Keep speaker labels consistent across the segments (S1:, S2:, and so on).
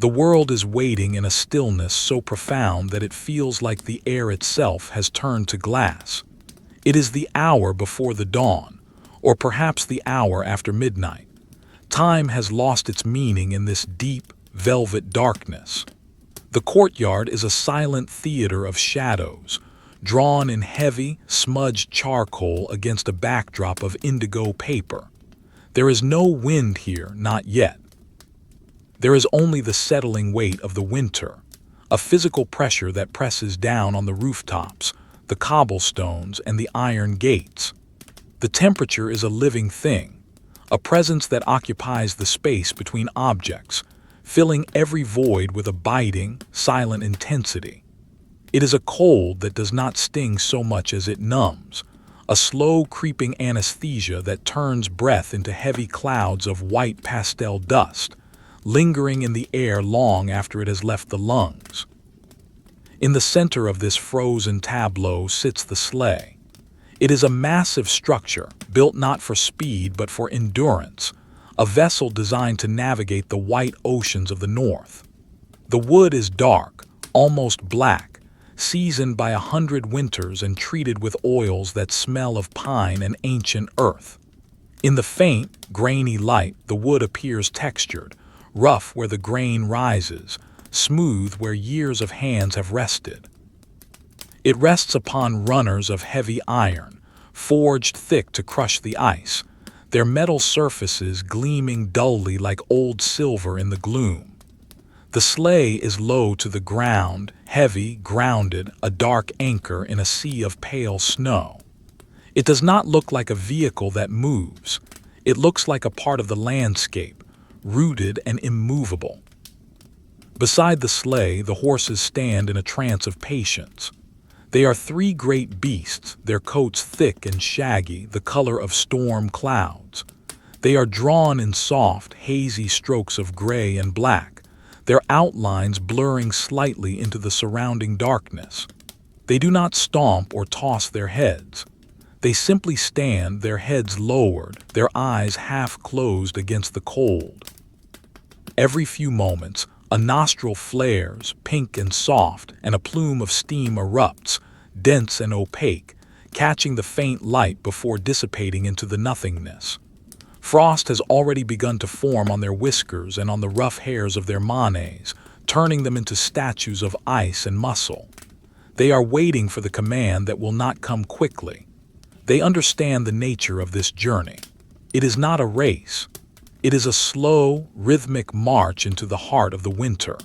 S1: The world is waiting in a stillness so profound that it feels like the air itself has turned to glass. It is the hour before the dawn, or perhaps the hour after midnight. Time has lost its meaning in this deep, velvet darkness. The courtyard is a silent theater of shadows, drawn in heavy, smudged charcoal against a backdrop of indigo paper. There is no wind here, not yet. There is only the settling weight of the winter, a physical pressure that presses down on the rooftops, the cobblestones, and the iron gates. The temperature is a living thing, a presence that occupies the space between objects, filling every void with a biting, silent intensity. It is a cold that does not sting so much as it numbs, a slow creeping anesthesia that turns breath into heavy clouds of white pastel dust, lingering in the air long after it has left the lungs. In the center of this frozen tableau sits the sleigh. It is a massive structure, built not for speed but for endurance, a vessel designed to navigate the white oceans of the north. The wood is dark, almost black, seasoned by 100 winters and treated with oils that smell of pine and ancient earth. In the faint, grainy light, the wood appears textured, rough where the grain rises, smooth where years of hands have rested. It rests upon runners of heavy iron, forged thick to crush the ice, their metal surfaces gleaming dully like old silver in the gloom. The sleigh is low to the ground, heavy, grounded, a dark anchor in a sea of pale snow. It does not look like a vehicle that moves. It looks like a part of the landscape, rooted and immovable. Beside the sleigh, the horses stand in a trance of patience. They are 3 great beasts, their coats thick and shaggy, the color of storm clouds. They are drawn in soft, hazy strokes of gray and black, their outlines blurring slightly into the surrounding darkness. They do not stomp or toss their heads. They simply stand, their heads lowered, their eyes half closed against the cold. Every few moments, a nostril flares, pink and soft, and a plume of steam erupts, dense and opaque, catching the faint light before dissipating into the nothingness. Frost has already begun to form on their whiskers and on the rough hairs of their manes, turning them into statues of ice and muscle. They are waiting for the command that will not come quickly. They understand the nature of this journey. It is not a race. It is a slow, rhythmic march into the heart of the winter.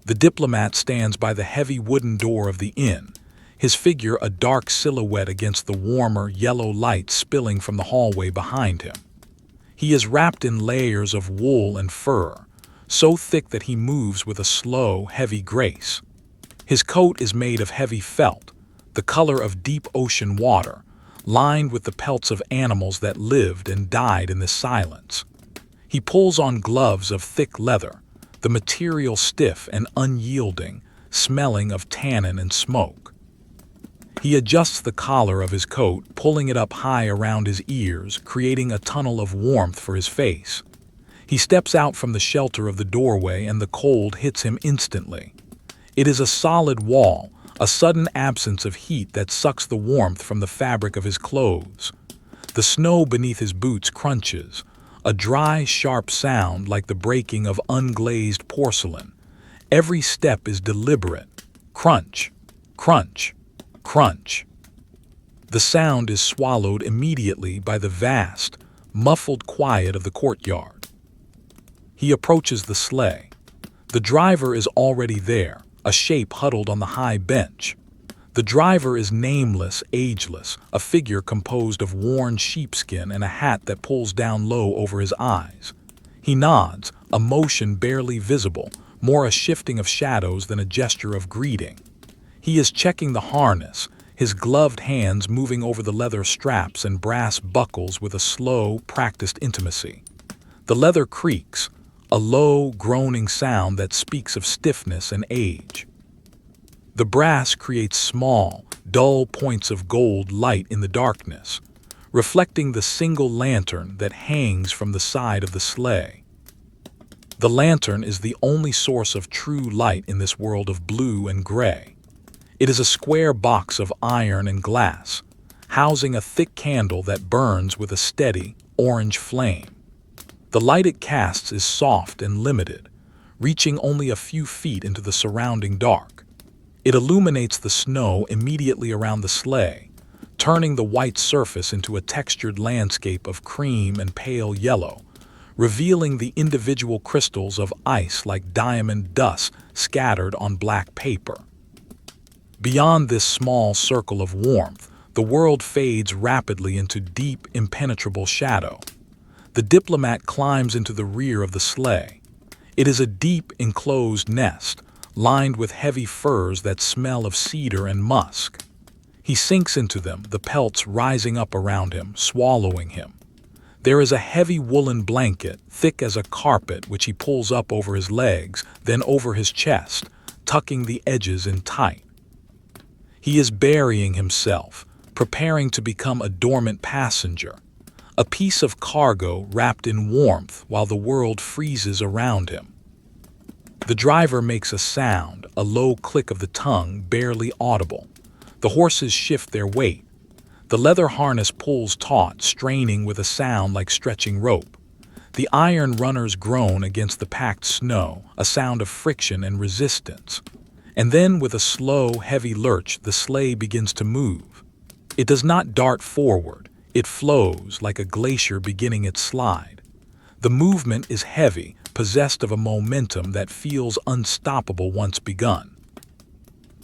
S1: The diplomat stands by the heavy wooden door of the inn, his figure a dark silhouette against the warmer, yellow light spilling from the hallway behind him. He is wrapped in layers of wool and fur, so thick that he moves with a slow, heavy grace. His coat is made of heavy felt, the color of deep ocean water, lined with the pelts of animals that lived and died in the silence. He pulls on gloves of thick leather, the material stiff and unyielding, smelling of tannin and smoke. He adjusts the collar of his coat, pulling it up high around his ears, creating a tunnel of warmth for his face. He steps out from the shelter of the doorway and the cold hits him instantly. It is a solid wall, a sudden absence of heat that sucks the warmth from the fabric of his clothes. The snow beneath his boots crunches, a dry, sharp sound like the breaking of unglazed porcelain. Every step is deliberate. Crunch, crunch, crunch. The sound is swallowed immediately by the vast, muffled quiet of the courtyard. He approaches the sleigh. The driver is already there, a shape huddled on the high bench. The driver is nameless, ageless, a figure composed of worn sheepskin and a hat that pulls down low over his eyes. He nods, a motion barely visible, more a shifting of shadows than a gesture of greeting. He is checking the harness, his gloved hands moving over the leather straps and brass buckles with a slow, practiced intimacy. The leather creaks, a low, groaning sound that speaks of stiffness and age. The brass creates small, dull points of gold light in the darkness, reflecting the single lantern that hangs from the side of the sleigh. The lantern is the only source of true light in this world of blue and gray. It is a square box of iron and glass, housing a thick candle that burns with a steady, orange flame. The light it casts is soft and limited, reaching only a few feet into the surrounding dark. It illuminates the snow immediately around the sleigh, turning the white surface into a textured landscape of cream and pale yellow, revealing the individual crystals of ice like diamond dust scattered on black paper. Beyond this small circle of warmth, the world fades rapidly into deep, impenetrable shadow. The Diplomat climbs into the rear of the sleigh. It is a deep, enclosed nest, lined with heavy furs that smell of cedar and musk. He sinks into them, the pelts rising up around him, swallowing him. There is a heavy woolen blanket, thick as a carpet, which he pulls up over his legs, then over his chest, tucking the edges in tight. He is burying himself, preparing to become a dormant passenger, a piece of cargo wrapped in warmth while the world freezes around him. The driver makes a sound, a low click of the tongue, barely audible. The horses shift their weight. The leather harness pulls taut, straining with a sound like stretching rope. The iron runners groan against the packed snow, a sound of friction and resistance. And then, with a slow, heavy lurch, the sleigh begins to move. It does not dart forward. It flows like a glacier beginning its slide. The movement is heavy, possessed of a momentum that feels unstoppable once begun.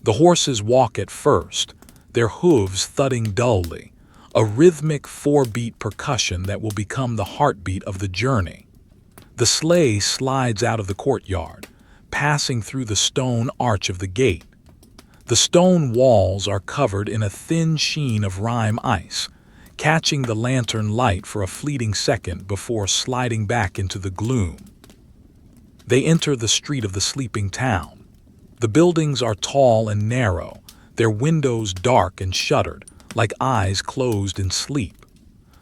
S1: The horses walk at first, their hooves thudding dully, a rhythmic four-beat percussion that will become the heartbeat of the journey. The sleigh slides out of the courtyard, passing through the stone arch of the gate. The stone walls are covered in a thin sheen of rime ice, catching the lantern light for a fleeting second before sliding back into the gloom. They enter the street of the sleeping town. The buildings are tall and narrow, their windows dark and shuttered, like eyes closed in sleep.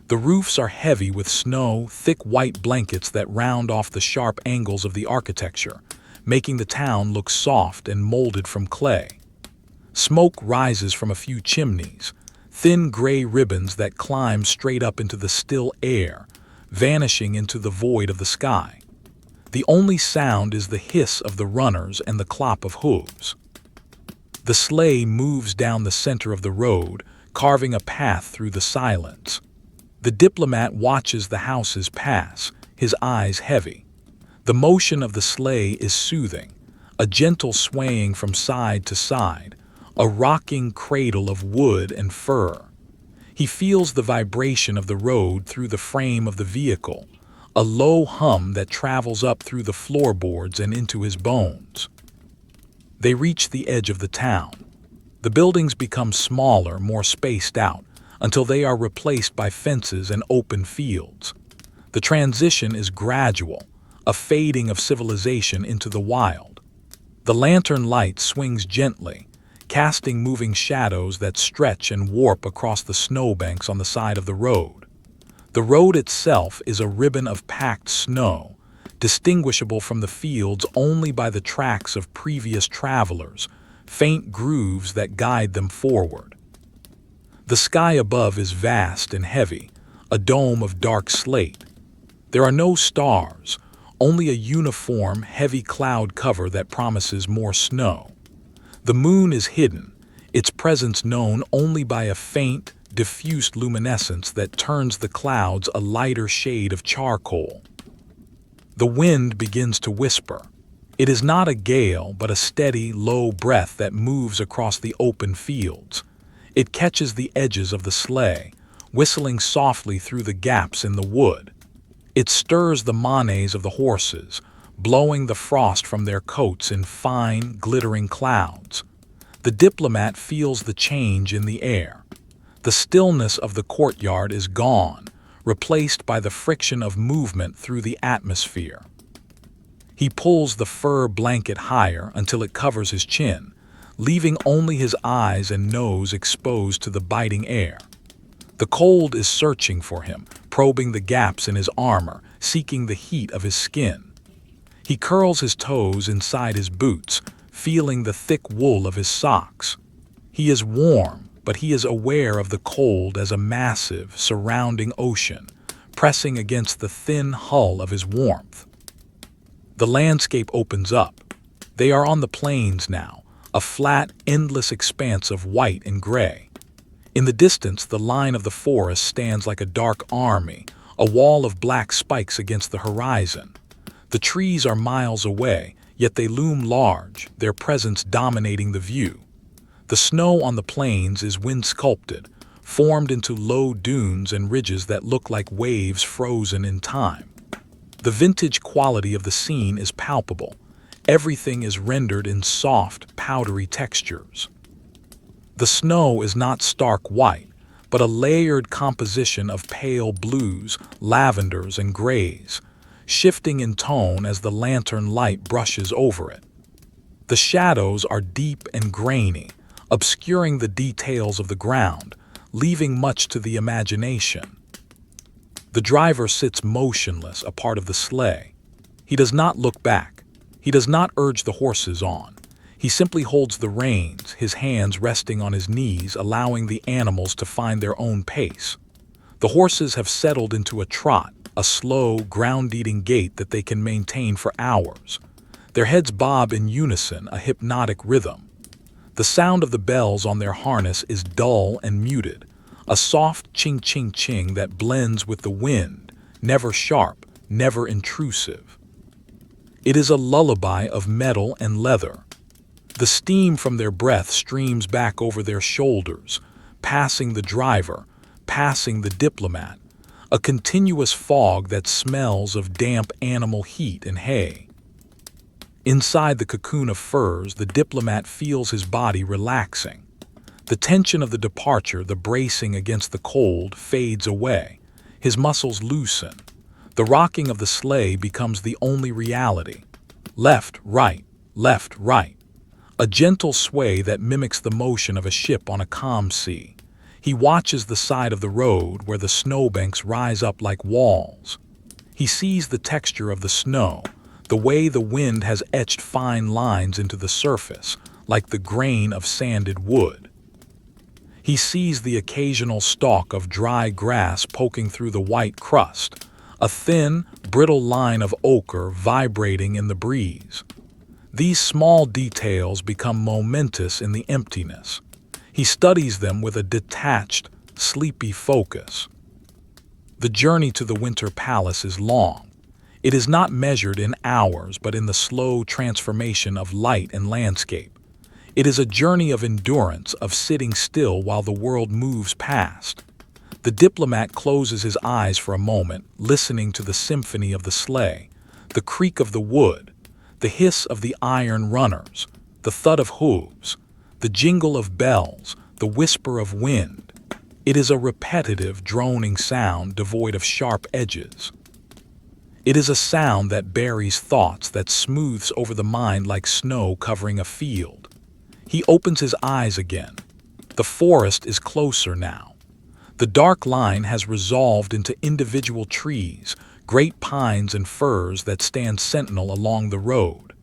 S1: The roofs are heavy with snow, thick white blankets that round off the sharp angles of the architecture, making the town look soft and molded from clay. Smoke rises from a few chimneys, thin gray ribbons that climb straight up into the still air, vanishing into the void of the sky. The only sound is the hiss of the runners and the clop of hooves. The sleigh moves down the center of the road, carving a path through the silence. The Diplomat watches the houses pass, his eyes heavy. The motion of the sleigh is soothing, a gentle swaying from side to side, a rocking cradle of wood and fur. He feels the vibration of the road through the frame of the vehicle, a low hum that travels up through the floorboards and into his bones. They reach the edge of the town. The buildings become smaller, more spaced out, until they are replaced by fences and open fields. The transition is gradual, a fading of civilization into the wild. The lantern light swings gently, casting moving shadows that stretch and warp across the snowbanks on the side of the road. The road itself is a ribbon of packed snow, distinguishable from the fields only by the tracks of previous travelers, faint grooves that guide them forward. The sky above is vast and heavy, a dome of dark slate. There are no stars, only a uniform, heavy cloud cover that promises more snow. The moon is hidden, its presence known only by a faint, diffused luminescence that turns the clouds a lighter shade of charcoal. The wind begins to whisper. It is not a gale, but a steady, low breath that moves across the open fields. It catches the edges of the sleigh, whistling softly through the gaps in the wood. It stirs the manes of the horses, blowing the frost from their coats in fine, glittering clouds. The Diplomat feels the change in the air. The stillness of the courtyard is gone, replaced by the friction of movement through the atmosphere. He pulls the fur blanket higher until it covers his chin, leaving only his eyes and nose exposed to the biting air. The cold is searching for him, probing the gaps in his armor, seeking the heat of his skin. He curls his toes inside his boots, feeling the thick wool of his socks. He is warm, but he is aware of the cold as a massive, surrounding ocean, pressing against the thin hull of his warmth. The landscape opens up. They are on the plains now, a flat, endless expanse of white and gray. In the distance, the line of the forest stands like a dark army, a wall of black spikes against the horizon. The trees are miles away, yet they loom large, their presence dominating the view. The snow on the plains is wind-sculpted, formed into low dunes and ridges that look like waves frozen in time. The vintage quality of the scene is palpable. Everything is rendered in soft, powdery textures. The snow is not stark white, but a layered composition of pale blues, lavenders, and grays, shifting in tone as the lantern light brushes over it. The shadows are deep and grainy, obscuring the details of the ground, leaving much to the imagination. The driver sits motionless, a part of the sleigh. He does not look back. He does not urge the horses on. He simply holds the reins, his hands resting on his knees, allowing the animals to find their own pace. The horses have settled into a trot, a slow, ground-eating gait that they can maintain for hours. Their heads bob in unison, a hypnotic rhythm. The sound of the bells on their harness is dull and muted, a soft ching-ching-ching that blends with the wind, never sharp, never intrusive. It is a lullaby of metal and leather. The steam from their breath streams back over their shoulders, passing the driver, passing the diplomat, a continuous fog that smells of damp animal heat and hay. Inside the cocoon of furs, the diplomat feels his body relaxing. The tension of the departure, the bracing against the cold, fades away. His muscles loosen. The rocking of the sleigh becomes the only reality. Left, right, left, right. A gentle sway that mimics the motion of a ship on a calm sea. He watches the side of the road where the snowbanks rise up like walls. He sees the texture of the snow, the way the wind has etched fine lines into the surface, like the grain of sanded wood. He sees the occasional stalk of dry grass poking through the white crust, a thin, brittle line of ochre vibrating in the breeze. These small details become momentous in the emptiness. He studies them with a detached, sleepy focus. The journey to the Winter Palace is long. It is not measured in hours, but in the slow transformation of light and landscape. It is a journey of endurance, of sitting still while the world moves past. The diplomat closes his eyes for a moment, listening to the symphony of the sleigh, the creak of the wood, the hiss of the iron runners, the thud of hooves, the jingle of bells, the whisper of wind. It is a repetitive, droning sound devoid of sharp edges. It is a sound that buries thoughts, that smooths over the mind like snow covering a field. He opens his eyes again. The forest is closer now. The dark line has resolved into individual trees, great pines and firs that stand sentinel along the road.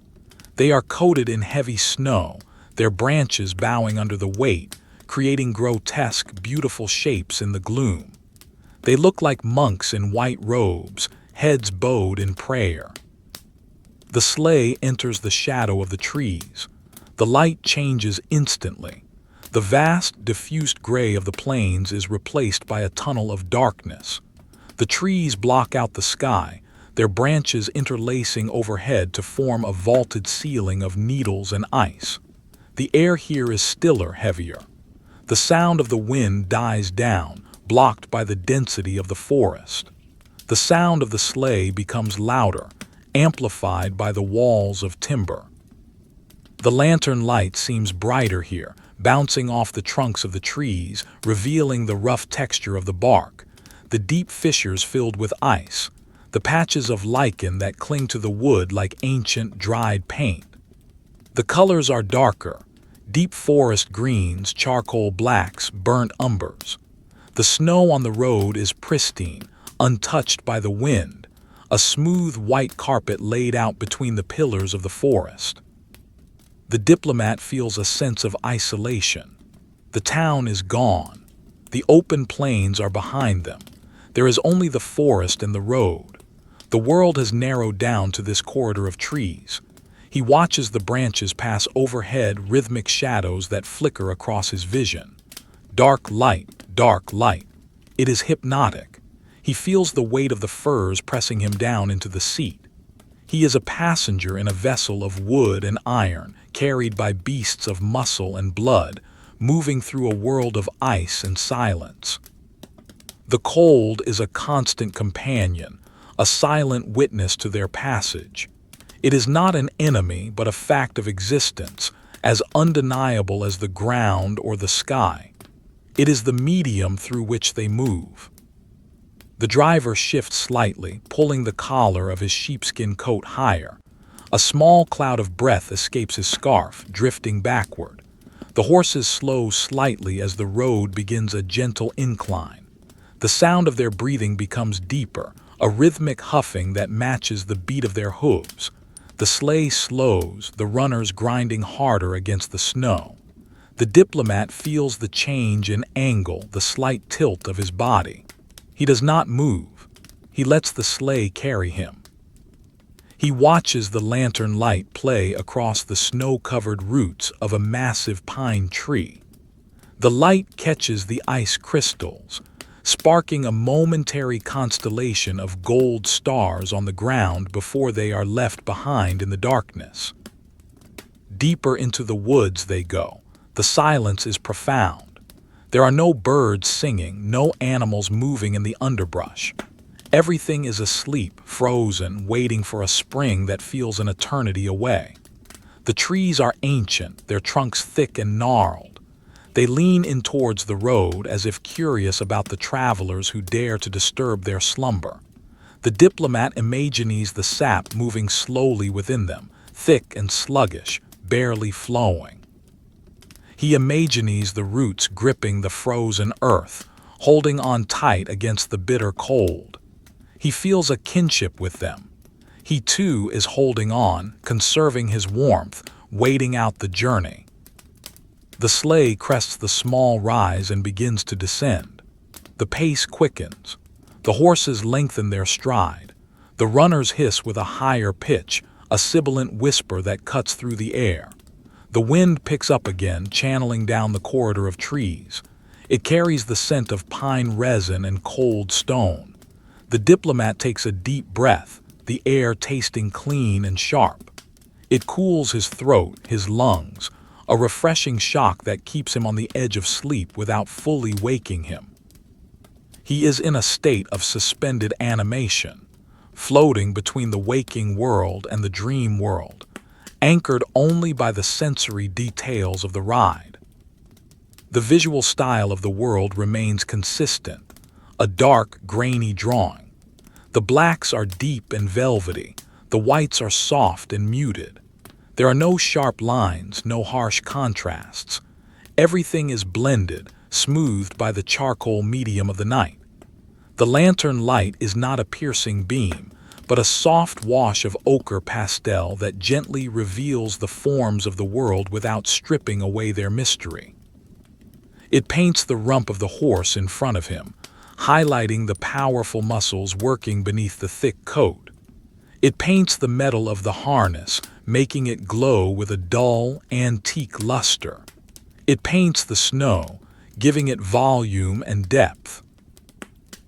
S1: They are coated in heavy snow, their branches bowing under the weight, creating grotesque, beautiful shapes in the gloom. They look like monks in white robes, heads bowed in prayer. The sleigh enters the shadow of the trees. The light changes instantly. The vast, diffused gray of the plains is replaced by a tunnel of darkness. The trees block out the sky, their branches interlacing overhead to form a vaulted ceiling of needles and ice. The air here is stiller, heavier. The sound of the wind dies down, blocked by the density of the forest. The sound of the sleigh becomes louder, amplified by the walls of timber. The lantern light seems brighter here, bouncing off the trunks of the trees, revealing the rough texture of the bark, the deep fissures filled with ice, the patches of lichen that cling to the wood like ancient, dried paint. The colors are darker, deep forest greens, charcoal blacks, burnt umbers. The snow on the road is pristine, untouched by the wind, a smooth white carpet laid out between the pillars of the forest. The diplomat feels a sense of isolation. The town is gone. The open plains are behind them. There is only the forest and the road. The world has narrowed down to this corridor of trees. He watches the branches pass overhead, rhythmic shadows that flicker across his vision. Dark light, dark light. It is hypnotic. He feels the weight of the firs pressing him down into the seat. He is a passenger in a vessel of wood and iron, carried by beasts of muscle and blood, moving through a world of ice and silence. The cold is a constant companion, a silent witness to their passage. It is not an enemy, but a fact of existence, as undeniable as the ground or the sky. It is the medium through which they move. The driver shifts slightly, pulling the collar of his sheepskin coat higher. A small cloud of breath escapes his scarf, drifting backward. The horses slow slightly as the road begins a gentle incline. The sound of their breathing becomes deeper, a rhythmic huffing that matches the beat of their hooves. The sleigh slows, the runners grinding harder against the snow. The diplomat feels the change in angle, the slight tilt of his body. He does not move. He lets the sleigh carry him. He watches the lantern light play across the snow-covered roots of a massive pine tree. The light catches the ice crystals, sparking a momentary constellation of gold stars on the ground before they are left behind in the darkness. Deeper into the woods they go. The silence is profound. There are no birds singing, no animals moving in the underbrush. Everything is asleep, frozen, waiting for a spring that feels an eternity away. The trees are ancient, their trunks thick and gnarled. They lean in towards the road as if curious about the travelers who dare to disturb their slumber. The diplomat imagines the sap moving slowly within them, thick and sluggish, barely flowing. He imagines the roots gripping the frozen earth, holding on tight against the bitter cold. He feels a kinship with them. He too is holding on, conserving his warmth, waiting out the journey. The sleigh crests the small rise and begins to descend. The pace quickens. The horses lengthen their stride. The runners hiss with a higher pitch, a sibilant whisper that cuts through the air. The wind picks up again, channeling down the corridor of trees. It carries the scent of pine resin and cold stone. The diplomat takes a deep breath, the air tasting clean and sharp. It cools his throat, his lungs, a refreshing shock that keeps him on the edge of sleep without fully waking him. He is in a state of suspended animation, floating between the waking world and the dream world, anchored only by the sensory details of the ride. The visual style of the world remains consistent, a dark, grainy drawing. The blacks are deep and velvety, the whites are soft and muted. There are no sharp lines, no harsh contrasts. Everything is blended, smoothed by the charcoal medium of the night. The lantern light is not a piercing beam, but a soft wash of ochre pastel that gently reveals the forms of the world without stripping away their mystery. It paints the rump of the horse in front of him, highlighting the powerful muscles working beneath the thick coat. It paints the metal of the harness, making it glow with a dull, antique luster. It paints the snow, giving it volume and depth.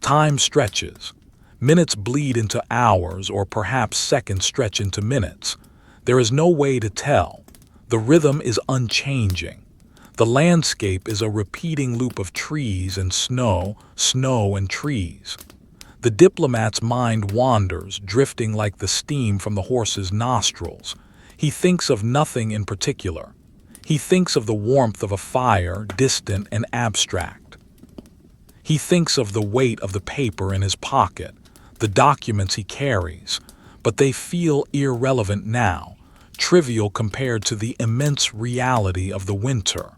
S1: Time stretches. Minutes bleed into hours, or perhaps seconds stretch into minutes. There is no way to tell. The rhythm is unchanging. The landscape is a repeating loop of trees and snow, snow and trees. The diplomat's mind wanders, drifting like the steam from the horse's nostrils. He thinks of nothing in particular. He thinks of the warmth of a fire, distant and abstract. He thinks of the weight of the paper in his pocket, the documents he carries, but they feel irrelevant now, trivial compared to the immense reality of the winter.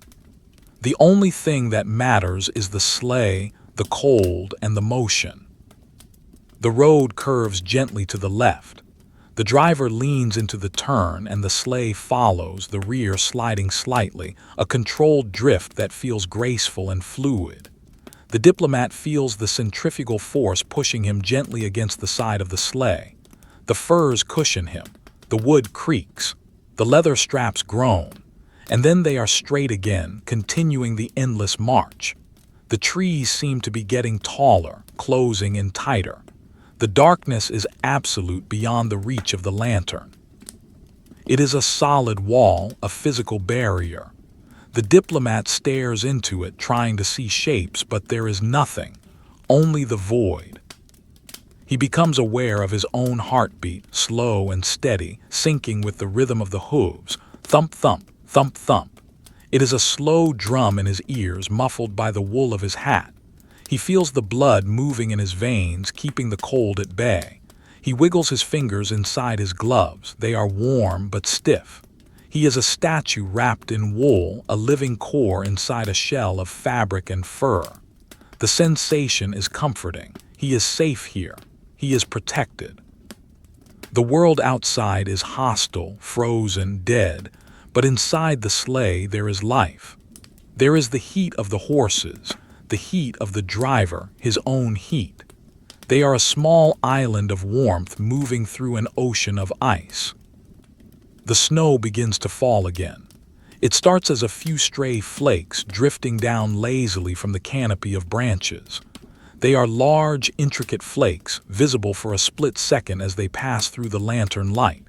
S1: The only thing that matters is the sleigh, the cold, and the motion. The road curves gently to the left. The driver leans into the turn and the sleigh follows, the rear sliding slightly, a controlled drift that feels graceful and fluid. The diplomat feels the centrifugal force pushing him gently against the side of the sleigh. The furs cushion him, the wood creaks, the leather straps groan, and then they are straight again, continuing the endless march. The trees seem to be getting taller, closing in tighter. The darkness is absolute beyond the reach of the lantern. It is a solid wall, a physical barrier. The diplomat stares into it, trying to see shapes, but there is nothing, only the void. He becomes aware of his own heartbeat, slow and steady, syncing with the rhythm of the hooves. Thump, thump, thump, thump. It is a slow drum in his ears, muffled by the wool of his hat. He feels the blood moving in his veins, keeping the cold at bay. He wiggles his fingers inside his gloves. They are warm but stiff. He is a statue wrapped in wool, a living core inside a shell of fabric and fur. The sensation is comforting. He is safe here. He is protected. The world outside is hostile, frozen, dead, but inside the sleigh there is life. There is the heat of the horses, the heat of the driver, his own heat. They are a small island of warmth moving through an ocean of ice. The snow begins to fall again. It starts as a few stray flakes drifting down lazily from the canopy of branches. They are large, intricate flakes, visible for a split second as they pass through the lantern light.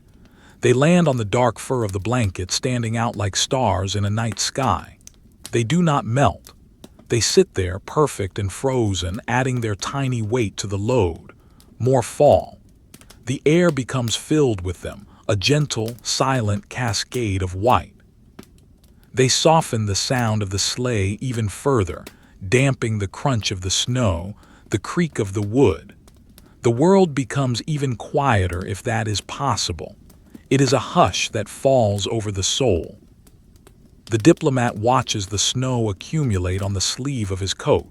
S1: They land on the dark fur of the blanket, standing out like stars in a night sky. They do not melt. They sit there, perfect and frozen, adding their tiny weight to the load. More fall. The air becomes filled with them, a gentle, silent cascade of white. They soften the sound of the sleigh even further, damping the crunch of the snow, the creak of the wood. The world becomes even quieter, if that is possible. It is a hush that falls over the soul. The diplomat watches the snow accumulate on the sleeve of his coat.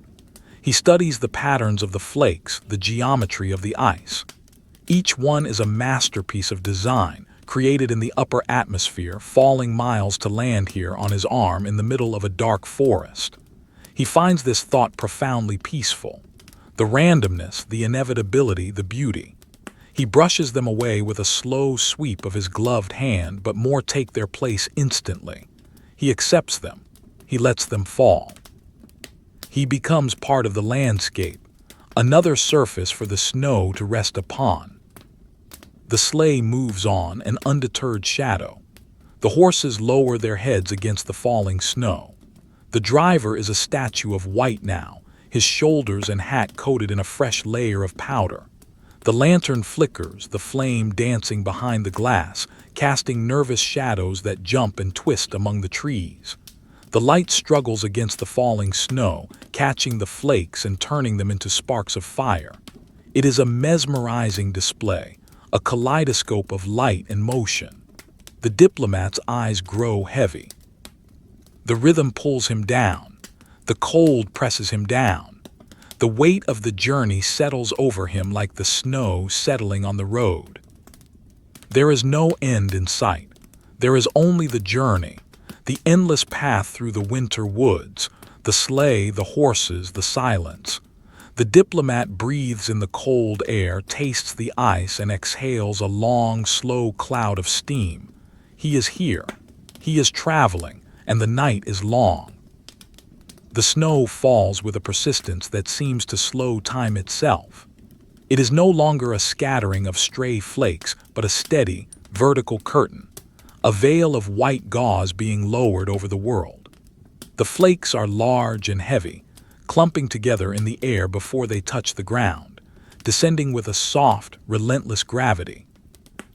S1: He studies the patterns of the flakes, the geometry of the ice. Each one is a masterpiece of design, created in the upper atmosphere, falling miles to land here on his arm in the middle of a dark forest. He finds this thought profoundly peaceful. The randomness, the inevitability, the beauty. He brushes them away with a slow sweep of his gloved hand, but more take their place instantly. He accepts them. He lets them fall. He becomes part of the landscape, another surface for the snow to rest upon. The sleigh moves on, an undeterred shadow. The horses lower their heads against the falling snow. The driver is a statue of white now, his shoulders and hat coated in a fresh layer of powder. The lantern flickers, the flame dancing behind the glass, casting nervous shadows that jump and twist among the trees. The light struggles against the falling snow, catching the flakes and turning them into sparks of fire. It is a mesmerizing display, a kaleidoscope of light and motion. The diplomat's eyes grow heavy. The rhythm pulls him down. The cold presses him down. The weight of the journey settles over him like the snow settling on the road. There is no end in sight. There is only the journey, the endless path through the winter woods, the sleigh, the horses, the silence. The diplomat breathes in the cold air, tastes the ice, and exhales a long, slow cloud of steam. He is here. He is traveling, and the night is long. The snow falls with a persistence that seems to slow time itself. It is no longer a scattering of stray flakes, but a steady, vertical curtain, a veil of white gauze being lowered over the world. The flakes are large and heavy, clumping together in the air before they touch the ground, descending with a soft, relentless gravity.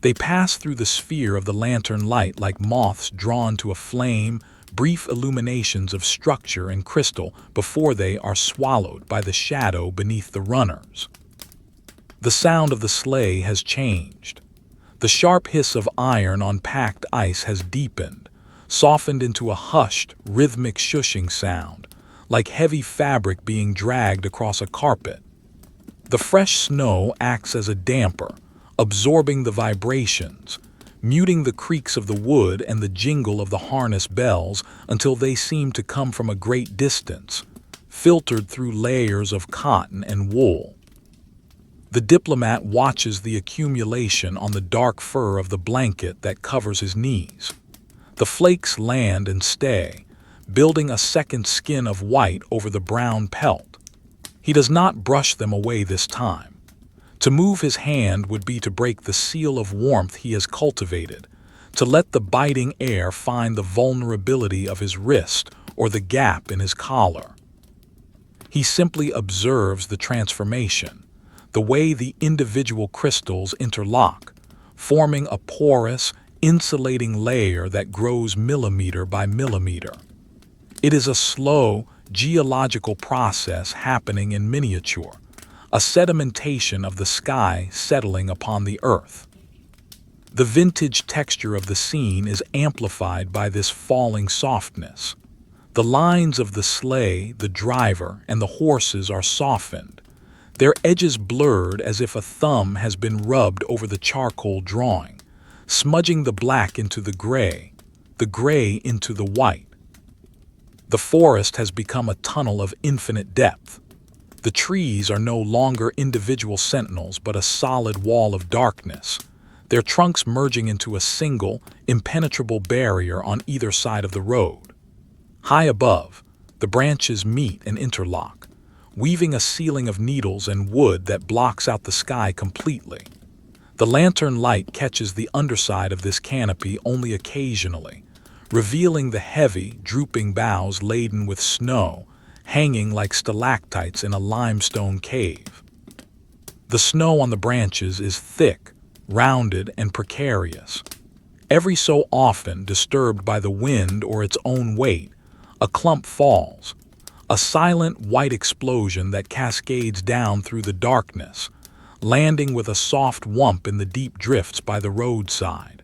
S1: They pass through the sphere of the lantern light like moths drawn to a flame, brief illuminations of structure and crystal before they are swallowed by the shadow beneath the runners. The sound of the sleigh has changed. The sharp hiss of iron on packed ice has deepened, softened into a hushed, rhythmic shushing sound, like heavy fabric being dragged across a carpet. The fresh snow acts as a damper, absorbing the vibrations, muting the creaks of the wood and the jingle of the harness bells until they seem to come from a great distance, filtered through layers of cotton and wool. The diplomat watches the accumulation on the dark fur of the blanket that covers his knees. The flakes land and stay, building a second skin of white over the brown pelt. He does not brush them away this time. To move his hand would be to break the seal of warmth he has cultivated, to let the biting air find the vulnerability of his wrist or the gap in his collar. He simply observes the transformation, the way the individual crystals interlock, forming a porous, insulating layer that grows millimeter by millimeter. It is a slow, geological process happening in miniature, a sedimentation of the sky settling upon the earth. The vintage texture of the scene is amplified by this falling softness. The lines of the sleigh, the driver, and the horses are softened, their edges blurred as if a thumb has been rubbed over the charcoal drawing, smudging the black into the gray into the white. The forest has become a tunnel of infinite depth. The trees are no longer individual sentinels but a solid wall of darkness, their trunks merging into a single, impenetrable barrier on either side of the road. High above, the branches meet and interlock, weaving a ceiling of needles and wood that blocks out the sky completely. The lantern light catches the underside of this canopy only occasionally, revealing the heavy, drooping boughs laden with snow, hanging like stalactites in a limestone cave. The snow on the branches is thick, rounded, and precarious. Every so often, disturbed by the wind or its own weight, a clump falls, a silent white explosion that cascades down through the darkness, landing with a soft whump in the deep drifts by the roadside.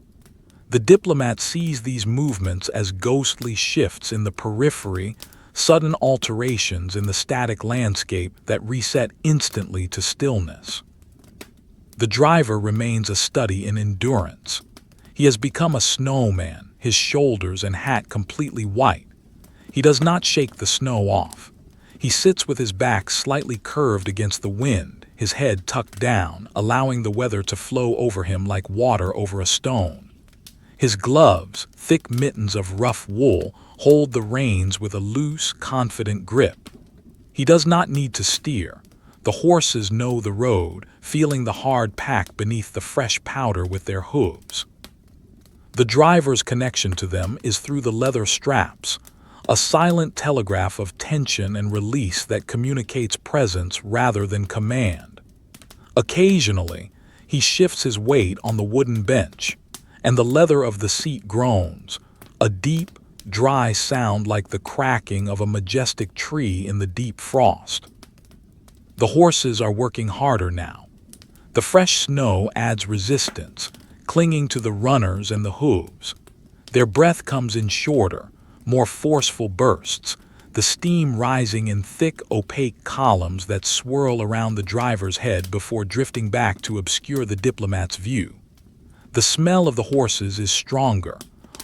S1: The diplomat sees these movements as ghostly shifts in the periphery, sudden alterations in the static landscape that reset instantly to stillness. The driver remains a study in endurance. He has become a snowman, his shoulders and hat completely white. He does not shake the snow off. He sits with his back slightly curved against the wind, his head tucked down, allowing the weather to flow over him like water over a stone. His gloves, thick mittens of rough wool, hold the reins with a loose, confident grip. He does not need to steer. The horses know the road, feeling the hard pack beneath the fresh powder with their hooves. The driver's connection to them is through the leather straps, a silent telegraph of tension and release that communicates presence rather than command. Occasionally, he shifts his weight on the wooden bench, and the leather of the seat groans, a deep, dry sound like the cracking of a majestic tree in the deep frost. The horses are working harder now. The fresh snow adds resistance, clinging to the runners and the hooves. Their breath comes in shorter, more forceful bursts, the steam rising in thick, opaque columns that swirl around the driver's head before drifting back to obscure the diplomat's view. The smell of the horses is stronger,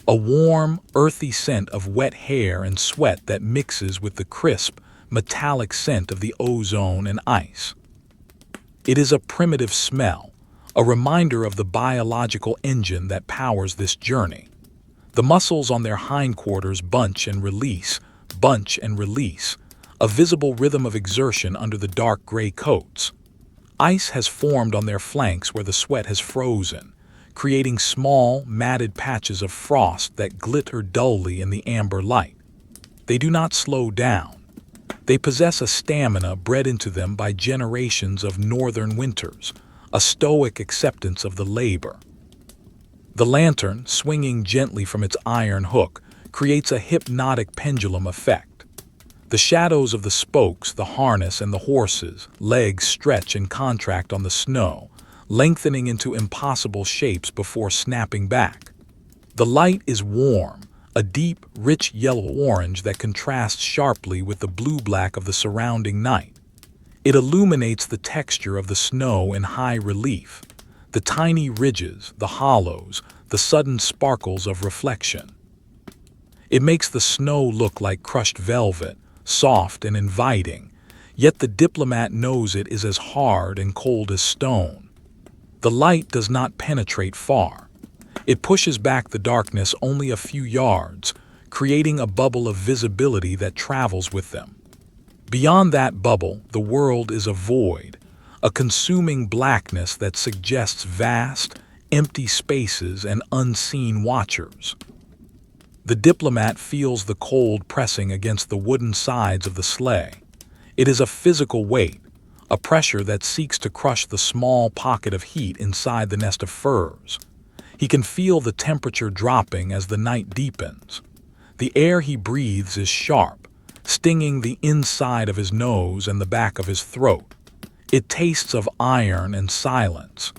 S1: a warm, earthy scent of wet hair and sweat that mixes with the crisp, metallic scent of the ozone and ice. It is a primitive smell, a reminder of the biological engine that powers this journey. The muscles on their hindquarters bunch and release, a visible rhythm of exertion under the dark gray coats. Ice has formed on their flanks where the sweat has frozen, creating small, matted patches of frost that glitter dully in the amber light. They do not slow down. They possess a stamina bred into them by generations of northern winters, a stoic acceptance of the labor. The lantern, swinging gently from its iron hook, creates a hypnotic pendulum effect. The shadows of the spokes, the harness, and the horses' legs stretch and contract on the snow, lengthening into impossible shapes before snapping back. The light is warm, a deep, rich yellow-orange that contrasts sharply with the blue-black of the surrounding night. It illuminates the texture of the snow in high relief, the tiny ridges, the hollows, the sudden sparkles of reflection. It makes the snow look like crushed velvet, soft and inviting, yet the diplomat knows it is as hard and cold as stone. The light does not penetrate far. It pushes back the darkness only a few yards, creating a bubble of visibility that travels with them. Beyond that bubble, the world is a void, a consuming blackness that suggests vast, empty spaces and unseen watchers. The diplomat feels the cold pressing against the wooden sides of the sleigh. It is a physical weight, a pressure that seeks to crush the small pocket of heat inside the nest of furs. He can feel the temperature dropping as the night deepens. The air he breathes is sharp, stinging the inside of his nose and the back of his throat. It tastes of iron and silence.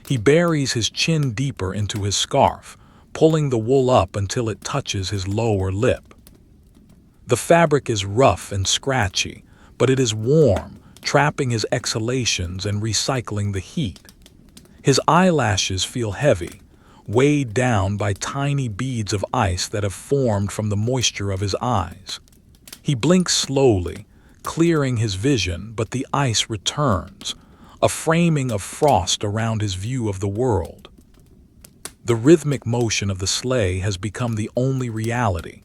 S1: He buries his chin deeper into his scarf, pulling the wool up until it touches his lower lip. The fabric is rough and scratchy, but it is warm, trapping his exhalations and recycling the heat. His eyelashes feel heavy, weighed down by tiny beads of ice that have formed from the moisture of his eyes. He blinks slowly, clearing his vision, but the ice returns, a framing of frost around his view of the world. The rhythmic motion of the sleigh has become the only reality.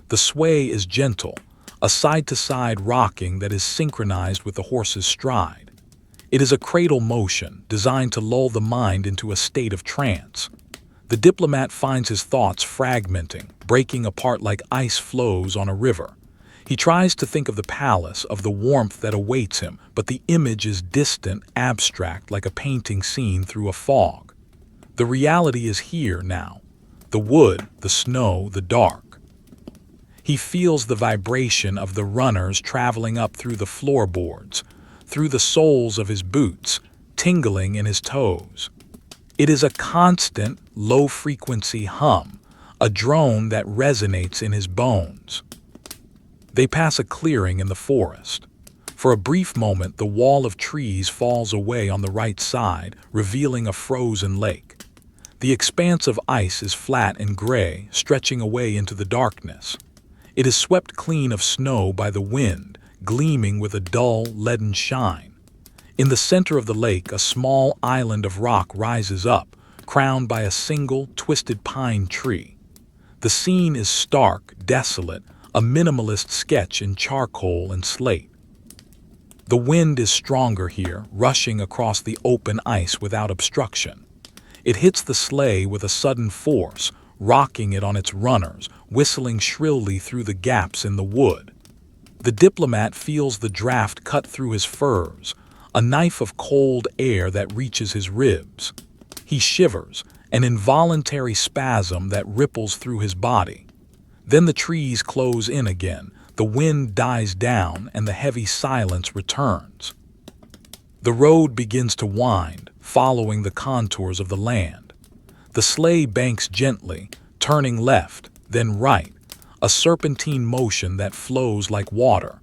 S1: The sway is gentle, a side-to-side rocking that is synchronized with the horse's stride. It is a cradle motion designed to lull the mind into a state of trance. The diplomat finds his thoughts fragmenting, breaking apart like ice flows on a river. He tries to think of the palace, of the warmth that awaits him, but the image is distant, abstract, like a painting seen through a fog. The reality is here now. The wood, the snow, the dark. He feels the vibration of the runners traveling up through the floorboards, through the soles of his boots, tingling in his toes. It is a constant, low-frequency hum, a drone that resonates in his bones. They pass a clearing in the forest. For a brief moment, the wall of trees falls away on the right side, revealing a frozen lake. The expanse of ice is flat and gray, stretching away into the darkness. It is swept clean of snow by the wind, gleaming with a dull, leaden shine. In the center of the lake, a small island of rock rises up, crowned by a single, twisted pine tree. The scene is stark, desolate, a minimalist sketch in charcoal and slate. The wind is stronger here, rushing across the open ice without obstruction. It hits the sleigh with a sudden force, rocking it on its runners, whistling shrilly through the gaps in the wood. The diplomat feels the draft cut through his furs, a knife of cold air that reaches his ribs. He shivers, an involuntary spasm that ripples through his body. Then the trees close in again, the wind dies down, and the heavy silence returns. The road begins to wind, following the contours of the land. The sleigh banks gently, turning left, then right, a serpentine motion that flows like water.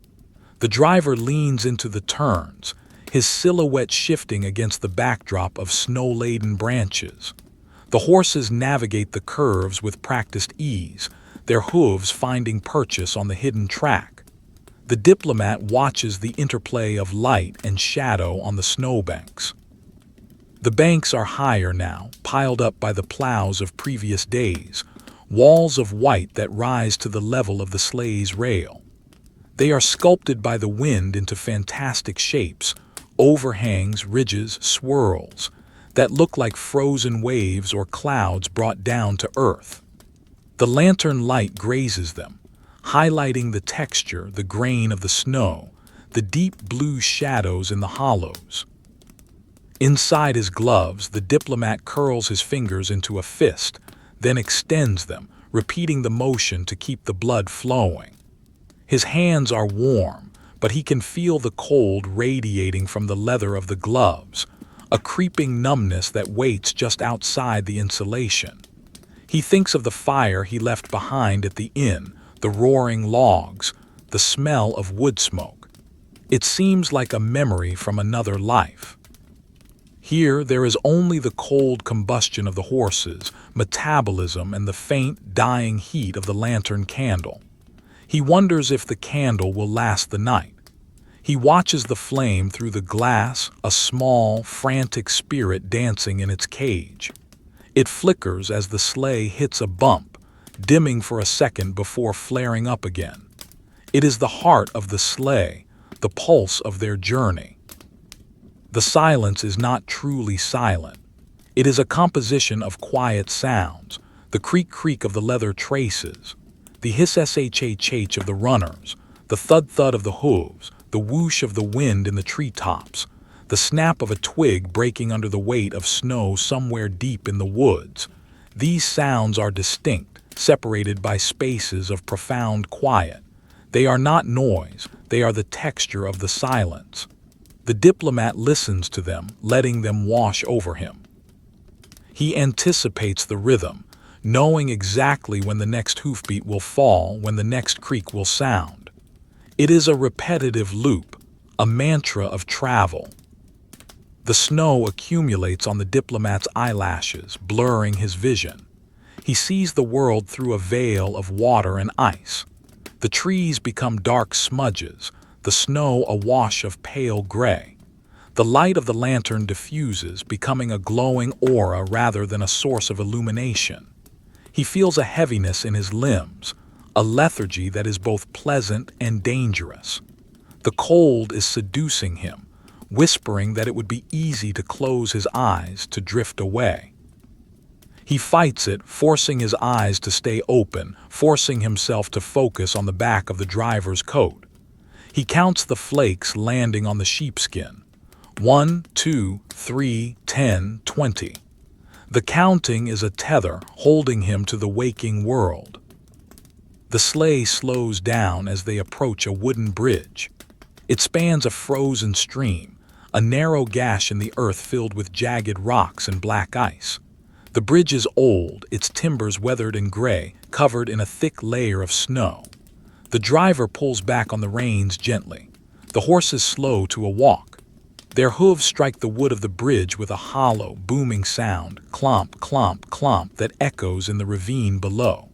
S1: The driver leans into the turns, his silhouette shifting against the backdrop of snow-laden branches. The horses navigate the curves with practiced ease, their hooves finding purchase on the hidden track. The diplomat watches the interplay of light and shadow on the snowbanks. The banks are higher now, piled up by the plows of previous days, walls of white that rise to the level of the sleigh's rail. They are sculpted by the wind into fantastic shapes, overhangs, ridges, swirls, that look like frozen waves or clouds brought down to earth. The lantern light grazes them, highlighting the texture, the grain of the snow, the deep blue shadows in the hollows. Inside his gloves, the diplomat curls his fingers into a fist, then extends them, repeating the motion to keep the blood flowing. His hands are warm, but he can feel the cold radiating from the leather of the gloves, a creeping numbness that waits just outside the insulation. He thinks of the fire he left behind at the inn, the roaring logs, the smell of wood smoke. It seems like a memory from another life. Here, there is only the cold combustion of the horses, metabolism, and the faint, dying heat of the lantern candle. He wonders if the candle will last the night. He watches the flame through the glass, a small, frantic spirit dancing in its cage. It flickers as the sleigh hits a bump, dimming for a second before flaring up again. It is the heart of the sleigh, the pulse of their journey. The silence is not truly silent. It is a composition of quiet sounds, the creak-creak of the leather traces, the hiss-shh of the runners, the thud-thud of the hooves, the whoosh of the wind in the treetops, the snap of a twig breaking under the weight of snow somewhere deep in the woods. These sounds are distinct, separated by spaces of profound quiet. They are not noise, they are the texture of the silence. The diplomat listens to them, letting them wash over him. He anticipates the rhythm, knowing exactly when the next hoofbeat will fall, when the next creak will sound. It is a repetitive loop, a mantra of travel. The snow accumulates on the diplomat's eyelashes, blurring his vision. He sees the world through a veil of water and ice. The trees become dark smudges, the snow a wash of pale gray. The light of the lantern diffuses, becoming a glowing aura rather than a source of illumination. He feels a heaviness in his limbs, a lethargy that is both pleasant and dangerous. The cold is seducing him, whispering that it would be easy to close his eyes, to drift away. He fights it, forcing his eyes to stay open, forcing himself to focus on the back of the driver's coat. He counts the flakes landing on the sheepskin. 1, 2, 3, 10, 20. The counting is a tether holding him to the waking world. The sleigh slows down as they approach a wooden bridge. It spans a frozen stream, a narrow gash in the earth filled with jagged rocks and black ice. The bridge is old, its timbers weathered and gray, covered in a thick layer of snow. The driver pulls back on the reins gently. The horses slow to a walk. Their hooves strike the wood of the bridge with a hollow, booming sound, clomp, clomp, clomp, that echoes in the ravine below.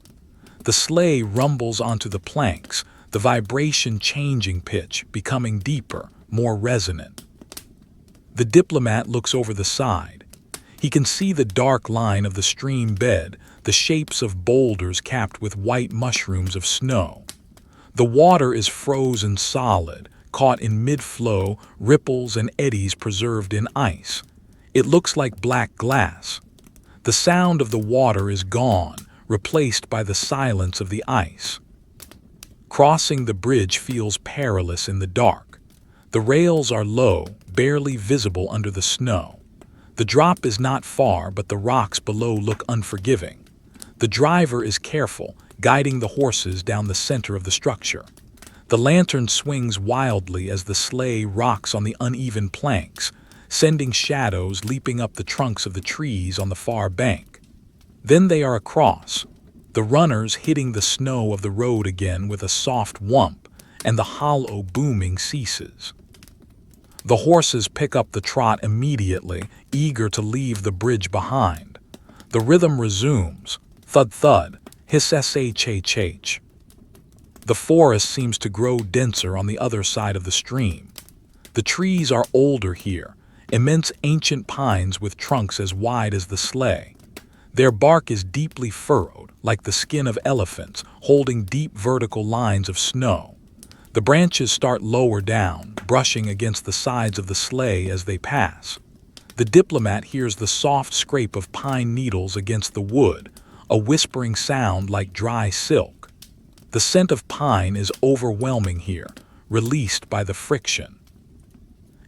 S1: The sleigh rumbles onto the planks, the vibration changing pitch, becoming deeper, more resonant. The diplomat looks over the side. He can see the dark line of the stream bed, the shapes of boulders capped with white mushrooms of snow. The water is frozen solid, caught in mid-flow, ripples and eddies preserved in ice. It looks like black glass. The sound of the water is gone, replaced by the silence of the ice. Crossing the bridge feels perilous in the dark. The rails are low, barely visible under the snow. The drop is not far, but the rocks below look unforgiving. The driver is careful, guiding the horses down the center of the structure. The lantern swings wildly as the sleigh rocks on the uneven planks, sending shadows leaping up the trunks of the trees on the far bank. Then they are across, the runners hitting the snow of the road again with a soft whump, and the hollow booming ceases. The horses pick up the trot immediately, eager to leave the bridge behind. The rhythm resumes, thud-thud, hiss-shh. The forest seems to grow denser on the other side of the stream. The trees are older here, immense ancient pines with trunks as wide as the sleigh. Their bark is deeply furrowed, like the skin of elephants, holding deep vertical lines of snow. The branches start lower down, brushing against the sides of the sleigh as they pass. The diplomat hears the soft scrape of pine needles against the wood, a whispering sound like dry silk. The scent of pine is overwhelming here, released by the friction.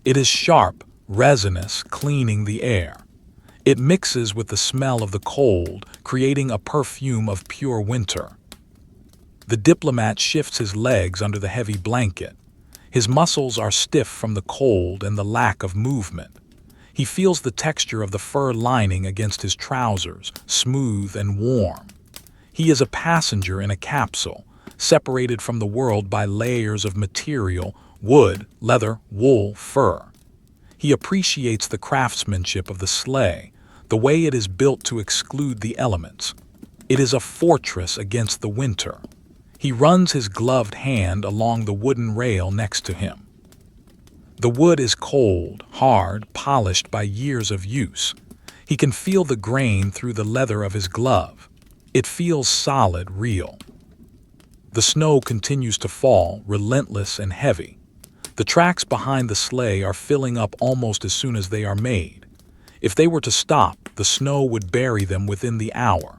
S1: It is sharp, resinous, cleaning the air. It mixes with the smell of the cold, creating a perfume of pure winter. The diplomat shifts his legs under the heavy blanket. His muscles are stiff from the cold and the lack of movement. He feels the texture of the fur lining against his trousers, smooth and warm. He is a passenger in a capsule, separated from the world by layers of material, wood, leather, wool, fur. He appreciates the craftsmanship of the sleigh, the way it is built to exclude the elements. It is a fortress against the winter. He runs his gloved hand along the wooden rail next to him. The wood is cold, hard, polished by years of use. He can feel the grain through the leather of his glove. It feels solid, real. The snow continues to fall, relentless and heavy. The tracks behind the sleigh are filling up almost as soon as they are made. If they were to stop, the snow would bury them within the hour.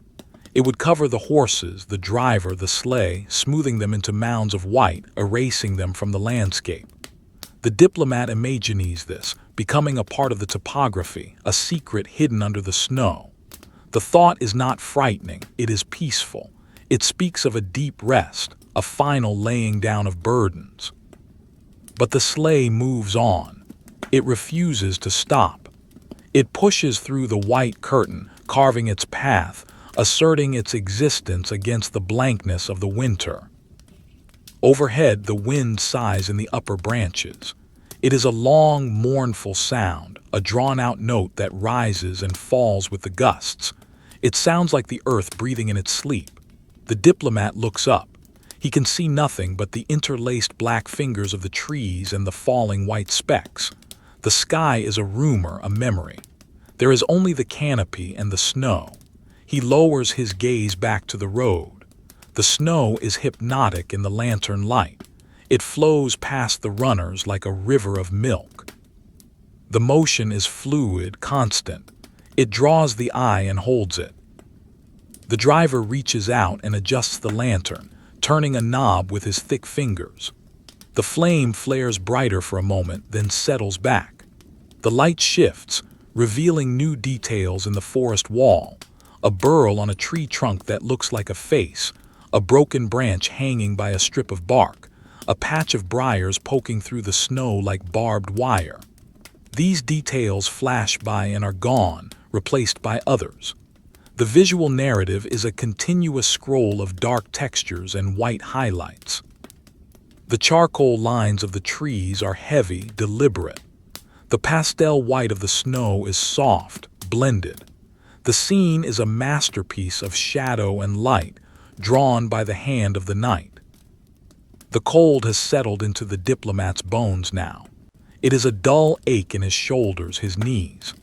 S1: It would cover the horses, the driver, the sleigh, smoothing them into mounds of white, erasing them from the landscape. The Diplomat imagines this, becoming a part of the topography, a secret hidden under the snow. The thought is not frightening, it is peaceful. It speaks of a deep rest, a final laying down of burdens. But the sleigh moves on. It refuses to stop. It pushes through the white curtain, carving its path, asserting its existence against the blankness of the winter. Overhead, the wind sighs in the upper branches. It is a long, mournful sound, a drawn-out note that rises and falls with the gusts. It sounds like the earth breathing in its sleep. The Diplomat looks up. He can see nothing but the interlaced black fingers of the trees and the falling white specks. The sky is a rumor, a memory. There is only the canopy and the snow. He lowers his gaze back to the road. The snow is hypnotic in the lantern light. It flows past the runners like a river of milk. The motion is fluid, constant. It draws the eye and holds it. The driver reaches out and adjusts the lantern, turning a knob with his thick fingers. The flame flares brighter for a moment, then settles back. The light shifts, revealing new details in the forest wall. A burl on a tree trunk that looks like a face, a broken branch hanging by a strip of bark, a patch of briars poking through the snow like barbed wire. These details flash by and are gone, replaced by others. The visual narrative is a continuous scroll of dark textures and white highlights. The charcoal lines of the trees are heavy, deliberate. The pastel white of the snow is soft, blended. The scene is a masterpiece of shadow and light, drawn by the hand of the night. The cold has settled into the Diplomat's bones now. It is a dull ache in his shoulders, his knees.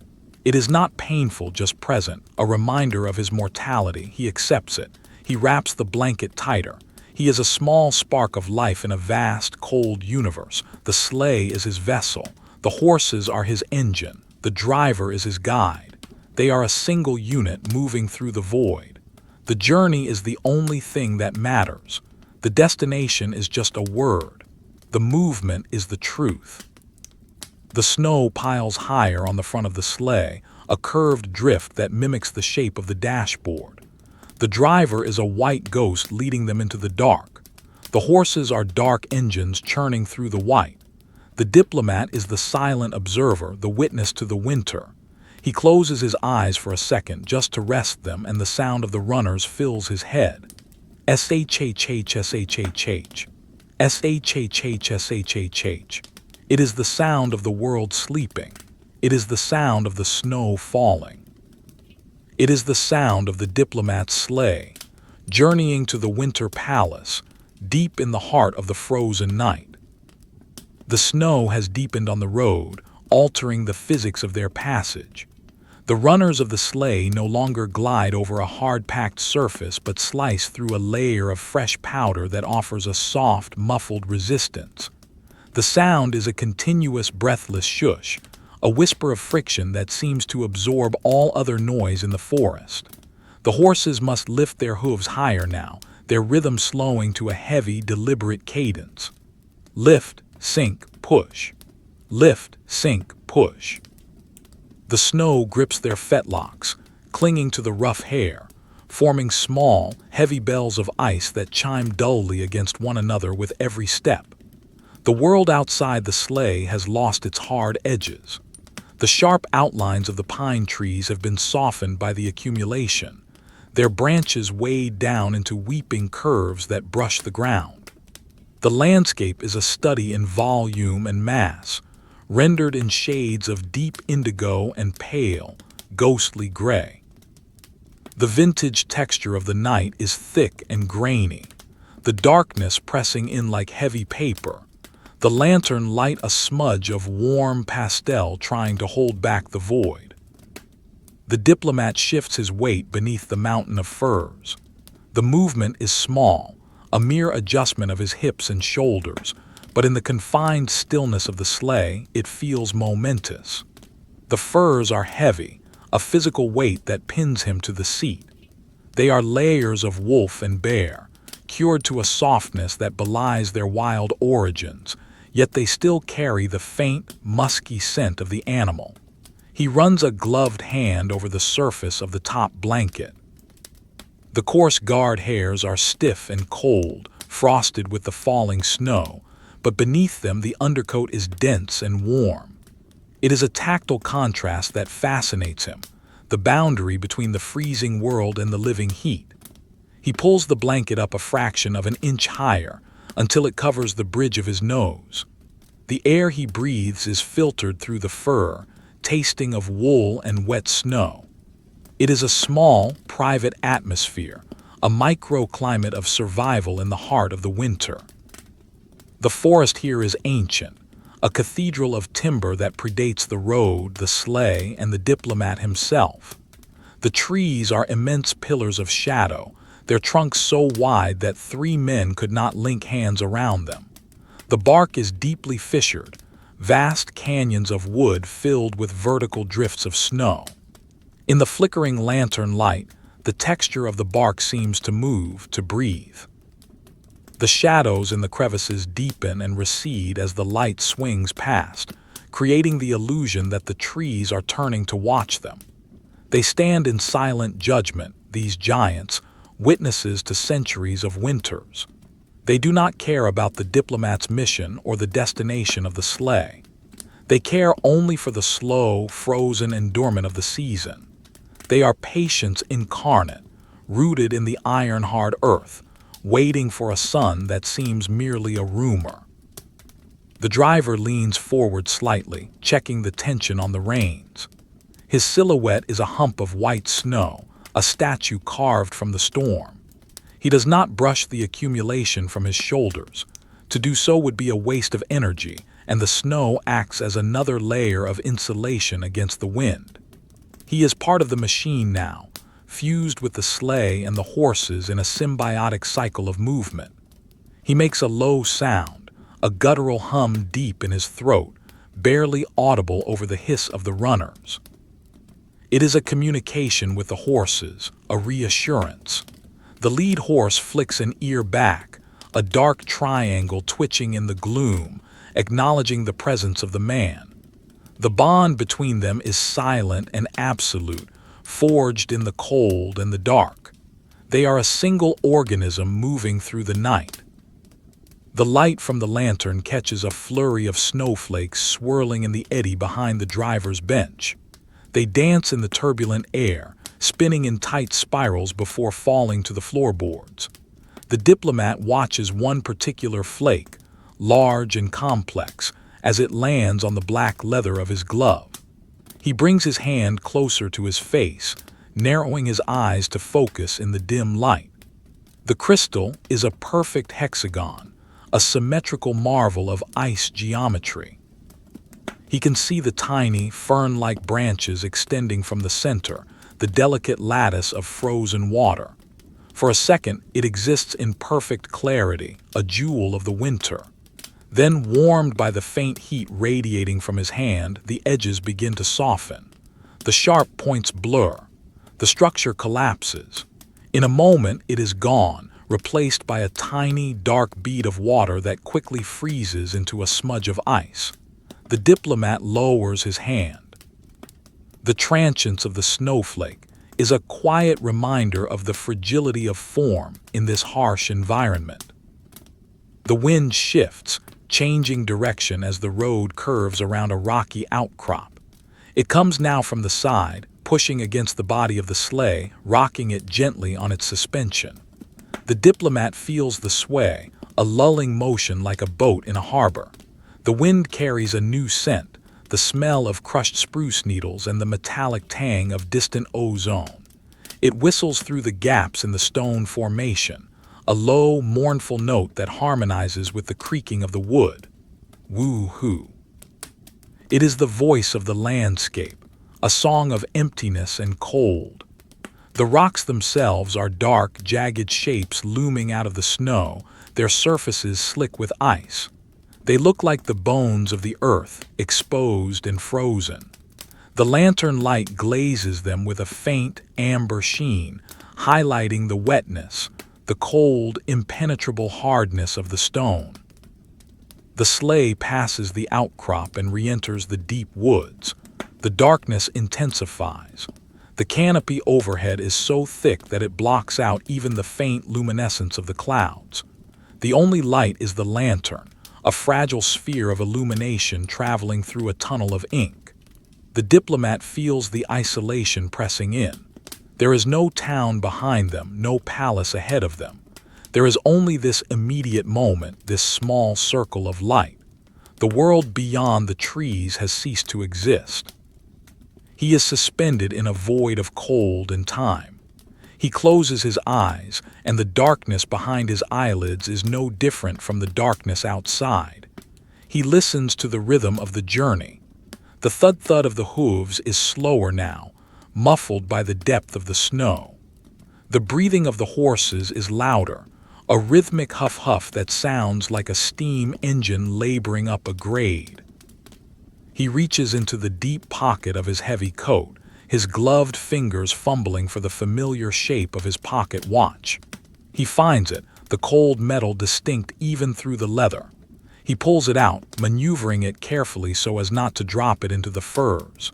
S1: It is not painful, just present, a reminder of his mortality. He accepts it. He wraps the blanket tighter. He is a small spark of life in a vast, cold universe. The sleigh is his vessel. The horses are his engine. The driver is his guide. They are a single unit moving through the void. The journey is the only thing that matters. The destination is just a word. The movement is the truth. The snow piles higher on the front of the sleigh, a curved drift that mimics the shape of the dashboard. The driver is a white ghost leading them into the dark. The horses are dark engines churning through the white. The Diplomat is the silent observer, the witness to the winter. He closes his eyes for a second just to rest them, and the sound of the runners fills his head. S-H-H-H, S-H-H-H. S-H-H-H, S-H-H-H. It is the sound of the world sleeping. It is the sound of the snow falling. It is the sound of the Diplomat's sleigh, journeying to the winter palace, deep in the heart of the frozen night. The snow has deepened on the road, altering the physics of their passage. The runners of the sleigh no longer glide over a hard-packed surface but slice through a layer of fresh powder that offers a soft, muffled resistance. The sound is a continuous, breathless shush, a whisper of friction that seems to absorb all other noise in the forest. The horses must lift their hooves higher now, their rhythm slowing to a heavy, deliberate cadence. Lift, sink, push. Lift, sink, push. The snow grips their fetlocks, clinging to the rough hair, forming small, heavy bells of ice that chime dully against one another with every step. The world outside the sleigh has lost its hard edges. The sharp outlines of the pine trees have been softened by the accumulation, their branches weighed down into weeping curves that brush the ground. The landscape is a study in volume and mass, rendered in shades of deep indigo and pale, ghostly gray. The vintage texture of the night is thick and grainy, the darkness pressing in like heavy paper, the lantern light a smudge of warm pastel trying to hold back the void. The diplomat shifts his weight beneath the mountain of furs. The movement is small, a mere adjustment of his hips and shoulders, but in the confined stillness of the sleigh, it feels momentous. The furs are heavy, a physical weight that pins him to the seat. They are layers of wolf and bear, cured to a softness that belies their wild origins, yet they still carry the faint, musky scent of the animal. He runs a gloved hand over the surface of the top blanket. The coarse guard hairs are stiff and cold, frosted with the falling snow, but beneath them the undercoat is dense and warm. It is a tactile contrast that fascinates him, the boundary between the freezing world and the living heat. He pulls the blanket up a fraction of an inch higher until it covers the bridge of his nose. The air he breathes is filtered through the fur, tasting of wool and wet snow. It is a small, private atmosphere, a microclimate of survival in the heart of the winter. The forest here is ancient, a cathedral of timber that predates the road, the sleigh, and the diplomat himself. The trees are immense pillars of shadow, their trunks so wide that 3 men could not link hands around them. The bark is deeply fissured, vast canyons of wood filled with vertical drifts of snow. In the flickering lantern light, the texture of the bark seems to move, to breathe. The shadows in the crevices deepen and recede as the light swings past, creating the illusion that the trees are turning to watch them. They stand in silent judgment, these giants, witnesses to centuries of winters. They do not care about the diplomat's mission or the destination of the sleigh. They care only for the slow, frozen endurance of the season. They are patience incarnate, rooted in the iron-hard earth, waiting for a sun that seems merely a rumor. The driver leans forward slightly, checking the tension on the reins. His silhouette is a hump of white snow, a statue carved from the storm. He does not brush the accumulation from his shoulders. To do so would be a waste of energy, and the snow acts as another layer of insulation against the wind. He is part of the machine now, fused with the sleigh and the horses in a symbiotic cycle of movement. He makes a low sound, a guttural hum deep in his throat, barely audible over the hiss of the runners. It is a communication with the horses, a reassurance. The lead horse flicks an ear back, a dark triangle twitching in the gloom, acknowledging the presence of the man. The bond between them is silent and absolute, forged in the cold and the dark. They are a single organism moving through the night. The light from the lantern catches a flurry of snowflakes swirling in the eddy behind the driver's bench. They dance in the turbulent air, spinning in tight spirals before falling to the floorboards. The diplomat watches one particular flake, large and complex, as it lands on the black leather of his glove. He brings his hand closer to his face, narrowing his eyes to focus in the dim light. The crystal is a perfect hexagon, a symmetrical marvel of ice geometry. He can see the tiny, fern-like branches extending from the center, the delicate lattice of frozen water. For a second, it exists in perfect clarity, a jewel of the winter. Then, warmed by the faint heat radiating from his hand, the edges begin to soften. The sharp points blur. The structure collapses. In a moment, it is gone, replaced by a tiny, dark bead of water that quickly freezes into a smudge of ice. The diplomat lowers his hand. The transience of the snowflake is a quiet reminder of the fragility of form in this harsh environment. The wind shifts, changing direction as the road curves around a rocky outcrop. It comes now from the side, pushing against the body of the sleigh, rocking it gently on its suspension. The diplomat feels the sway, a lulling motion like a boat in a harbor. The wind carries a new scent, the smell of crushed spruce needles and the metallic tang of distant ozone. It whistles through the gaps in the stone formation, a low, mournful note that harmonizes with the creaking of the wood. Woo-hoo. It is the voice of the landscape, a song of emptiness and cold. The rocks themselves are dark, jagged shapes looming out of the snow, their surfaces slick with ice. They look like the bones of the earth, exposed and frozen. The lantern light glazes them with a faint, amber sheen, highlighting the wetness, the cold, impenetrable hardness of the stone. The sleigh passes the outcrop and re-enters the deep woods. The darkness intensifies. The canopy overhead is so thick that it blocks out even the faint luminescence of the clouds. The only light is the lantern, a fragile sphere of illumination traveling through a tunnel of ink. The diplomat feels the isolation pressing in. There is no town behind them, no palace ahead of them. There is only this immediate moment, this small circle of light. The world beyond the trees has ceased to exist. He is suspended in a void of cold and time. He closes his eyes, and the darkness behind his eyelids is no different from the darkness outside. He listens to the rhythm of the journey. The thud-thud of the hooves is slower now, muffled by the depth of the snow. The breathing of the horses is louder, a rhythmic huff-huff that sounds like a steam engine laboring up a grade. He reaches into the deep pocket of his heavy coat, his gloved fingers fumbling for the familiar shape of his pocket watch. He finds it, the cold metal distinct even through the leather. He pulls it out, maneuvering it carefully so as not to drop it into the furs.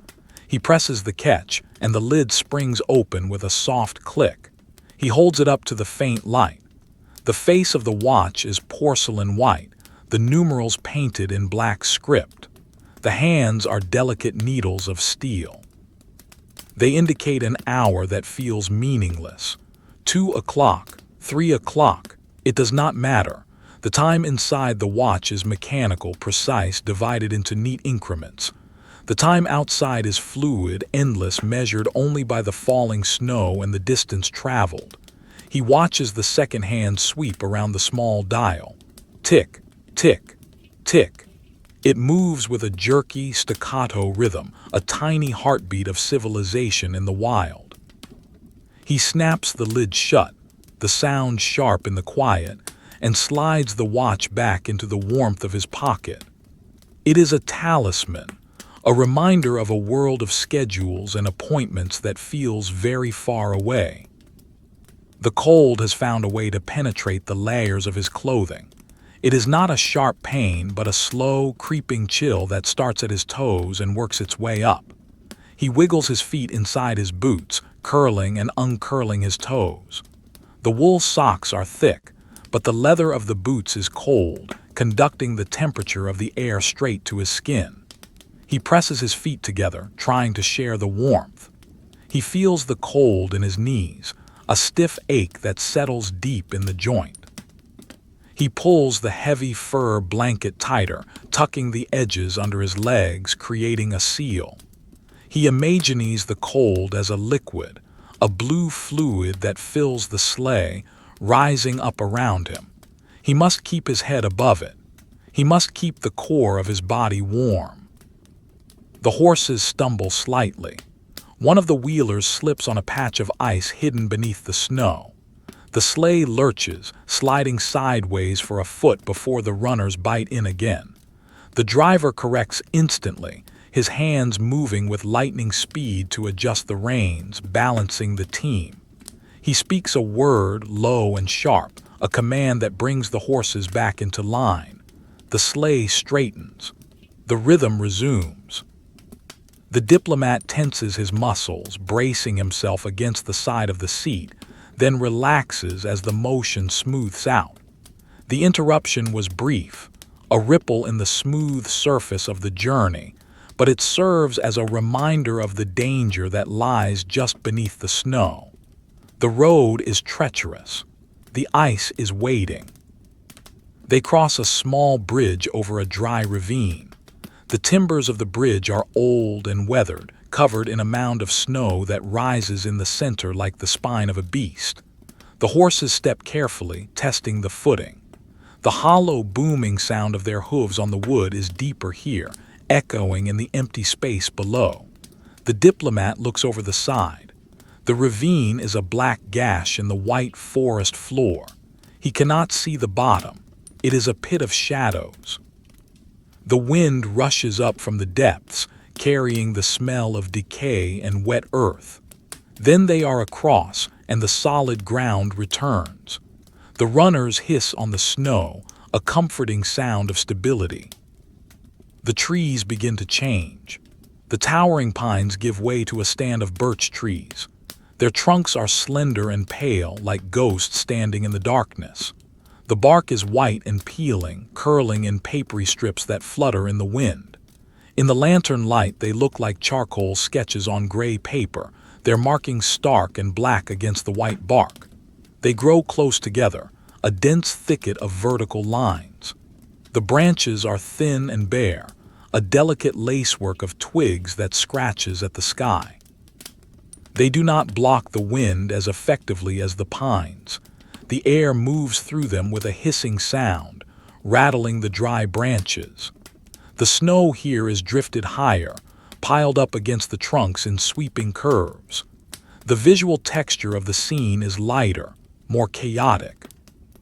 S1: He presses the catch, and the lid springs open with a soft click. He holds it up to the faint light. The face of the watch is porcelain white, the numerals painted in black script. The hands are delicate needles of steel. They indicate an hour that feels meaningless. 2 o'clock, 3 o'clock, it does not matter. The time inside the watch is mechanical, precise, divided into neat increments. The time outside is fluid, endless, measured only by the falling snow and the distance traveled. He watches the second hand sweep around the small dial. Tick, tick, tick. It moves with a jerky, staccato rhythm, a tiny heartbeat of civilization in the wild. He snaps the lid shut, the sound sharp in the quiet, and slides the watch back into the warmth of his pocket. It is a talisman, a reminder of a world of schedules and appointments that feels very far away. The cold has found a way to penetrate the layers of his clothing. It is not a sharp pain, but a slow, creeping chill that starts at his toes and works its way up. He wiggles his feet inside his boots, curling and uncurling his toes. The wool socks are thick, but the leather of the boots is cold, conducting the temperature of the air straight to his skin. He presses his feet together, trying to share the warmth. He feels the cold in his knees, a stiff ache that settles deep in the joint. He pulls the heavy fur blanket tighter, tucking the edges under his legs, creating a seal. He imagines the cold as a liquid, a blue fluid that fills the sleigh, rising up around him. He must keep his head above it. He must keep the core of his body warm. The horses stumble slightly. One of the wheelers slips on a patch of ice hidden beneath the snow. The sleigh lurches, sliding sideways for a foot before the runners bite in again. The driver corrects instantly, his hands moving with lightning speed to adjust the reins, balancing the team. He speaks a word, low and sharp, a command that brings the horses back into line. The sleigh straightens. The rhythm resumes. The diplomat tenses his muscles, bracing himself against the side of the seat, then relaxes as the motion smooths out. The interruption was brief, a ripple in the smooth surface of the journey, but it serves as a reminder of the danger that lies just beneath the snow. The road is treacherous. The ice is waiting. They cross a small bridge over a dry ravine. The timbers of the bridge are old and weathered, covered in a mound of snow that rises in the center like the spine of a beast. The horses step carefully, testing the footing. The hollow, booming sound of their hooves on the wood is deeper here, echoing in the empty space below. The Diplomat looks over the side. The ravine is a black gash in the white forest floor. He cannot see the bottom. It is a pit of shadows. The wind rushes up from the depths, carrying the smell of decay and wet earth. Then they are across, and the solid ground returns. The runners hiss on the snow, a comforting sound of stability. The trees begin to change. The towering pines give way to a stand of birch trees. Their trunks are slender and pale, like ghosts standing in the darkness. The bark is white and peeling, curling in papery strips that flutter in the wind. In the lantern light, they look like charcoal sketches on gray paper, their markings stark and black against the white bark. They grow close together, a dense thicket of vertical lines. The branches are thin and bare, a delicate lacework of twigs that scratches at the sky. They do not block the wind as effectively as the pines. The air moves through them with a hissing sound, rattling the dry branches. The snow here is drifted higher, piled up against the trunks in sweeping curves. The visual texture of the scene is lighter, more chaotic.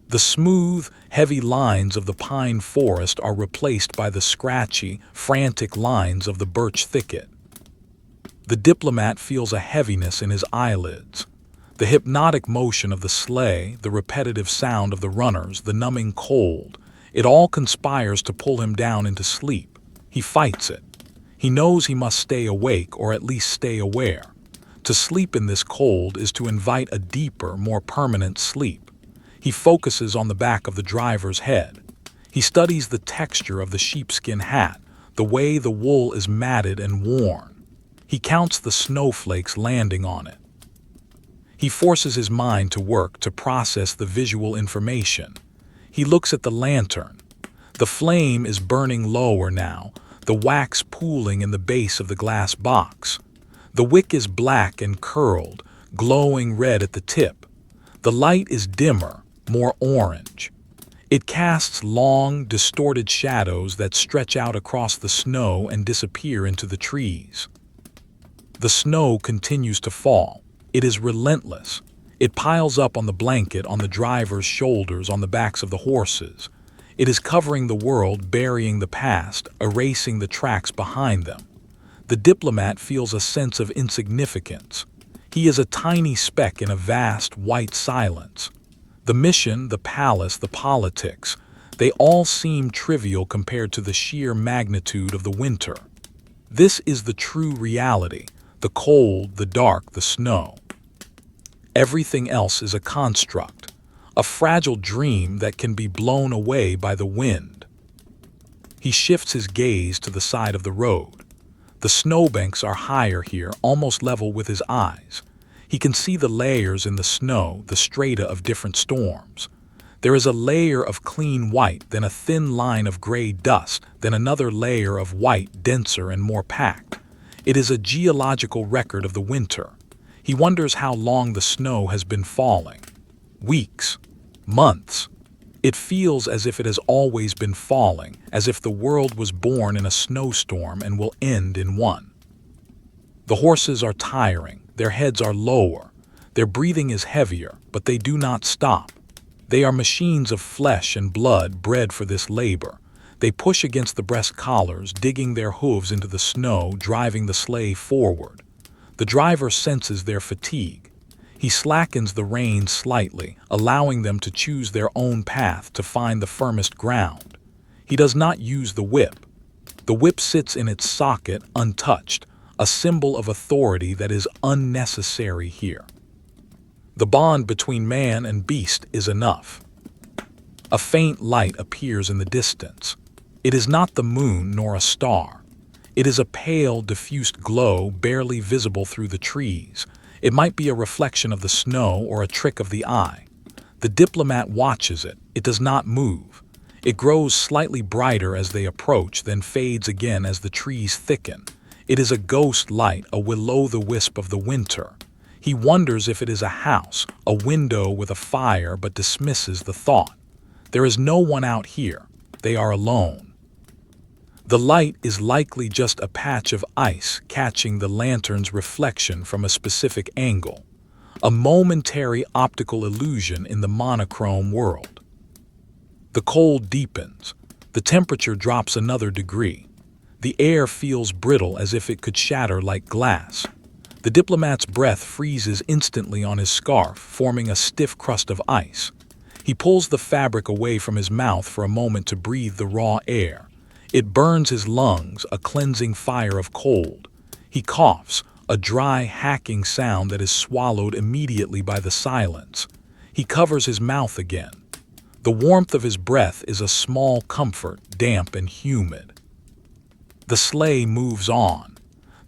S1: The smooth, heavy lines of the pine forest are replaced by the scratchy, frantic lines of the birch thicket. The Diplomat feels a heaviness in his eyelids. The hypnotic motion of the sleigh, the repetitive sound of the runners, the numbing cold, it all conspires to pull him down into sleep. He fights it. He knows he must stay awake or at least stay aware. To sleep in this cold is to invite a deeper, more permanent sleep. He focuses on the back of the driver's head. He studies the texture of the sheepskin hat, the way the wool is matted and worn. He counts the snowflakes landing on it. He forces his mind to work to process the visual information. He looks at the lantern. The flame is burning lower now, the wax pooling in the base of the glass box. The wick is black and curled, glowing red at the tip. The light is dimmer, more orange. It casts long, distorted shadows that stretch out across the snow and disappear into the trees. The snow continues to fall. It is relentless. It piles up on the blanket, on the driver's shoulders, on the backs of the horses. It is covering the world, burying the past, erasing the tracks behind them. The Diplomat feels a sense of insignificance. He is a tiny speck in a vast, white silence. The mission, the palace, the politics, they all seem trivial compared to the sheer magnitude of the winter. This is the true reality, the cold, the dark, the snow. Everything else is a construct, a fragile dream that can be blown away by the wind. He shifts his gaze to the side of the road. The snowbanks are higher here, almost level with his eyes. He can see the layers in the snow, the strata of different storms. There is a layer of clean white, then a thin line of gray dust, then another layer of white, denser and more packed. It is a geological record of the winter. He wonders how long the snow has been falling. Weeks, months. It feels as if it has always been falling, as if the world was born in a snowstorm and will end in one. The horses are tiring, their heads are lower, their breathing is heavier, but they do not stop. They are machines of flesh and blood bred for this labor. They push against the breast collars, digging their hooves into the snow, driving the sleigh forward. The driver senses their fatigue. He slackens the reins slightly, allowing them to choose their own path to find the firmest ground. He does not use the whip. The whip sits in its socket untouched, a symbol of authority that is unnecessary here. The bond between man and beast is enough. A faint light appears in the distance. It is not the moon nor a star. It is a pale, diffused glow barely visible through the trees. It might be a reflection of the snow or a trick of the eye. The Diplomat watches it. It does not move. It grows slightly brighter as they approach, then fades again as the trees thicken. It is a ghost light, a will-o'-the-wisp of the winter. He wonders if it is a house, a window with a fire, but dismisses the thought. There is no one out here. They are alone. The light is likely just a patch of ice catching the lantern's reflection from a specific angle, a momentary optical illusion in the monochrome world. The cold deepens. The temperature drops another degree. The air feels brittle as if it could shatter like glass. The diplomat's breath freezes instantly on his scarf, forming a stiff crust of ice. He pulls the fabric away from his mouth for a moment to breathe the raw air. It burns his lungs, a cleansing fire of cold. He coughs, a dry, hacking sound that is swallowed immediately by the silence. He covers his mouth again. The warmth of his breath is a small comfort, damp and humid. The sleigh moves on.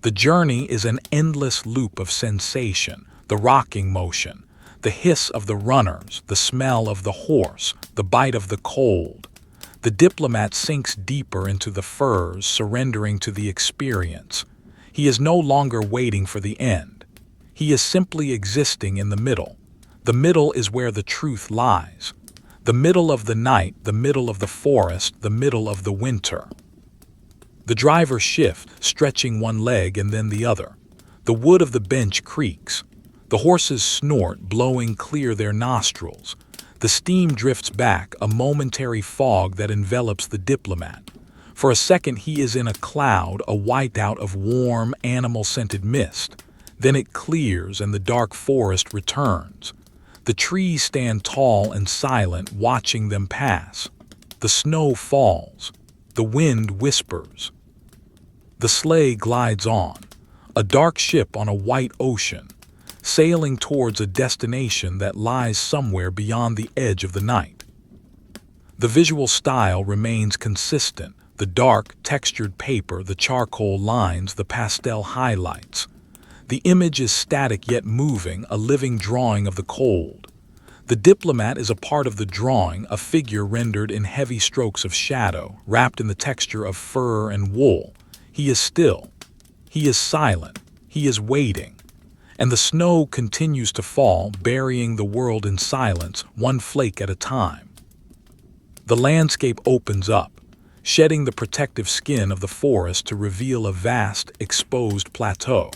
S1: The journey is an endless loop of sensation, the rocking motion, the hiss of the runners, the smell of the horse, the bite of the cold. The diplomat sinks deeper into the furs, surrendering to the experience. He is no longer waiting for the end. He is simply existing in the middle. The middle is where the truth lies. The middle of the night, the middle of the forest, the middle of the winter. The driver shifts, stretching one leg and then the other. The wood of the bench creaks. The horses snort, blowing clear their nostrils. The steam drifts back, a momentary fog that envelops the diplomat. For a second he is in a cloud, a whiteout of warm, animal-scented mist. Then it clears and the dark forest returns. The trees stand tall and silent, watching them pass. The snow falls. The wind whispers. The sleigh glides on, a dark ship on a white ocean, sailing towards a destination that lies somewhere beyond the edge of the night. The visual style remains consistent, the dark, textured paper, the charcoal lines, the pastel highlights. The image is static yet moving, a living drawing of the cold. The diplomat is a part of the drawing, a figure rendered in heavy strokes of shadow, wrapped in the texture of fur and wool. He is still. He is silent. He is waiting. And the snow continues to fall, burying the world in silence, one flake at a time. The landscape opens up, shedding the protective skin of the forest to reveal a vast, exposed plateau.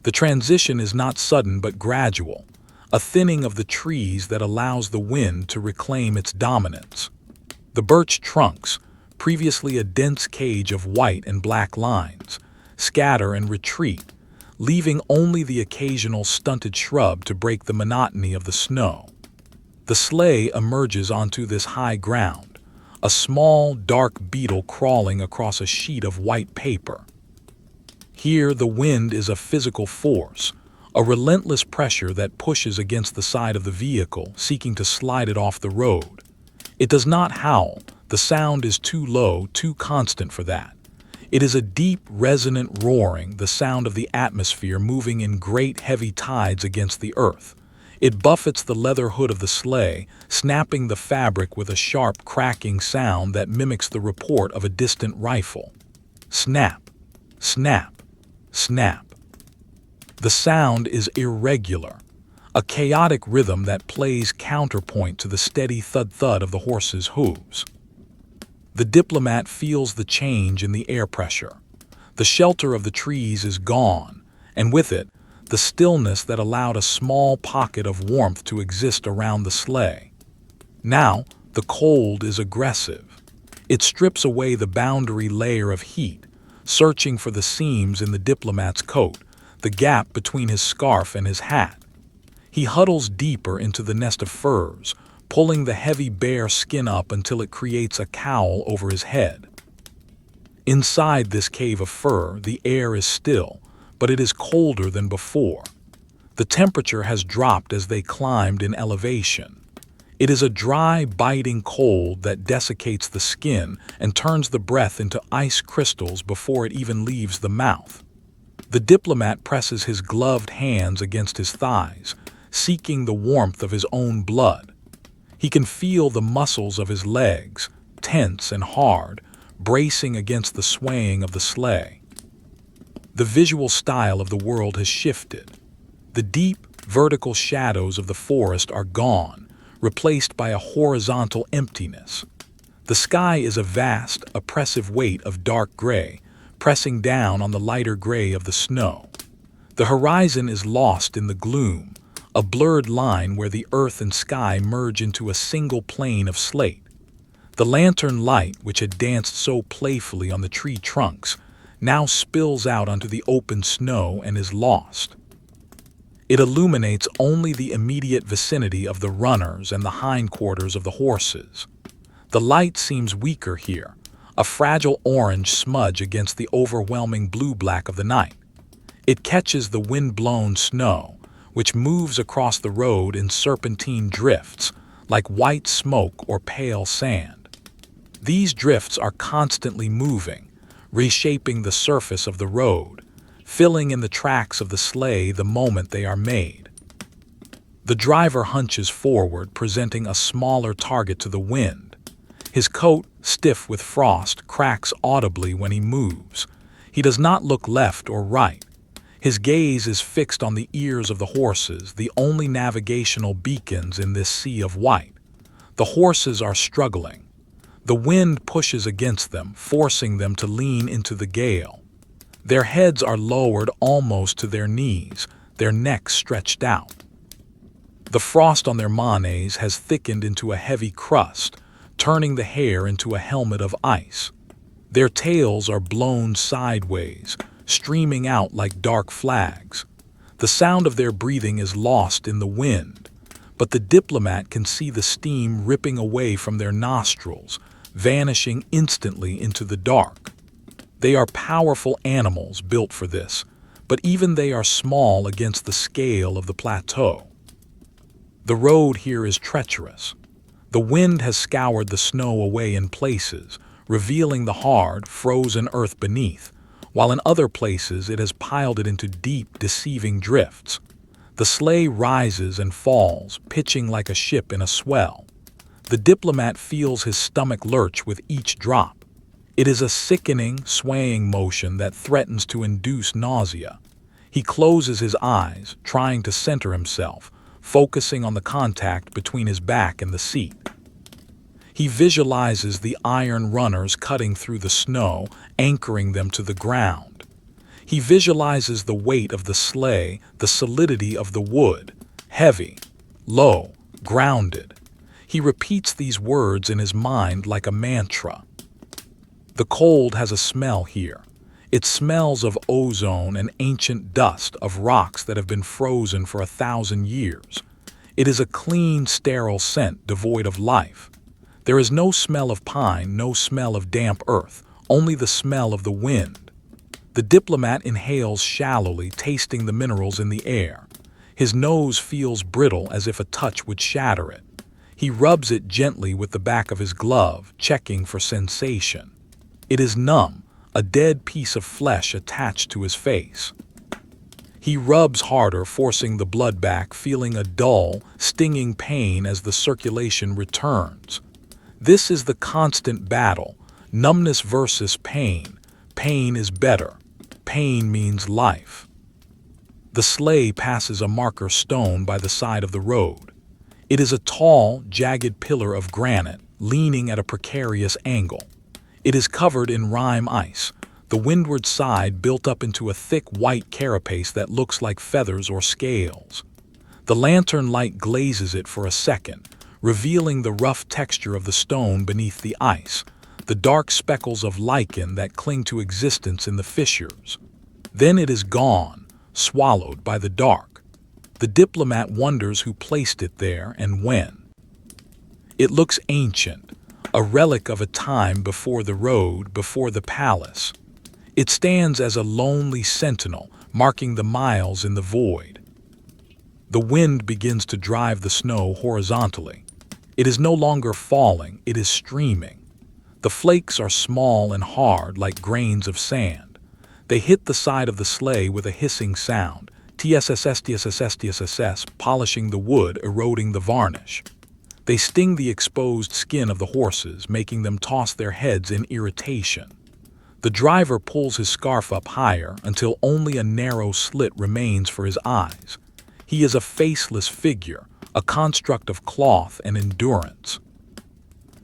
S1: The transition is not sudden but gradual, a thinning of the trees that allows the wind to reclaim its dominance. The birch trunks, previously a dense cage of white and black lines, scatter and retreat, leaving only the occasional stunted shrub to break the monotony of the snow. The sleigh emerges onto this high ground, a small, dark beetle crawling across a sheet of white paper. Here the wind is a physical force, a relentless pressure that pushes against the side of the vehicle, seeking to slide it off the road. It does not howl. The sound is too low, too constant for that. It is a deep, resonant roaring, the sound of the atmosphere moving in great, heavy tides against the earth. It buffets the leather hood of the sleigh, snapping the fabric with a sharp, cracking sound that mimics the report of a distant rifle. Snap, snap, snap. The sound is irregular, a chaotic rhythm that plays counterpoint to the steady thud-thud of the horse's hooves. The diplomat feels the change in the air pressure. The shelter of the trees is gone, and with it, the stillness that allowed a small pocket of warmth to exist around the sleigh. Now, the cold is aggressive. It strips away the boundary layer of heat, searching for the seams in the diplomat's coat, the gap between his scarf and his hat. He huddles deeper into the nest of furs, pulling the heavy bare skin up until it creates a cowl over his head. Inside this cave of fur, the air is still, but it is colder than before. The temperature has dropped as they climbed in elevation. It is a dry, biting cold that desiccates the skin and turns the breath into ice crystals before it even leaves the mouth. The diplomat presses his gloved hands against his thighs, seeking the warmth of his own blood. He can feel the muscles of his legs, tense and hard, bracing against the swaying of the sleigh. The visual style of the world has shifted. The deep, vertical shadows of the forest are gone, replaced by a horizontal emptiness. The sky is a vast, oppressive weight of dark gray, pressing down on the lighter gray of the snow. The horizon is lost in the gloom, a blurred line where the earth and sky merge into a single plane of slate. The lantern light, which had danced so playfully on the tree trunks, now spills out onto the open snow and is lost. It illuminates only the immediate vicinity of the runners and the hindquarters of the horses. The light seems weaker here, a fragile orange smudge against the overwhelming blue-black of the night. It catches the wind-blown snow, which moves across the road in serpentine drifts, like white smoke or pale sand. These drifts are constantly moving, reshaping the surface of the road, filling in the tracks of the sleigh the moment they are made. The driver hunches forward, presenting a smaller target to the wind. His coat, stiff with frost, cracks audibly when he moves. He does not look left or right. His gaze is fixed on the ears of the horses, the only navigational beacons in this sea of white. The horses are struggling. The wind pushes against them, forcing them to lean into the gale. Their heads are lowered almost to their knees, their necks stretched out. The frost on their manes has thickened into a heavy crust, turning the hair into a helmet of ice. Their tails are blown sideways, streaming out like dark flags. The sound of their breathing is lost in the wind, but the diplomat can see the steam ripping away from their nostrils, vanishing instantly into the dark. They are powerful animals built for this, but even they are small against the scale of the plateau. The road here is treacherous. The wind has scoured the snow away in places, revealing the hard, frozen earth beneath, while in other places it has piled it into deep, deceiving drifts. The sleigh rises and falls, pitching like a ship in a swell. The diplomat feels his stomach lurch with each drop. It is a sickening, swaying motion that threatens to induce nausea. He closes his eyes, trying to center himself, focusing on the contact between his back and the seat. He visualizes the iron runners cutting through the snow, anchoring them to the ground. He visualizes the weight of the sleigh, the solidity of the wood, heavy, low, grounded. He repeats these words in his mind like a mantra. The cold has a smell here. It smells of ozone and ancient dust, of rocks that have been frozen for 1,000 years. It is a clean, sterile scent devoid of life. There is no smell of pine, no smell of damp earth, only the smell of the wind. The diplomat inhales shallowly, tasting the minerals in the air. His nose feels brittle, as if a touch would shatter it. He rubs it gently with the back of his glove, checking for sensation. It is numb, a dead piece of flesh attached to his face. He rubs harder, forcing the blood back, feeling a dull, stinging pain as the circulation returns. This is the constant battle, numbness versus pain. Pain is better. Pain means life. The sleigh passes a marker stone by the side of the road. It is a tall, jagged pillar of granite, leaning at a precarious angle. It is covered in rime ice, the windward side built up into a thick white carapace that looks like feathers or scales. The lantern light glazes it for a second, revealing the rough texture of the stone beneath the ice, the dark speckles of lichen that cling to existence in the fissures. Then it is gone, swallowed by the dark. The diplomat wonders who placed it there and when. It looks ancient, a relic of a time before the road, before the palace. It stands as a lonely sentinel, marking the miles in the void. The wind begins to drive the snow horizontally. It is no longer falling, it is streaming. The flakes are small and hard like grains of sand. They hit the side of the sleigh with a hissing sound, tssstssstss, polishing the wood, eroding the varnish. They sting the exposed skin of the horses, making them toss their heads in irritation. The driver pulls his scarf up higher until only a narrow slit remains for his eyes. He is a faceless figure, a construct of cloth and endurance.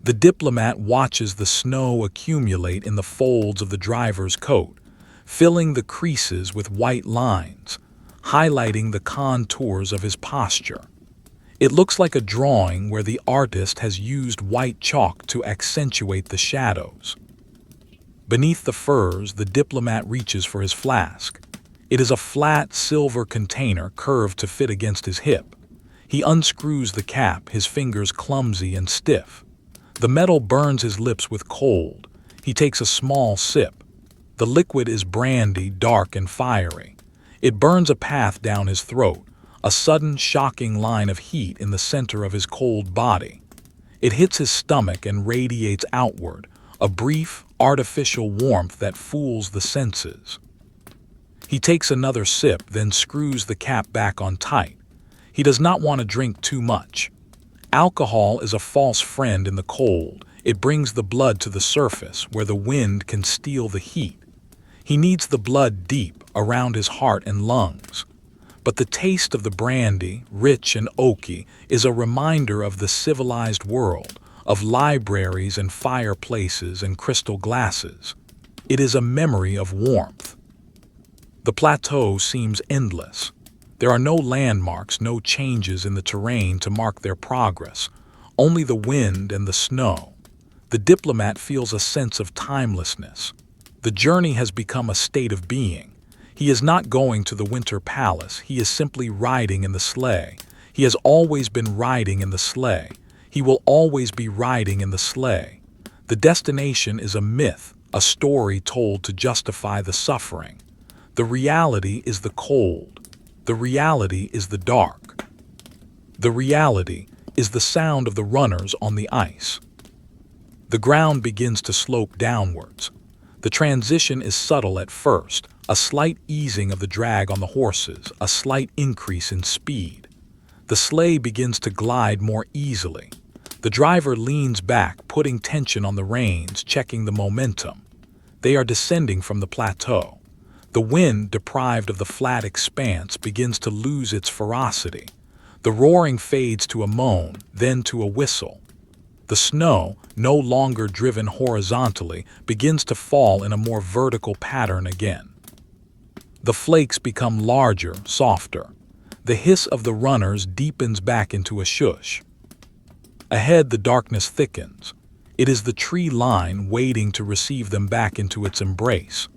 S1: The diplomat watches the snow accumulate in the folds of the driver's coat, filling the creases with white lines, highlighting the contours of his posture. It looks like a drawing where the artist has used white chalk to accentuate the shadows. Beneath the furs, the diplomat reaches for his flask. It is a flat silver container curved to fit against his hip. He unscrews the cap, his fingers clumsy and stiff. The metal burns his lips with cold. He takes a small sip. The liquid is brandy, dark and fiery. It burns a path down his throat, a sudden, shocking line of heat in the center of his cold body. It hits his stomach and radiates outward, a brief, artificial warmth that fools the senses. He takes another sip, then screws the cap back on tight. He does not want to drink too much. Alcohol is a false friend in the cold. It brings the blood to the surface, where the wind can steal the heat. He needs the blood deep, around his heart and lungs. But the taste of the brandy, rich and oaky, is a reminder of the civilized world, of libraries and fireplaces and crystal glasses. It is a memory of warmth. The plateau seems endless. There are no landmarks, no changes in the terrain to mark their progress, only the wind and the snow. The diplomat feels a sense of timelessness. The journey has become a state of being. He is not going to the winter palace, he is simply riding in the sleigh. He has always been riding in the sleigh. He will always be riding in the sleigh. The destination is a myth, a story told to justify the suffering. The reality is the cold. The reality is the dark. The reality is the sound of the runners on the ice. The ground begins to slope downwards. The transition is subtle at first, a slight easing of the drag on the horses, a slight increase in speed. The sleigh begins to glide more easily. The driver leans back, putting tension on the reins, checking the momentum. They are descending from the plateau. The wind, deprived of the flat expanse, begins to lose its ferocity. The roaring fades to a moan, then to a whistle. The snow, no longer driven horizontally, begins to fall in a more vertical pattern again. The flakes become larger, softer. The hiss of the runners deepens back into a shush. Ahead, the darkness thickens. It is the tree line waiting to receive them back into its embrace.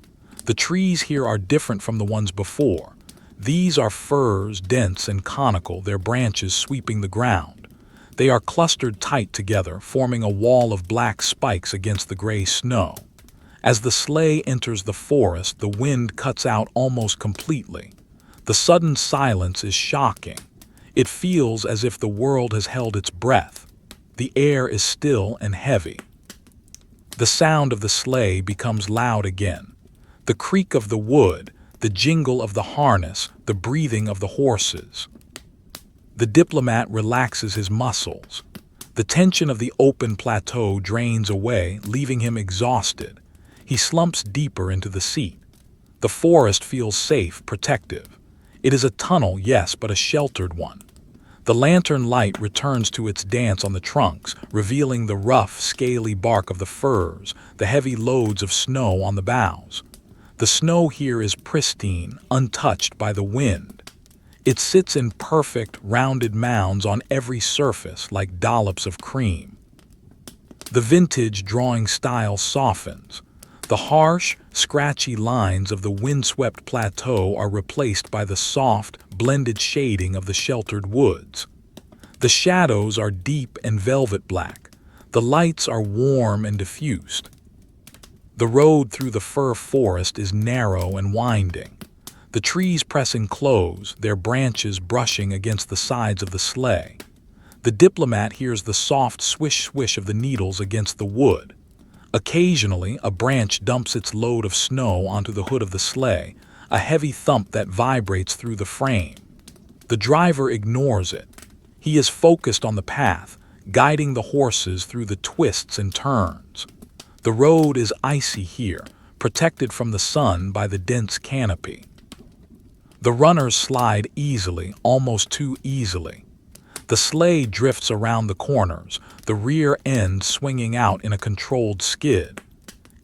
S1: The trees here are different from the ones before. These are firs, dense and conical, their branches sweeping the ground. They are clustered tight together, forming a wall of black spikes against the gray snow. As the sleigh enters the forest, the wind cuts out almost completely. The sudden silence is shocking. It feels as if the world has held its breath. The air is still and heavy. The sound of the sleigh becomes loud again. The creak of the wood, the jingle of the harness, the breathing of the horses. The diplomat relaxes his muscles. The tension of the open plateau drains away, leaving him exhausted. He slumps deeper into the seat. The forest feels safe, protective. It is a tunnel, yes, but a sheltered one. The lantern light returns to its dance on the trunks, revealing the rough, scaly bark of the firs, the heavy loads of snow on the boughs. The snow here is pristine, untouched by the wind. It sits in perfect, rounded mounds on every surface like dollops of cream. The vintage drawing style softens. The harsh, scratchy lines of the windswept plateau are replaced by the soft, blended shading of the sheltered woods. The shadows are deep and velvet black. The lights are warm and diffused. The road through the fir forest is narrow and winding. The trees pressing close, their branches brushing against the sides of the sleigh. The diplomat hears the soft swish-swish of the needles against the wood. Occasionally, a branch dumps its load of snow onto the hood of the sleigh, a heavy thump that vibrates through the frame. The driver ignores it. He is focused on the path, guiding the horses through the twists and turns. The road is icy here, protected from the sun by the dense canopy. The runners slide easily, almost too easily. The sleigh drifts around the corners, the rear end swinging out in a controlled skid.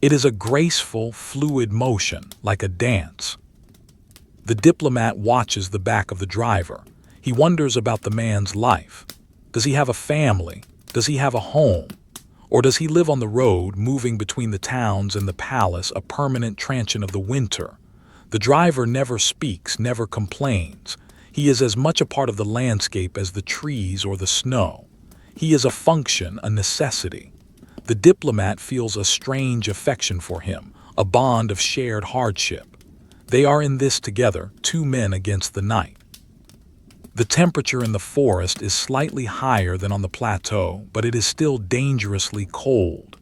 S1: It is a graceful, fluid motion, like a dance. The diplomat watches the back of the driver. He wonders about the man's life. Does he have a family? Does he have a home? Or does he live on the road, moving between the towns and the palace, a permanent transient of the winter? The driver never speaks, never complains. He is as much a part of the landscape as the trees or the snow. He is a function, a necessity. The diplomat feels a strange affection for him, a bond of shared hardship. They are in this together, two men against the night. The temperature in the forest is slightly higher than on the plateau, but it is still dangerously cold.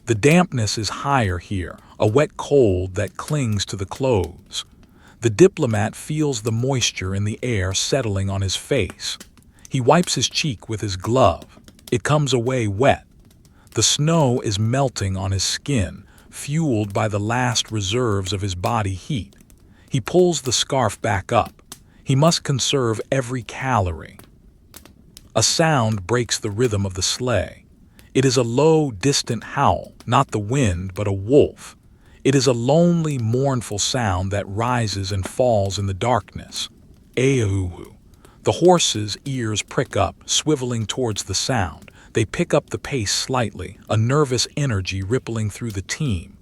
S1: The dampness is higher here, a wet cold that clings to the clothes. The diplomat feels the moisture in the air settling on his face. He wipes his cheek with his glove. It comes away wet. The snow is melting on his skin, fueled by the last reserves of his body heat. He pulls the scarf back up. He must conserve every calorie. A sound breaks the rhythm of the sleigh. It is a low, distant howl, not the wind, but a wolf. It is a lonely, mournful sound that rises and falls in the darkness. Eahu. The horses' ears prick up, swiveling towards the sound. They pick up the pace slightly, a nervous energy rippling through the team.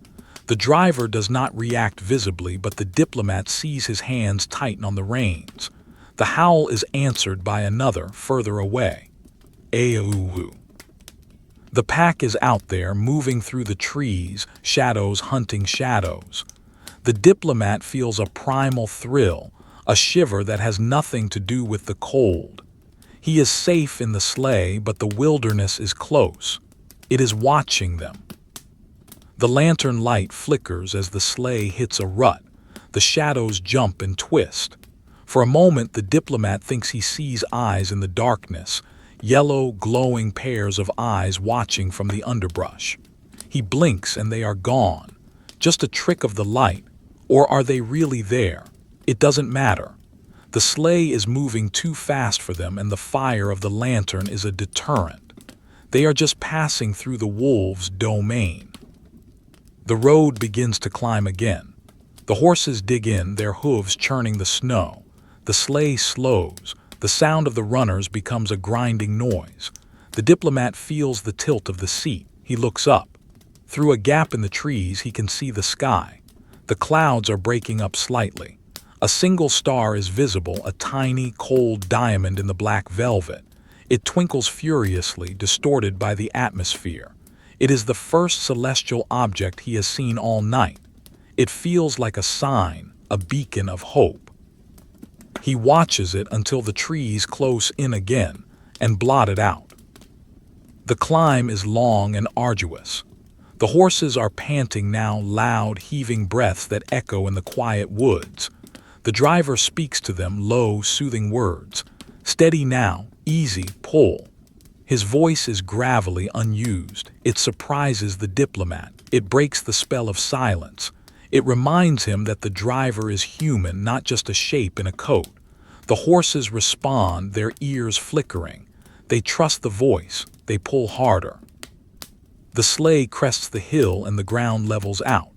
S1: The driver does not react visibly, but the diplomat sees his hands tighten on the reins. The howl is answered by another, further away. Eahu. The pack is out there, moving through the trees, shadows hunting shadows. The diplomat feels a primal thrill, a shiver that has nothing to do with the cold. He is safe in the sleigh, but the wilderness is close. It is watching them. The lantern light flickers as the sleigh hits a rut. The shadows jump and twist. For a moment, the diplomat thinks he sees eyes in the darkness, yellow, glowing pairs of eyes watching from the underbrush. He blinks and they are gone. Just a trick of the light. Or are they really there? It doesn't matter. The sleigh is moving too fast for them, and the fire of the lantern is a deterrent. They are just passing through the wolves' domain. The road begins to climb again. The horses dig in, their hooves churning the snow. The sleigh slows. The sound of the runners becomes a grinding noise. The diplomat feels the tilt of the seat. He looks up. Through a gap in the trees, he can see the sky. The clouds are breaking up slightly. A single star is visible, a tiny, cold diamond in the black velvet. It twinkles furiously, distorted by the atmosphere. It is the first celestial object he has seen all night. It feels like a sign, a beacon of hope. He watches it until the trees close in again and blot it out. The climb is long and arduous. The horses are panting now, loud, heaving breaths that echo in the quiet woods. The driver speaks to them, low, soothing words. Steady now, easy, pull. His voice is gravelly, unused. It surprises the diplomat. It breaks the spell of silence. It reminds him that the driver is human, not just a shape in a coat. The horses respond, their ears flickering. They trust the voice. They pull harder. The sleigh crests the hill and the ground levels out.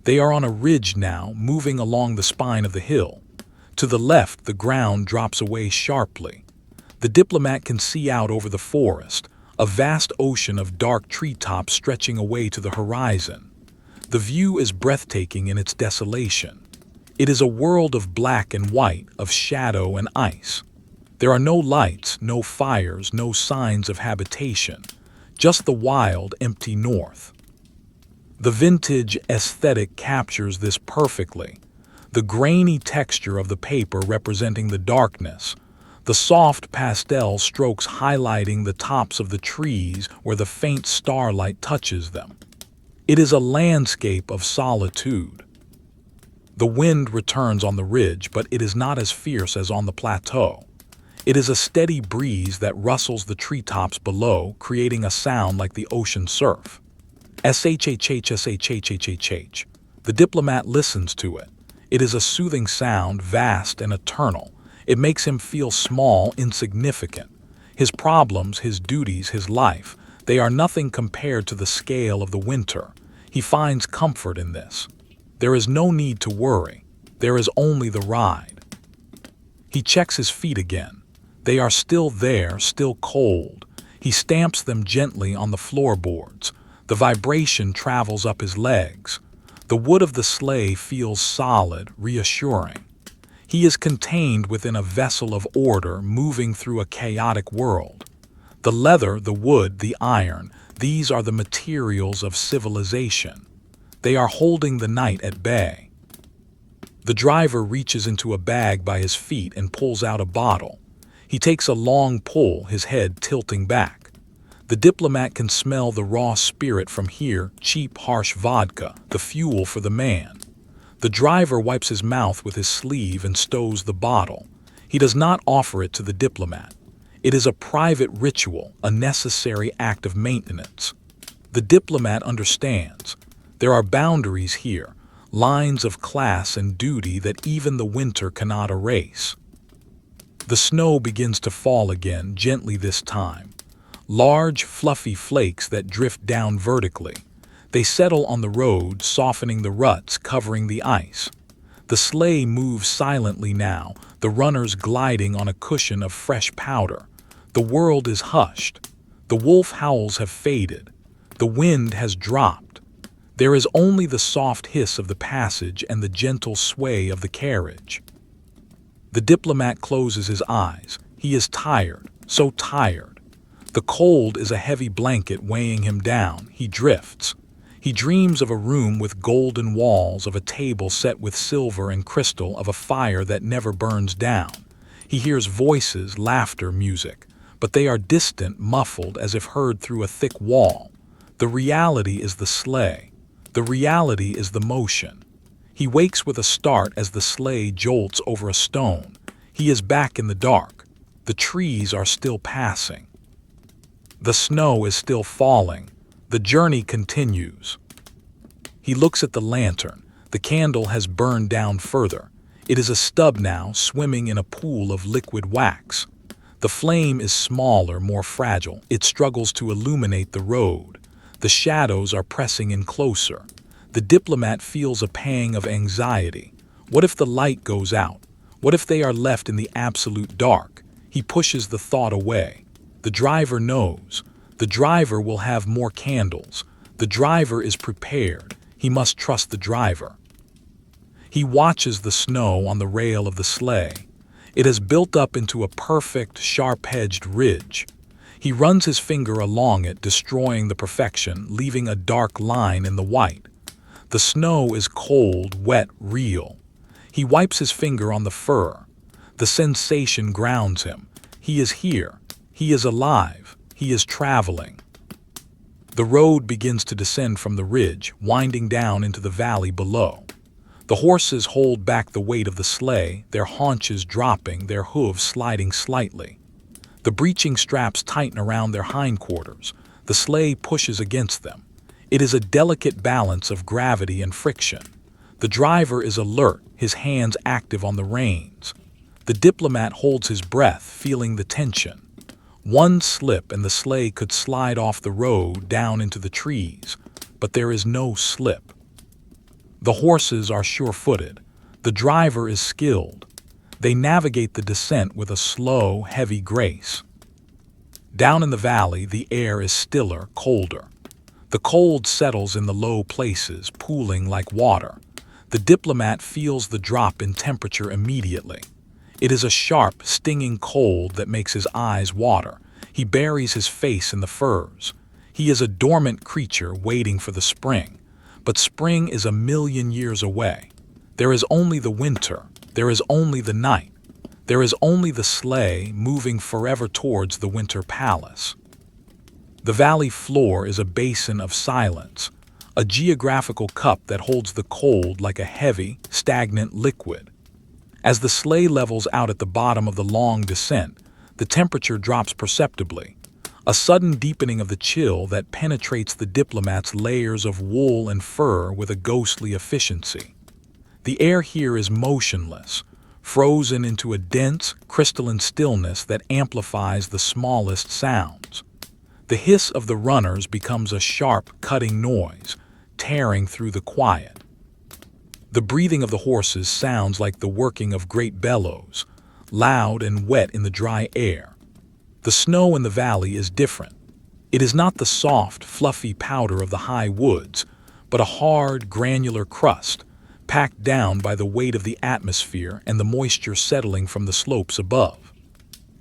S1: They are on a ridge now, moving along the spine of the hill. To the left, the ground drops away sharply. The diplomat can see out over the forest, a vast ocean of dark treetops stretching away to the horizon. The view is breathtaking in its desolation. It is a world of black and white, of shadow and ice. There are no lights, no fires, no signs of habitation, just the wild, empty north. The vintage aesthetic captures this perfectly. The grainy texture of the paper representing the darkness, the soft pastel strokes highlighting the tops of the trees where the faint starlight touches them. It is a landscape of solitude. The wind returns on the ridge, but it is not as fierce as on the plateau. It is a steady breeze that rustles the treetops below, creating a sound like the ocean surf. Shhhshhhh. The diplomat listens to it. It is a soothing sound, vast and eternal. It makes him feel small, insignificant. His problems, his duties, his life, they are nothing compared to the scale of the winter. He finds comfort in this. There is no need to worry. There is only the ride. He checks his feet again. They are still there, still cold. He stamps them gently on the floorboards. The vibration travels up his legs. The wood of the sleigh feels solid, reassuring. He is contained within a vessel of order, moving through a chaotic world. The leather, the wood, the iron, these are the materials of civilization. They are holding the night at bay. The driver reaches into a bag by his feet and pulls out a bottle. He takes a long pull, his head tilting back. The diplomat can smell the raw spirit from here, cheap, harsh vodka, the fuel for the man. The driver wipes his mouth with his sleeve and stows the bottle. He does not offer it to the diplomat. It is a private ritual, a necessary act of maintenance. The diplomat understands. There are boundaries here, lines of class and duty that even the winter cannot erase. The snow begins to fall again, gently this time. Large, fluffy flakes that drift down vertically. They settle on the road, softening the ruts, covering the ice. The sleigh moves silently now, the runners gliding on a cushion of fresh powder. The world is hushed. The wolf howls have faded. The wind has dropped. There is only the soft hiss of the passage and the gentle sway of the carriage. The diplomat closes his eyes. He is tired, so tired. The cold is a heavy blanket weighing him down. He drifts. He dreams of a room with golden walls, of a table set with silver and crystal, of a fire that never burns down. He hears voices, laughter, music, but they are distant, muffled, as if heard through a thick wall. The reality is the sleigh. The reality is the motion. He wakes with a start as the sleigh jolts over a stone. He is back in the dark. The trees are still passing. The snow is still falling. The journey continues. He looks at the lantern. The candle has burned down further. It is a stub now, swimming in a pool of liquid wax. The flame is smaller, more fragile. It struggles to illuminate the road. The shadows are pressing in closer. The diplomat feels a pang of anxiety. What if the light goes out? What if they are left in the absolute dark? He pushes the thought away. The driver knows. The driver will have more candles. The driver is prepared. He must trust the driver. He watches the snow on the rail of the sleigh. It has built up into a perfect, sharp-edged ridge. He runs his finger along it, destroying the perfection, leaving a dark line in the white. The snow is cold, wet, real. He wipes his finger on the fur. The sensation grounds him. He is here. He is alive. He is traveling. The road begins to descend from the ridge, winding down into the valley below. The horses hold back the weight of the sleigh, their haunches dropping, their hooves sliding slightly. The breeching straps tighten around their hindquarters. The sleigh pushes against them. It is a delicate balance of gravity and friction. The driver is alert, his hands active on the reins. The diplomat holds his breath, feeling the tension. One slip and the sleigh could slide off the road down into the trees, but there is no slip. The horses are sure-footed. The driver is skilled. They navigate the descent with a slow, heavy grace. Down in the valley, the air is stiller, colder. The cold settles in the low places, pooling like water. The diplomat feels the drop in temperature immediately. It is a sharp, stinging cold that makes his eyes water. He buries his face in the furs. He is a dormant creature waiting for the spring. But spring is 1,000,000 years away. There is only the winter. There is only the night. There is only the sleigh moving forever towards the winter palace. The valley floor is a basin of silence, a geographical cup that holds the cold like a heavy, stagnant liquid. As the sleigh levels out at the bottom of the long descent, The temperature drops perceptibly, a sudden deepening of the chill that penetrates the Diplomat's layers of wool and fur with a ghostly efficiency. The air here is motionless, frozen into a dense, crystalline stillness that amplifies the smallest sounds. The hiss of the runners becomes a sharp, cutting noise, tearing through the quiet. The breathing of the horses sounds like the working of great bellows, loud and wet in the dry air. The snow in the valley is different. It is not the soft, fluffy powder of the high woods, but a hard, granular crust, packed down by the weight of the atmosphere and the moisture settling from the slopes above.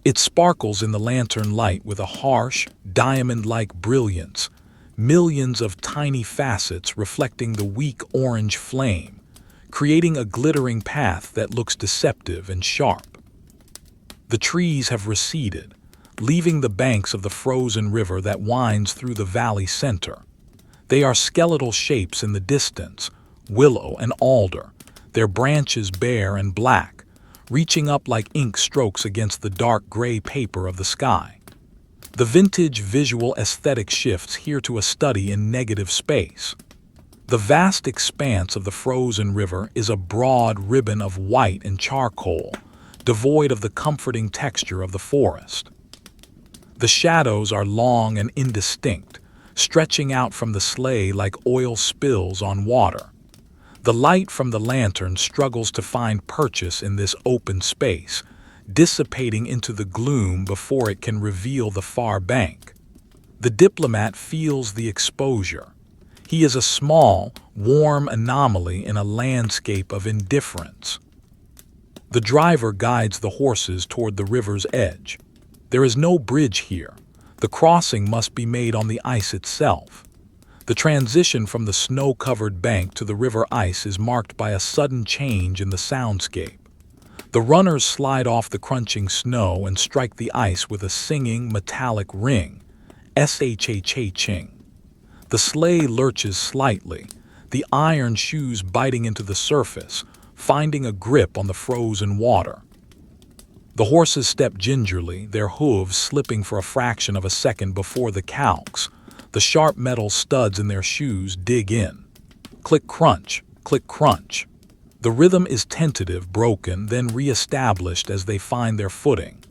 S1: It sparkles in the lantern light with a harsh, diamond-like brilliance, millions of tiny facets reflecting the weak orange flame, creating a glittering path that looks deceptive and sharp. The trees have receded, leaving the banks of the frozen river that winds through the valley center. They are skeletal shapes in the distance, willow and alder, their branches bare and black, reaching up like ink strokes against the dark gray paper of the sky. The vintage visual aesthetic shifts here to a study in negative space. The vast expanse of the frozen river is a broad ribbon of white and charcoal, devoid of the comforting texture of the forest. The shadows are long and indistinct, stretching out from the sleigh like oil spills on water. The light from the lantern struggles to find purchase in this open space, dissipating into the gloom before it can reveal the far bank. The Diplomat feels the exposure. He is a small, warm anomaly in a landscape of indifference. The driver guides the horses toward the river's edge. There is no bridge here. The crossing must be made on the ice itself. The transition from the snow-covered bank to the river ice is marked by a sudden change in the soundscape. The runners slide off the crunching snow and strike the ice with a singing, metallic ring, shh-ching. The sleigh lurches slightly, the iron shoes biting into the surface, finding a grip on the frozen water. The horses step gingerly, their hooves slipping for a fraction of a second before the calks. The sharp metal studs in their shoes dig in. Click crunch, click crunch. The rhythm is tentative, broken, then re-established as they find their footing.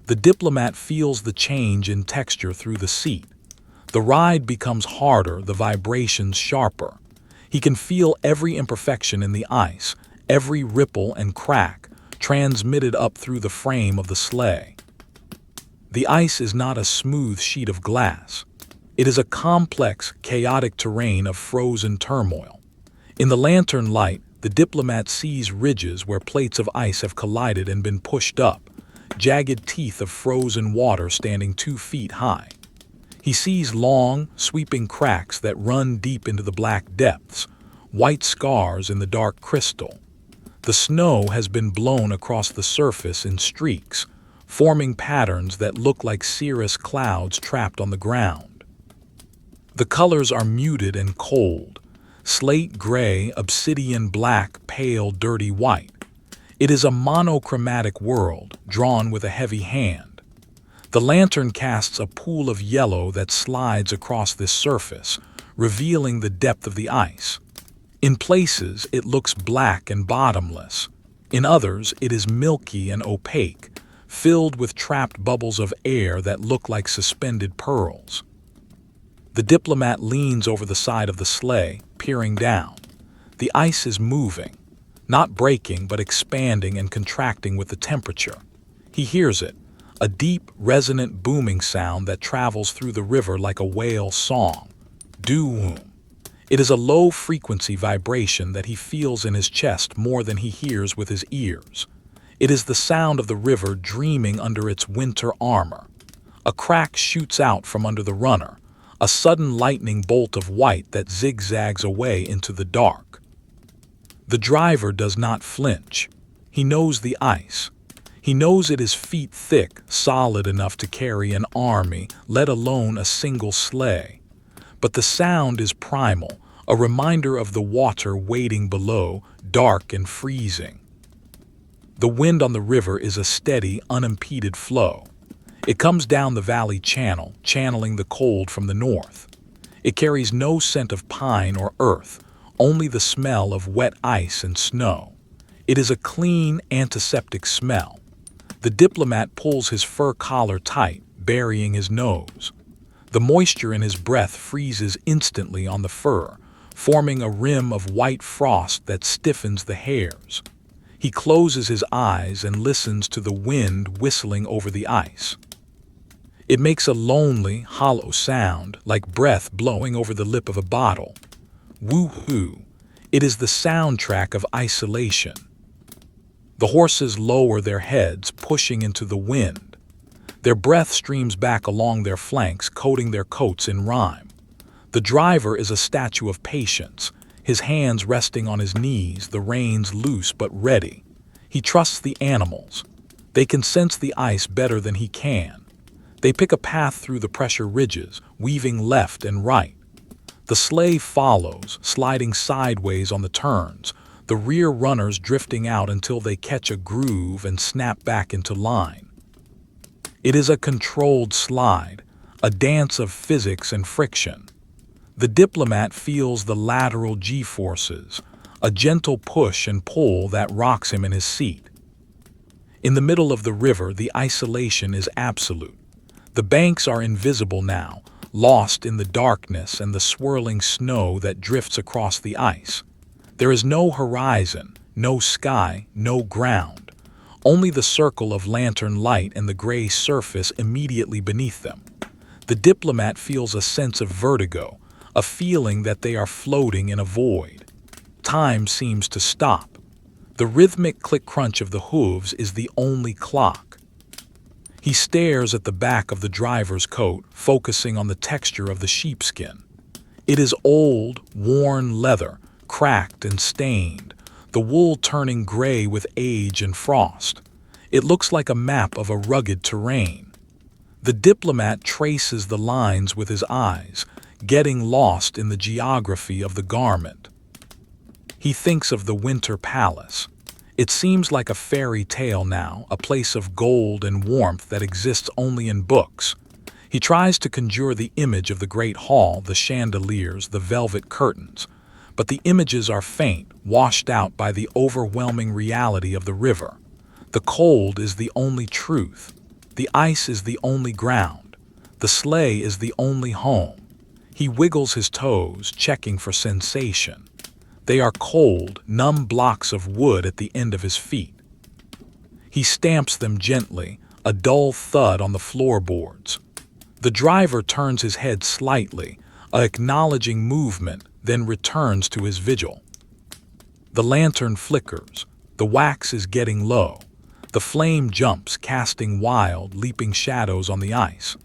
S1: The Diplomat feels the change in texture through the seat. The ride becomes harder, the vibrations sharper. He can feel every imperfection in the ice, every ripple and crack, transmitted up through the frame of the sleigh. The ice is not a smooth sheet of glass. It is a complex, chaotic terrain of frozen turmoil. In the lantern light, the Diplomat sees ridges where plates of ice have collided and been pushed up, jagged teeth of frozen water standing 2 feet high. He sees long, sweeping cracks that run deep into the black depths, white scars in the dark crystal. The snow has been blown across the surface in streaks, forming patterns that look like cirrus clouds trapped on the ground. The colors are muted and cold, slate gray, obsidian black, pale, dirty white. It is a monochromatic world, drawn with a heavy hand. The lantern casts a pool of yellow that slides across this surface, revealing the depth of the ice. In places, it looks black and bottomless. In others, it is milky and opaque, filled with trapped bubbles of air that look like suspended pearls. The Diplomat leans over the side of the sleigh, peering down. The ice is moving, not breaking but expanding and contracting with the temperature. He hears it, a deep, resonant booming sound that travels through the river like a whale's song. Doo-woom. It is a low-frequency vibration that he feels in his chest more than he hears with his ears. It is the sound of the river dreaming under its winter armor. A crack shoots out from under the runner, a sudden lightning bolt of white that zigzags away into the dark. The driver does not flinch. He knows the ice. He knows it is feet thick, solid enough to carry an army, let alone a single sleigh. But the sound is primal, a reminder of the water waiting below, dark and freezing. The wind on the river is a steady, unimpeded flow. It comes down the valley channel, channeling the cold from the north. It carries no scent of pine or earth, only the smell of wet ice and snow. It is a clean, antiseptic smell. The diplomat pulls his fur collar tight, burying his nose. The moisture in his breath freezes instantly on the fur, forming a rim of white frost that stiffens the hairs. He closes his eyes and listens to the wind whistling over the ice. It makes a lonely, hollow sound, like breath blowing over the lip of a bottle. Woo-hoo! It is the soundtrack of isolation. The horses lower their heads, pushing into the wind. Their breath streams back along their flanks, coating their coats in rime. The driver is a statue of patience, his hands resting on his knees, the reins loose but ready. He trusts the animals. They can sense the ice better than he can. They pick a path through the pressure ridges, weaving left and right. The sleigh follows, sliding sideways on the turns, the rear runners drifting out until they catch a groove and snap back into line. It is a controlled slide, a dance of physics and friction. The diplomat feels the lateral G-forces, a gentle push and pull that rocks him in his seat. In the middle of the river, the isolation is absolute. The banks are invisible now, lost in the darkness and the swirling snow that drifts across the ice. There is no horizon, no sky, no ground. Only the circle of lantern light and the gray surface immediately beneath them. The diplomat feels a sense of vertigo, a feeling that they are floating in a void. Time seems to stop. The rhythmic click-crunch of the hooves is the only clock. He stares at the back of the driver's coat, focusing on the texture of the sheepskin. It is old, worn leather, cracked and stained, the wool turning gray with age and frost. It looks like a map of a rugged terrain. The diplomat traces the lines with his eyes, getting lost in the geography of the garment. He thinks of the winter palace. It seems like a fairy tale now, a place of gold and warmth that exists only in books. He tries to conjure the image of the great hall, the chandeliers, the velvet curtains. But the images are faint, washed out by the overwhelming reality of the river. The cold is the only truth. The ice is the only ground. The sleigh is the only home. He wiggles his toes, checking for sensation. They are cold, numb blocks of wood at the end of his feet. He stamps them gently, a dull thud on the floorboards. The driver turns his head slightly, acknowledging movement, then returns to his vigil. The lantern flickers. The wax is getting low. The flame jumps, casting wild, leaping shadows on the ice.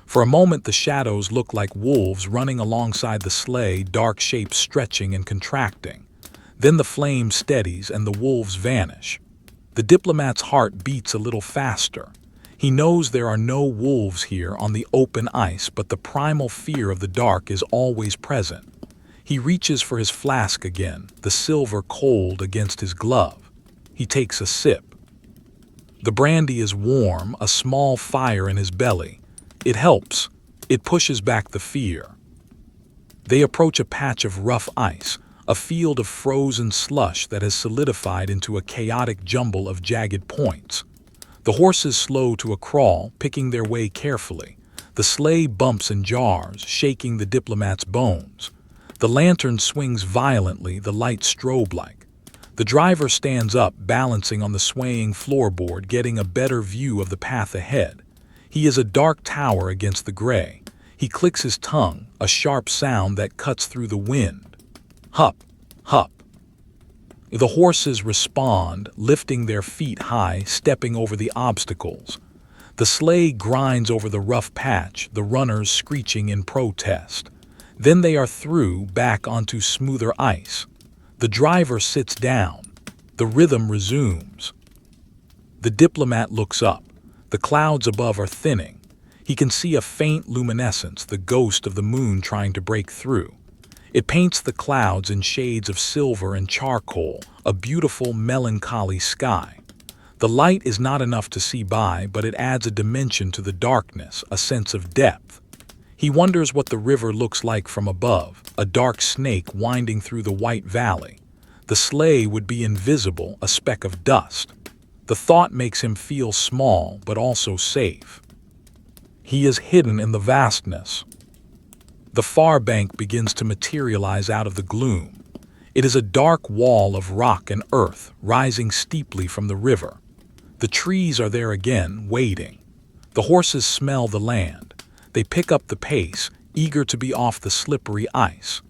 S1: For a moment, the shadows look like wolves running alongside the sleigh, dark shapes stretching and contracting. Then the flame steadies and the wolves vanish. The diplomat's heart beats a little faster. He knows there are no wolves here on the open ice, but the primal fear of the dark is always present. He reaches for his flask again, the silver cold against his glove. He takes a sip. The brandy is warm, a small fire in his belly. It helps. It pushes back the fear. They approach a patch of rough ice, a field of frozen slush that has solidified into a chaotic jumble of jagged points. The horses slow to a crawl, picking their way carefully. The sleigh bumps and jars, shaking the diplomat's bones. The lantern swings violently, the light strobe-like. The driver stands up, balancing on the swaying floorboard, getting a better view of the path ahead. He is a dark tower against the gray. He clicks his tongue, a sharp sound that cuts through the wind. Hup, hup. The horses respond, lifting their feet high, stepping over the obstacles. The sleigh grinds over the rough patch, the runners screeching in protest. Then they are through, back onto smoother ice. The driver sits down. The rhythm resumes. The diplomat looks up. The clouds above are thinning. He can see a faint luminescence, the ghost of the moon trying to break through. It paints the clouds in shades of silver and charcoal, a beautiful, melancholy sky. The light is not enough to see by, but it adds a dimension to the darkness, a sense of depth. He wonders what the river looks like from above, a dark snake winding through the white valley. The sleigh would be invisible, a speck of dust. The thought makes him feel small, but also safe. He is hidden in the vastness. The far bank begins to materialize out of the gloom. It is a dark wall of rock and earth, rising steeply from the river. The trees are there again, waiting. The horses smell the land. They pick up the pace, eager to be off the slippery ice.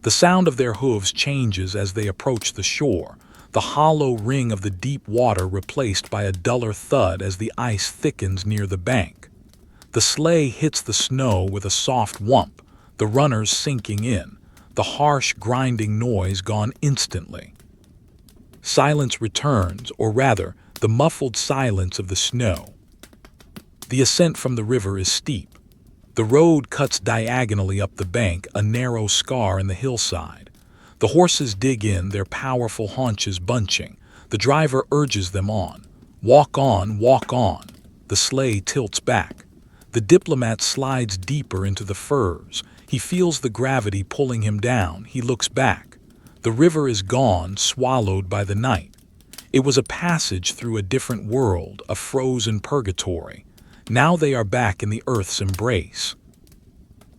S1: The sound of their hooves changes as they approach the shore, the hollow ring of the deep water replaced by a duller thud as the ice thickens near the bank. The sleigh hits the snow with a soft whump, the runners sinking in, the harsh grinding noise gone instantly. Silence returns, or rather, the muffled silence of the snow. The ascent from the river is steep. The road cuts diagonally up the bank, a narrow scar in the hillside. The horses dig in, their powerful haunches bunching. The driver urges them on. Walk on, walk on. The sleigh tilts back. The diplomat slides deeper into the furs. He feels the gravity pulling him down. He looks back. The river is gone, swallowed by the night. It was a passage through a different world, a frozen purgatory. Now they are back in the earth's embrace.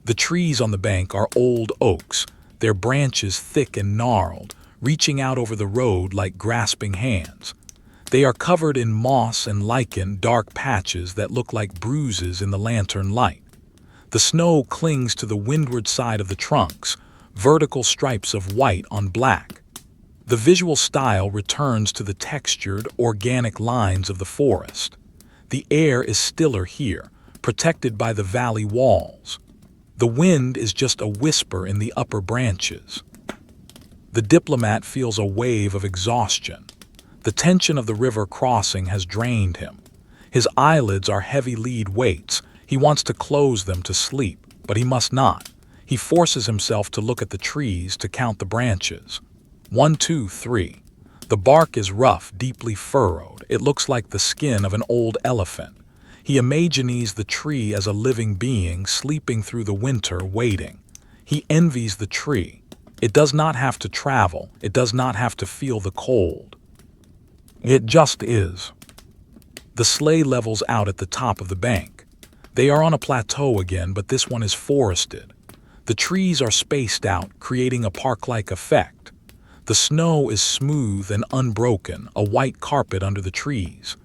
S1: The trees on the bank are old oaks, their branches thick and gnarled, reaching out over the road like grasping hands. They are covered in moss and lichen, dark patches that look like bruises in the lantern light. The snow clings to the windward side of the trunks, vertical stripes of white on black. The visual style returns to the textured, organic lines of the forest. The air is stiller here, protected by the valley walls. The wind is just a whisper in the upper branches. The diplomat feels a wave of exhaustion. The tension of the river crossing has drained him. His eyelids are heavy lead weights. He wants to close them to sleep, but he must not. He forces himself to look at the trees, to count the branches. 1, 2, 3. The bark is rough, deeply furrowed. It looks like the skin of an old elephant. He imagines the tree as a living being sleeping through the winter, waiting. He envies the tree. It does not have to travel. It does not have to feel the cold. It just is. The sleigh levels out at the top of the bank. They are on a plateau again, but this one is forested. The trees are spaced out, creating a park-like effect. The snow is smooth and unbroken, a white carpet under the trees.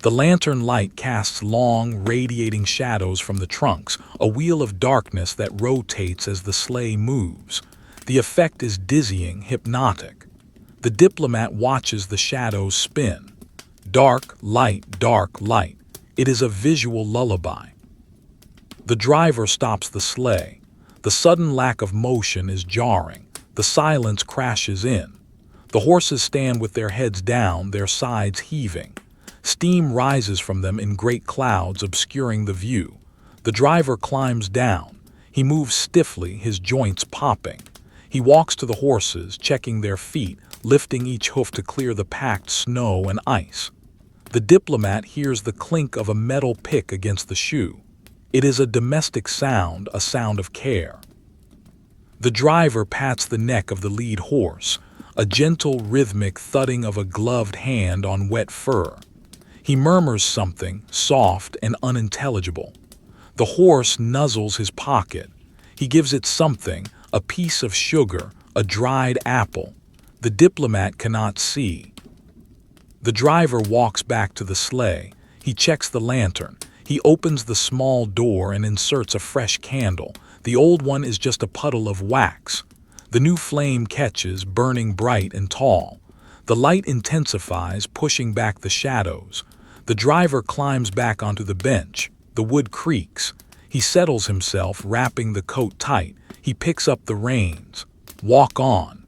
S1: The lantern light casts long, radiating shadows from the trunks, a wheel of darkness that rotates as the sleigh moves. The effect is dizzying, hypnotic. The diplomat watches the shadows spin. Dark, light, dark, light. It is a visual lullaby. The driver stops the sleigh. The sudden lack of motion is jarring. The silence crashes in. The horses stand with their heads down, their sides heaving. Steam rises from them in great clouds, obscuring the view. The driver climbs down. He moves stiffly, his joints popping. He walks to the horses, checking their feet, lifting each hoof to clear the packed snow and ice. The diplomat hears the clink of a metal pick against the shoe. It is a domestic sound, a sound of care. The driver pats the neck of the lead horse, a gentle rhythmic thudding of a gloved hand on wet fur. He murmurs something, soft and unintelligible. The horse nuzzles his pocket. He gives it something, a piece of sugar, a dried apple. The diplomat cannot see. The driver walks back to the sleigh. He checks the lantern. He opens the small door and inserts a fresh candle. The old one is just a puddle of wax. The new flame catches, burning bright and tall. The light intensifies, pushing back the shadows. The driver climbs back onto the bench. The wood creaks. He settles himself, wrapping the coat tight. He picks up the reins. Walk on.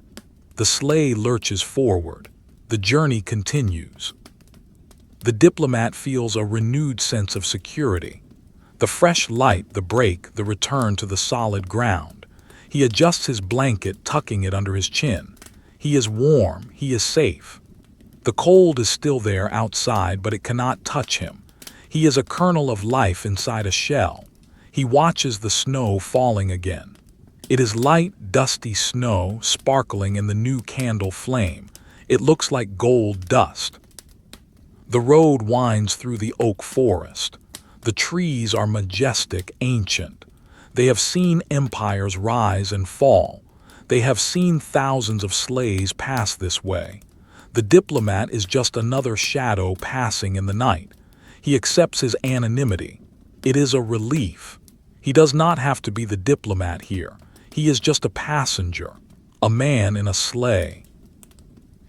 S1: The sleigh lurches forward. The journey continues. The diplomat feels a renewed sense of security. The fresh light, the break, the return to the solid ground. He adjusts his blanket, tucking it under his chin. He is warm. He is safe. The cold is still there outside, but it cannot touch him. He is a kernel of life inside a shell. He watches the snow falling again. It is light, dusty snow sparkling in the new candle flame. It looks like gold dust. The road winds through the oak forest. The trees are majestic, ancient. They have seen empires rise and fall. They have seen thousands of sleighs pass this way. The diplomat is just another shadow passing in the night. He accepts his anonymity. It is a relief. He does not have to be the diplomat here. He is just a passenger, a man in a sleigh.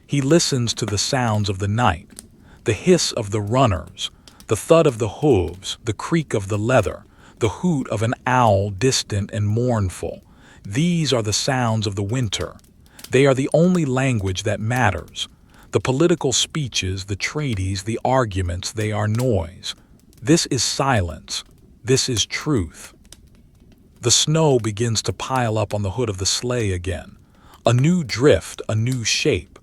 S1: He listens to the sounds of the night, the hiss of the runners, the thud of the hooves, the creak of the leather, the hoot of an owl distant and mournful. These are the sounds of the winter. They are the only language that matters. The political speeches, the treaties, the arguments, they are noise. This is silence. This is truth. The snow begins to pile up on the hood of the sleigh again. A new drift, a new shape.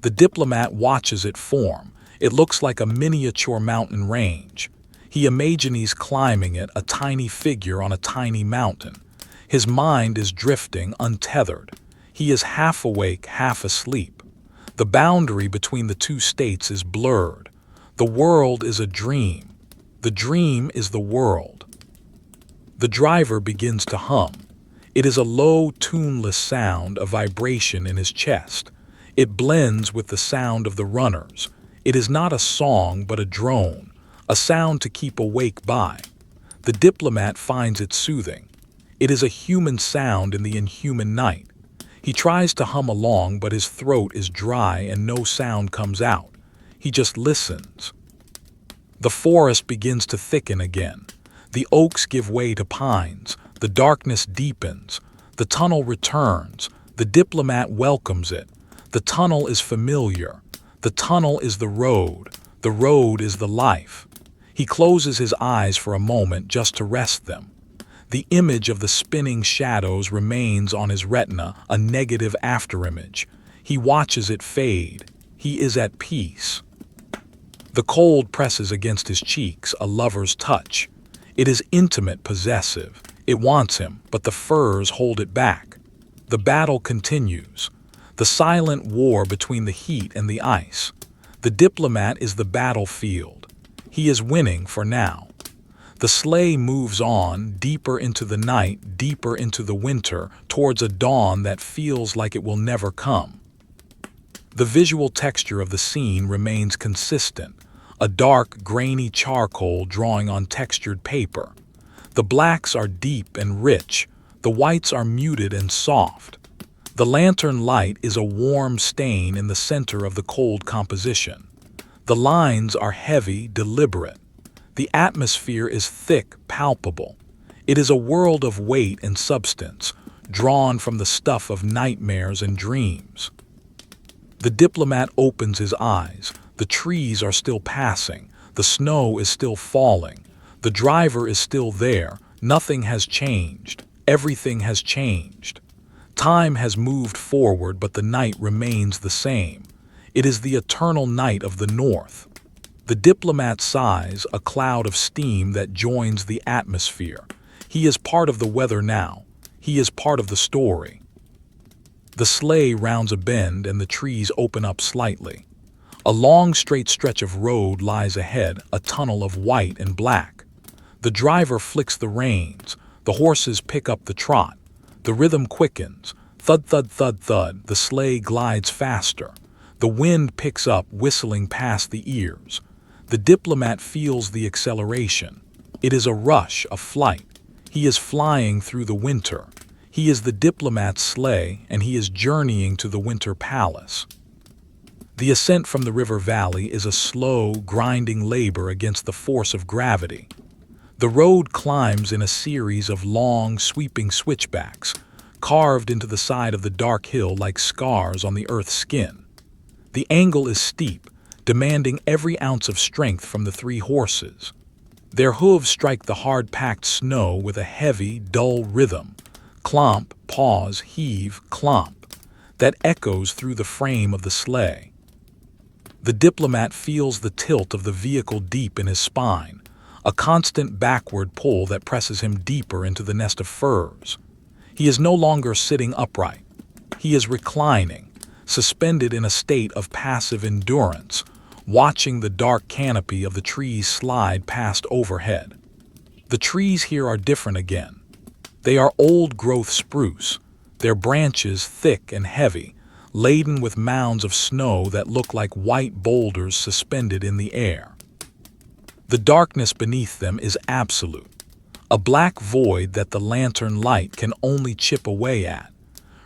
S1: The diplomat watches it form. It looks like a miniature mountain range. He imagines climbing it, a tiny figure on a tiny mountain. His mind is drifting, untethered. He is half awake, half asleep. The boundary between the two states is blurred. The world is a dream. The dream is the world. The driver begins to hum. It is a low, tuneless sound, a vibration in his chest. It blends with the sound of the runners. It is not a song, but a drone, a sound to keep awake by. The diplomat finds it soothing. It is a human sound in the inhuman night. He tries to hum along, but his throat is dry and no sound comes out. He just listens. The forest begins to thicken again. The oaks give way to pines. The darkness deepens. The tunnel returns. The diplomat welcomes it. The tunnel is familiar. The tunnel is the road. The road is the life. He closes his eyes for a moment just to rest them. The image of the spinning shadows remains on his retina, a negative afterimage. He watches it fade. He is at peace. The cold presses against his cheeks, a lover's touch. It is intimate, possessive. It wants him, but the furs hold it back. The battle continues. The silent war between the heat and the ice. The diplomat is the battlefield. He is winning for now. The sleigh moves on, deeper into the night, deeper into the winter, towards a dawn that feels like it will never come. The visual texture of the scene remains consistent, a dark, grainy charcoal drawing on textured paper. The blacks are deep and rich, the whites are muted and soft. The lantern light is a warm stain in the center of the cold composition. The lines are heavy, deliberate. The atmosphere is thick, palpable. It is a world of weight and substance, drawn from the stuff of nightmares and dreams. The diplomat opens his eyes. The trees are still passing. The snow is still falling. The driver is still there. Nothing has changed. Everything has changed. Time has moved forward, but the night remains the same. It is the eternal night of the North. The diplomat sighs, a cloud of steam that joins the atmosphere. He is part of the weather now. He is part of the story. The sleigh rounds a bend and the trees open up slightly. A long straight stretch of road lies ahead, a tunnel of white and black. The driver flicks the reins. The horses pick up the trot. The rhythm quickens. Thud, thud, thud, thud. The sleigh glides faster. The wind picks up, whistling past the ears. The diplomat feels the acceleration. It is a rush, a flight. He is flying through the winter. He is the diplomat's sleigh, and he is journeying to the winter palace. The ascent from the river valley is a slow, grinding labor against the force of gravity. The road climbs in a series of long, sweeping switchbacks, carved into the side of the dark hill like scars on the earth's skin. The angle is steep, demanding every ounce of strength from the three horses. Their hooves strike the hard-packed snow with a heavy, dull rhythm. Clomp, pause, heave, clomp, that echoes through the frame of the sleigh. The diplomat feels the tilt of the vehicle deep in his spine, a constant backward pull that presses him deeper into the nest of furs. He is no longer sitting upright. He is reclining, suspended in a state of passive endurance, watching the dark canopy of the trees slide past overhead. The trees here are different again. They are old-growth spruce, their branches thick and heavy, laden with mounds of snow that look like white boulders suspended in the air. The darkness beneath them is absolute, a black void that the lantern light can only chip away at,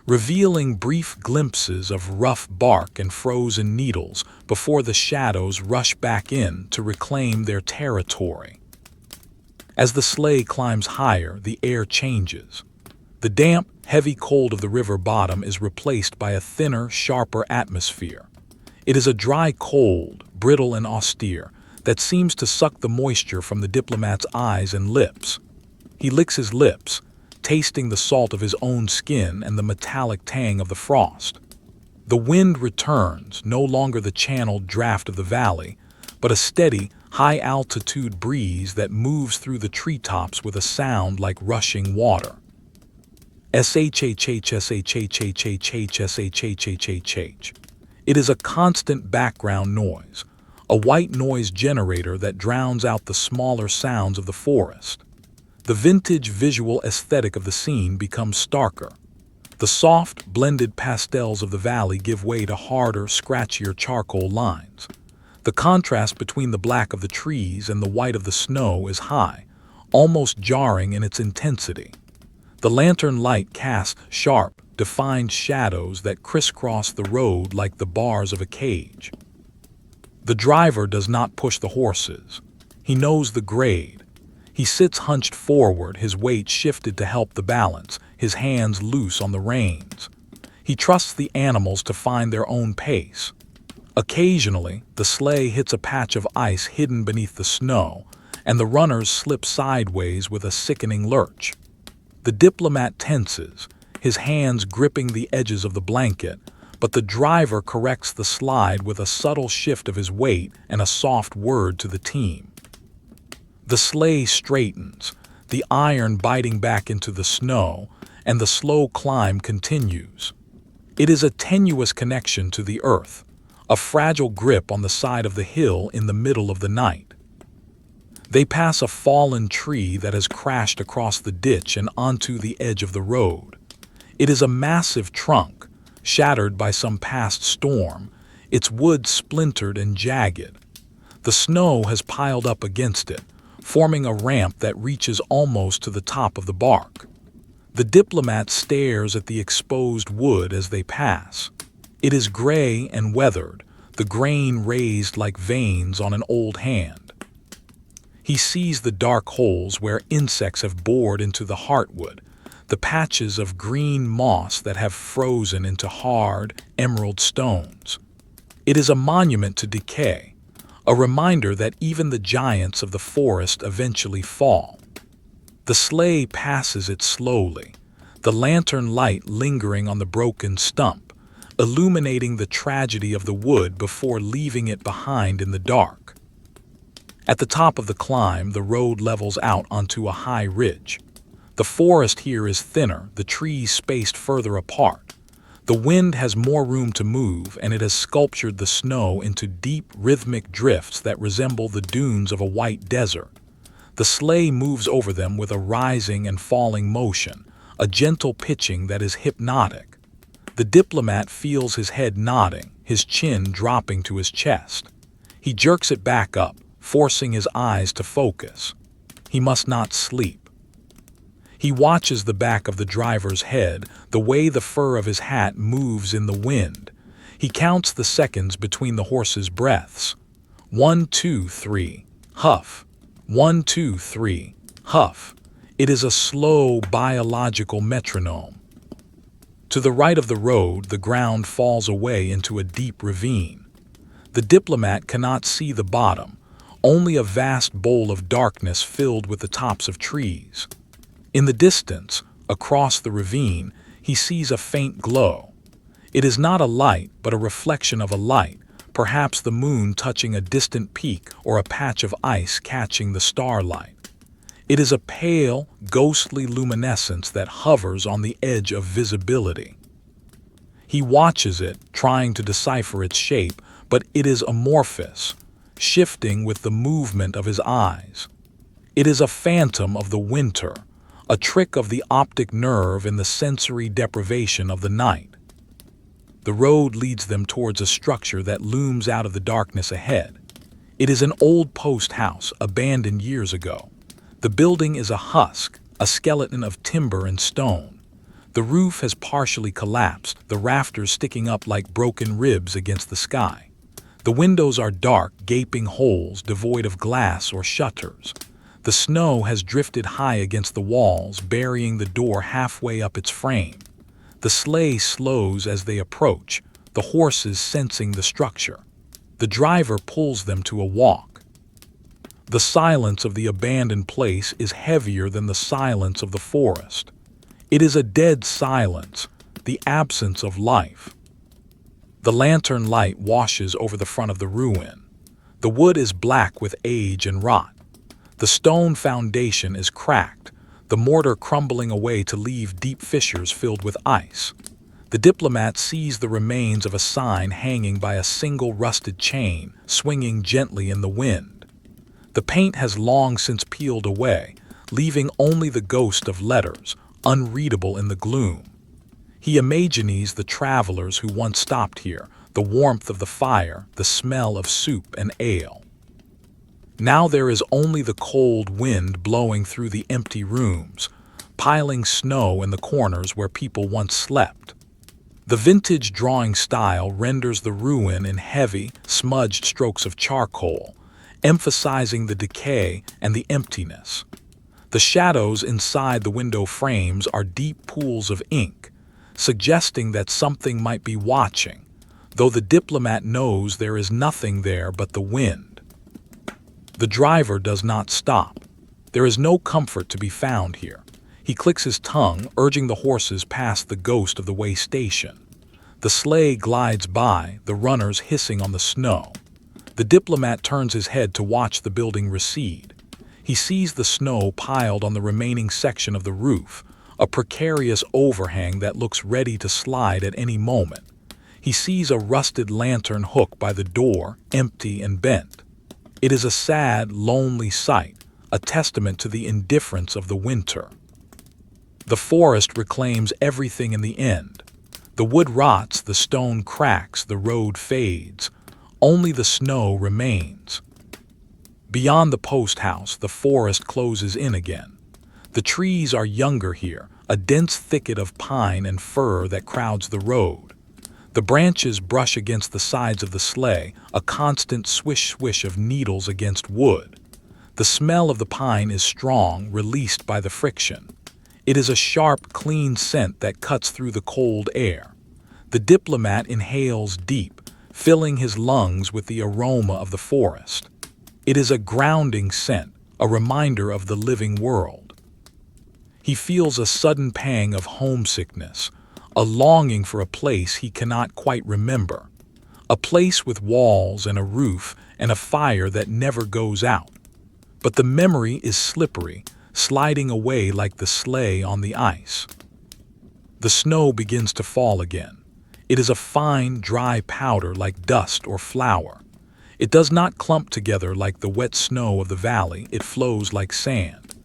S1: revealing brief glimpses of rough bark and frozen needles before the shadows rush back in to reclaim their territory. As the sleigh climbs higher, the air changes. The damp, heavy cold of the river bottom is replaced by a thinner, sharper atmosphere. It is a dry cold, brittle and austere, that seems to suck the moisture from the diplomat's eyes and lips. He licks his lips, tasting the salt of his own skin and the metallic tang of the frost. The wind returns, no longer the channeled draft of the valley, but a steady, high-altitude breeze that moves through the treetops with a sound like rushing water. Shhhhshhhshhhshhhshhhshhhshhhh. It is a constant background noise, a white noise generator that drowns out the smaller sounds of the forest. The vintage visual aesthetic of the scene becomes starker. The soft, blended pastels of the valley give way to harder, scratchier charcoal lines. The contrast between the black of the trees and the white of the snow is high, almost jarring in its intensity. The lantern light casts sharp, defined shadows that crisscross the road like the bars of a cage. The driver does not push the horses. He knows the grade. He sits hunched forward, his weight shifted to help the balance, his hands loose on the reins. He trusts the animals to find their own pace. Occasionally, the sleigh hits a patch of ice hidden beneath the snow, and the runners slip sideways with a sickening lurch. The diplomat tenses, his hands gripping the edges of the blanket, but the driver corrects the slide with a subtle shift of his weight and a soft word to the team. The sleigh straightens, the iron biting back into the snow, and the slow climb continues. It is a tenuous connection to the earth, a fragile grip on the side of the hill in the middle of the night. They pass a fallen tree that has crashed across the ditch and onto the edge of the road. It is a massive trunk, shattered by some past storm, its wood splintered and jagged. The snow has piled up against it, forming a ramp that reaches almost to the top of the bark. The diplomat stares at the exposed wood as they pass. It is gray and weathered, the grain raised like veins on an old hand. He sees the dark holes where insects have bored into the heartwood, the patches of green moss that have frozen into hard, emerald stones. It is a monument to decay, a reminder that even the giants of the forest eventually fall. The sleigh passes it slowly, the lantern light lingering on the broken stump, illuminating the tragedy of the wood before leaving it behind in the dark. At the top of the climb, the road levels out onto a high ridge. The forest here is thinner, the trees spaced further apart. The wind has more room to move, and it has sculptured the snow into deep, rhythmic drifts that resemble the dunes of a white desert. The sleigh moves over them with a rising and falling motion, a gentle pitching that is hypnotic. The diplomat feels his head nodding, his chin dropping to his chest. He jerks it back up, forcing his eyes to focus. He must not sleep. He watches the back of the driver's head, the way the fur of his hat moves in the wind. He counts the seconds between the horse's breaths. 1, 2, 3, huff. 1, 2, 3, huff. It is a slow biological metronome. To the right of the road, the ground falls away into a deep ravine. The diplomat cannot see the bottom, only a vast bowl of darkness filled with the tops of trees. In the distance, across the ravine, he sees a faint glow. It is not a light, but a reflection of a light, perhaps the moon touching a distant peak or a patch of ice catching the starlight. It is a pale, ghostly luminescence that hovers on the edge of visibility. He watches it, trying to decipher its shape, but it is amorphous, shifting with the movement of his eyes. It is a phantom of the winter, a trick of the optic nerve in the sensory deprivation of the night. The road leads them towards a structure that looms out of the darkness ahead. It is an old post house, abandoned years ago. The building is a husk, a skeleton of timber and stone. The roof has partially collapsed, the rafters sticking up like broken ribs against the sky. The windows are dark, gaping holes devoid of glass or shutters. The snow has drifted high against the walls, burying the door halfway up its frame. The sleigh slows as they approach, the horses sensing the structure. The driver pulls them to a walk. The silence of the abandoned place is heavier than the silence of the forest. It is a dead silence, the absence of life. The lantern light washes over the front of the ruin. The wood is black with age and rot. The stone foundation is cracked, the mortar crumbling away to leave deep fissures filled with ice. The diplomat sees the remains of a sign hanging by a single rusted chain, swinging gently in the wind. The paint has long since peeled away, leaving only the ghost of letters, unreadable in the gloom. He imagines the travelers who once stopped here, the warmth of the fire, the smell of soup and ale. Now there is only the cold wind blowing through the empty rooms, piling snow in the corners where people once slept. The vintage drawing style renders the ruin in heavy, smudged strokes of charcoal, emphasizing the decay and the emptiness. The shadows inside the window frames are deep pools of ink, suggesting that something might be watching, though the diplomat knows there is nothing there but the wind. The driver does not stop. There is no comfort to be found here. He clicks his tongue, urging the horses past the ghost of the way station. The sleigh glides by, the runners hissing on the snow. The diplomat turns his head to watch the building recede. He sees the snow piled on the remaining section of the roof, a precarious overhang that looks ready to slide at any moment. He sees a rusted lantern hook by the door, empty and bent. It is a sad, lonely sight, a testament to the indifference of the winter. The forest reclaims everything in the end. The wood rots, the stone cracks, the road fades. Only the snow remains. Beyond the post house, the forest closes in again. The trees are younger here, a dense thicket of pine and fir that crowds the road. The branches brush against the sides of the sleigh, a constant swish-swish of needles against wood. The smell of the pine is strong, released by the friction. It is a sharp, clean scent that cuts through the cold air. The diplomat inhales deep, filling his lungs with the aroma of the forest. It is a grounding scent, a reminder of the living world. He feels a sudden pang of homesickness, a longing for a place he cannot quite remember, a place with walls and a roof and a fire that never goes out. But the memory is slippery, sliding away like the sleigh on the ice. The snow begins to fall again. It is a fine, dry powder like dust or flour. It does not clump together like the wet snow of the valley, it flows like sand.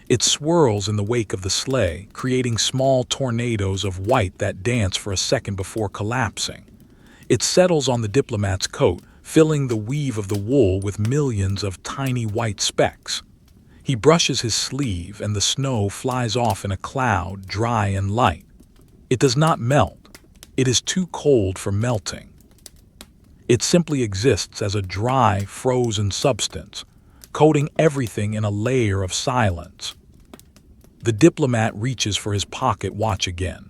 S1: It swirls in the wake of the sleigh, creating small tornadoes of white that dance for a second before collapsing. It settles on the diplomat's coat, filling the weave of the wool with millions of tiny white specks. He brushes his sleeve and the snow flies off in a cloud, dry and light. It does not melt. It is too cold for melting. It simply exists as a dry, frozen substance, coating everything in a layer of silence. The diplomat reaches for his pocket watch again.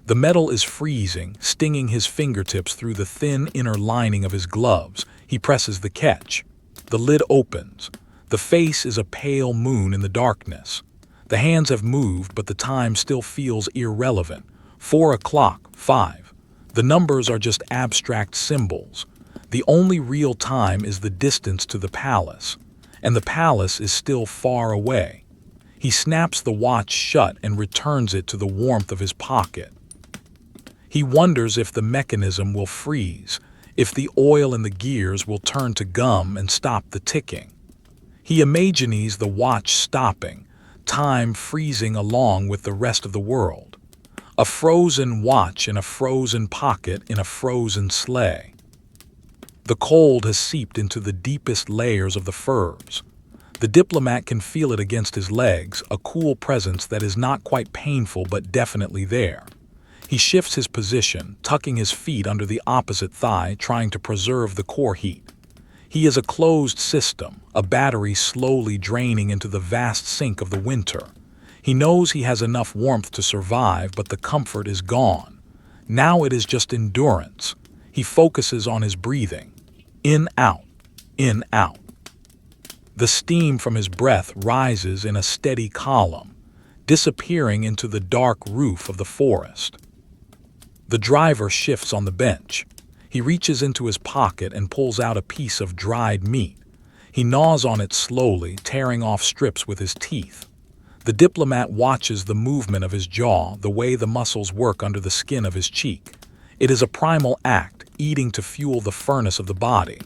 S1: The metal is freezing, stinging his fingertips through the thin inner lining of his gloves. He presses the catch. The lid opens. The face is a pale moon in the darkness. The hands have moved, but the time still feels irrelevant. 4 o'clock, 5. The numbers are just abstract symbols. The only real time is the distance to the palace, and the palace is still far away. He snaps the watch shut and returns it to the warmth of his pocket. He wonders if the mechanism will freeze, if the oil in the gears will turn to gum and stop the ticking. He imagines the watch stopping, time freezing along with the rest of the world. A frozen watch in a frozen pocket in a frozen sleigh. The cold has seeped into the deepest layers of the furs. The diplomat can feel it against his legs, a cool presence that is not quite painful but definitely there. He shifts his position, tucking his feet under the opposite thigh, trying to preserve the core heat. He is a closed system, a battery slowly draining into the vast sink of the winter. He knows he has enough warmth to survive, but the comfort is gone. Now it is just endurance. He focuses on his breathing. In, out, in, out. The steam from his breath rises in a steady column, disappearing into the dark roof of the forest. The driver shifts on the bench. He reaches into his pocket and pulls out a piece of dried meat. He gnaws on it slowly, tearing off strips with his teeth. The diplomat watches the movement of his jaw, the way the muscles work under the skin of his cheek. It is a primal act, eating to fuel the furnace of the body.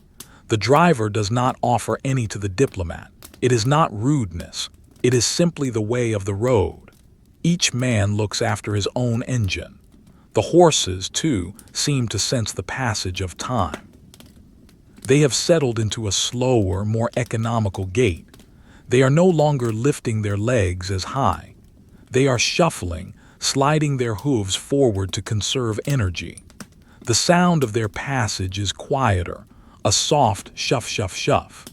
S1: The driver does not offer any to the diplomat. It is not rudeness. It is simply the way of the road. Each man looks after his own engine. The horses, too, seem to sense the passage of time. They have settled into a slower, more economical gait. They are no longer lifting their legs as high. They are shuffling, sliding their hooves forward to conserve energy. The sound of their passage is quieter, a soft shuff, shuff, shuff.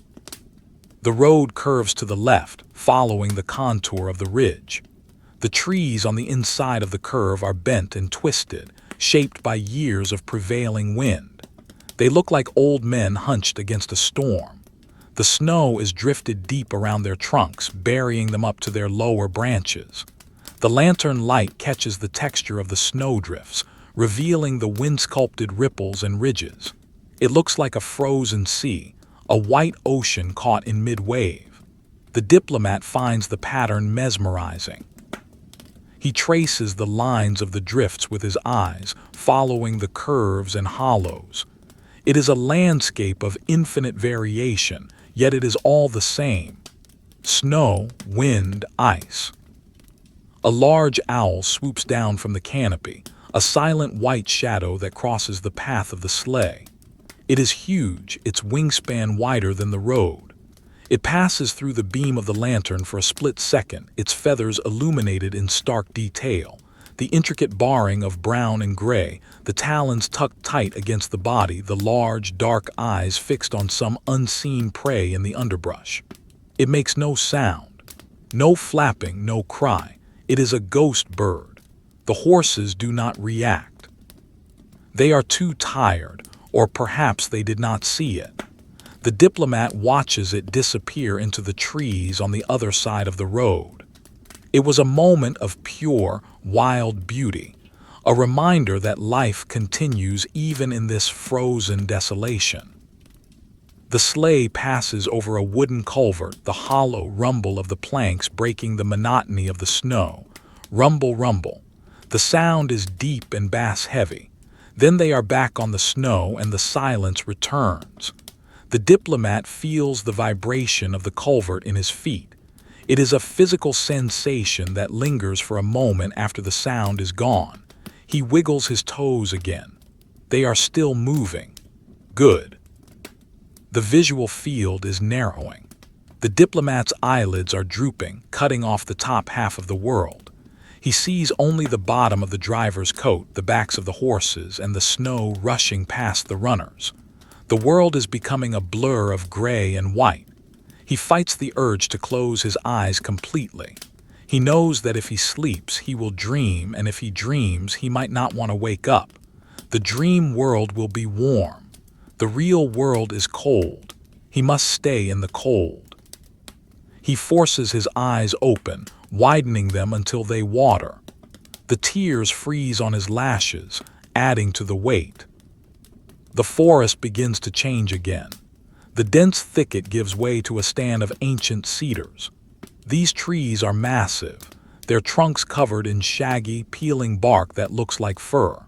S1: The road curves to the left, following the contour of the ridge. The trees on the inside of the curve are bent and twisted, shaped by years of prevailing wind. They look like old men hunched against a storm. The snow is drifted deep around their trunks, burying them up to their lower branches. The lantern light catches the texture of the snowdrifts, revealing the wind-sculpted ripples and ridges. It looks like a frozen sea, a white ocean caught in mid-wave. The diplomat finds the pattern mesmerizing. He traces the lines of the drifts with his eyes, following the curves and hollows. It is a landscape of infinite variation, yet it is all the same. Snow, wind, ice. A large owl swoops down from the canopy, a silent white shadow that crosses the path of the sleigh. It is huge, its wingspan wider than the road. It passes through the beam of the lantern for a split second, its feathers illuminated in stark detail. The intricate barring of brown and gray, the talons tucked tight against the body, the large, dark eyes fixed on some unseen prey in the underbrush. It makes no sound, no flapping, no cry. It is a ghost bird. The horses do not react. They are too tired, or perhaps they did not see it. The diplomat watches it disappear into the trees on the other side of the road. It was a moment of pure, wild beauty, a reminder that life continues even in this frozen desolation. The sleigh passes over a wooden culvert, the hollow rumble of the planks breaking the monotony of the snow. Rumble, rumble. The sound is deep and bass-heavy. Then they are back on the snow and the silence returns. The diplomat feels the vibration of the culvert in his feet. It is a physical sensation that lingers for a moment after the sound is gone. He wiggles his toes again. They are still moving. Good. The visual field is narrowing. The diplomat's eyelids are drooping, cutting off the top half of the world. He sees only the bottom of the driver's coat, the backs of the horses, and the snow rushing past the runners. The world is becoming a blur of gray and white. He fights the urge to close his eyes completely. He knows that if he sleeps, he will dream, and if he dreams, he might not want to wake up. The dream world will be warm. The real world is cold. He must stay in the cold. He forces his eyes open, widening them until they water. The tears freeze on his lashes, adding to the weight. The forest begins to change again. The dense thicket gives way to a stand of ancient cedars. These trees are massive, their trunks covered in shaggy, peeling bark that looks like fur.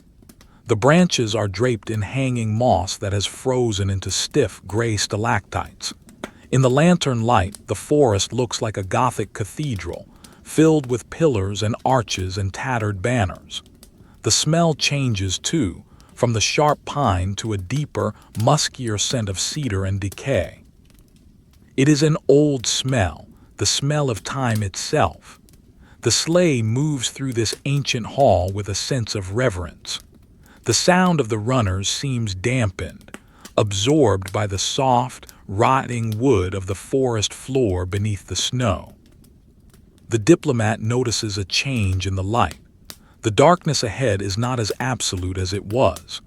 S1: The branches are draped in hanging moss that has frozen into stiff, gray stalactites. In the lantern light, the forest looks like a Gothic cathedral, filled with pillars and arches and tattered banners. The smell changes too, from the sharp pine to a deeper, muskier scent of cedar and decay. It is an old smell, the smell of time itself. The sleigh moves through this ancient hall with a sense of reverence. The sound of the runners seems dampened, absorbed by the soft, rotting wood of the forest floor beneath the snow. The diplomat notices a change in the light. The darkness ahead is not as absolute as it was.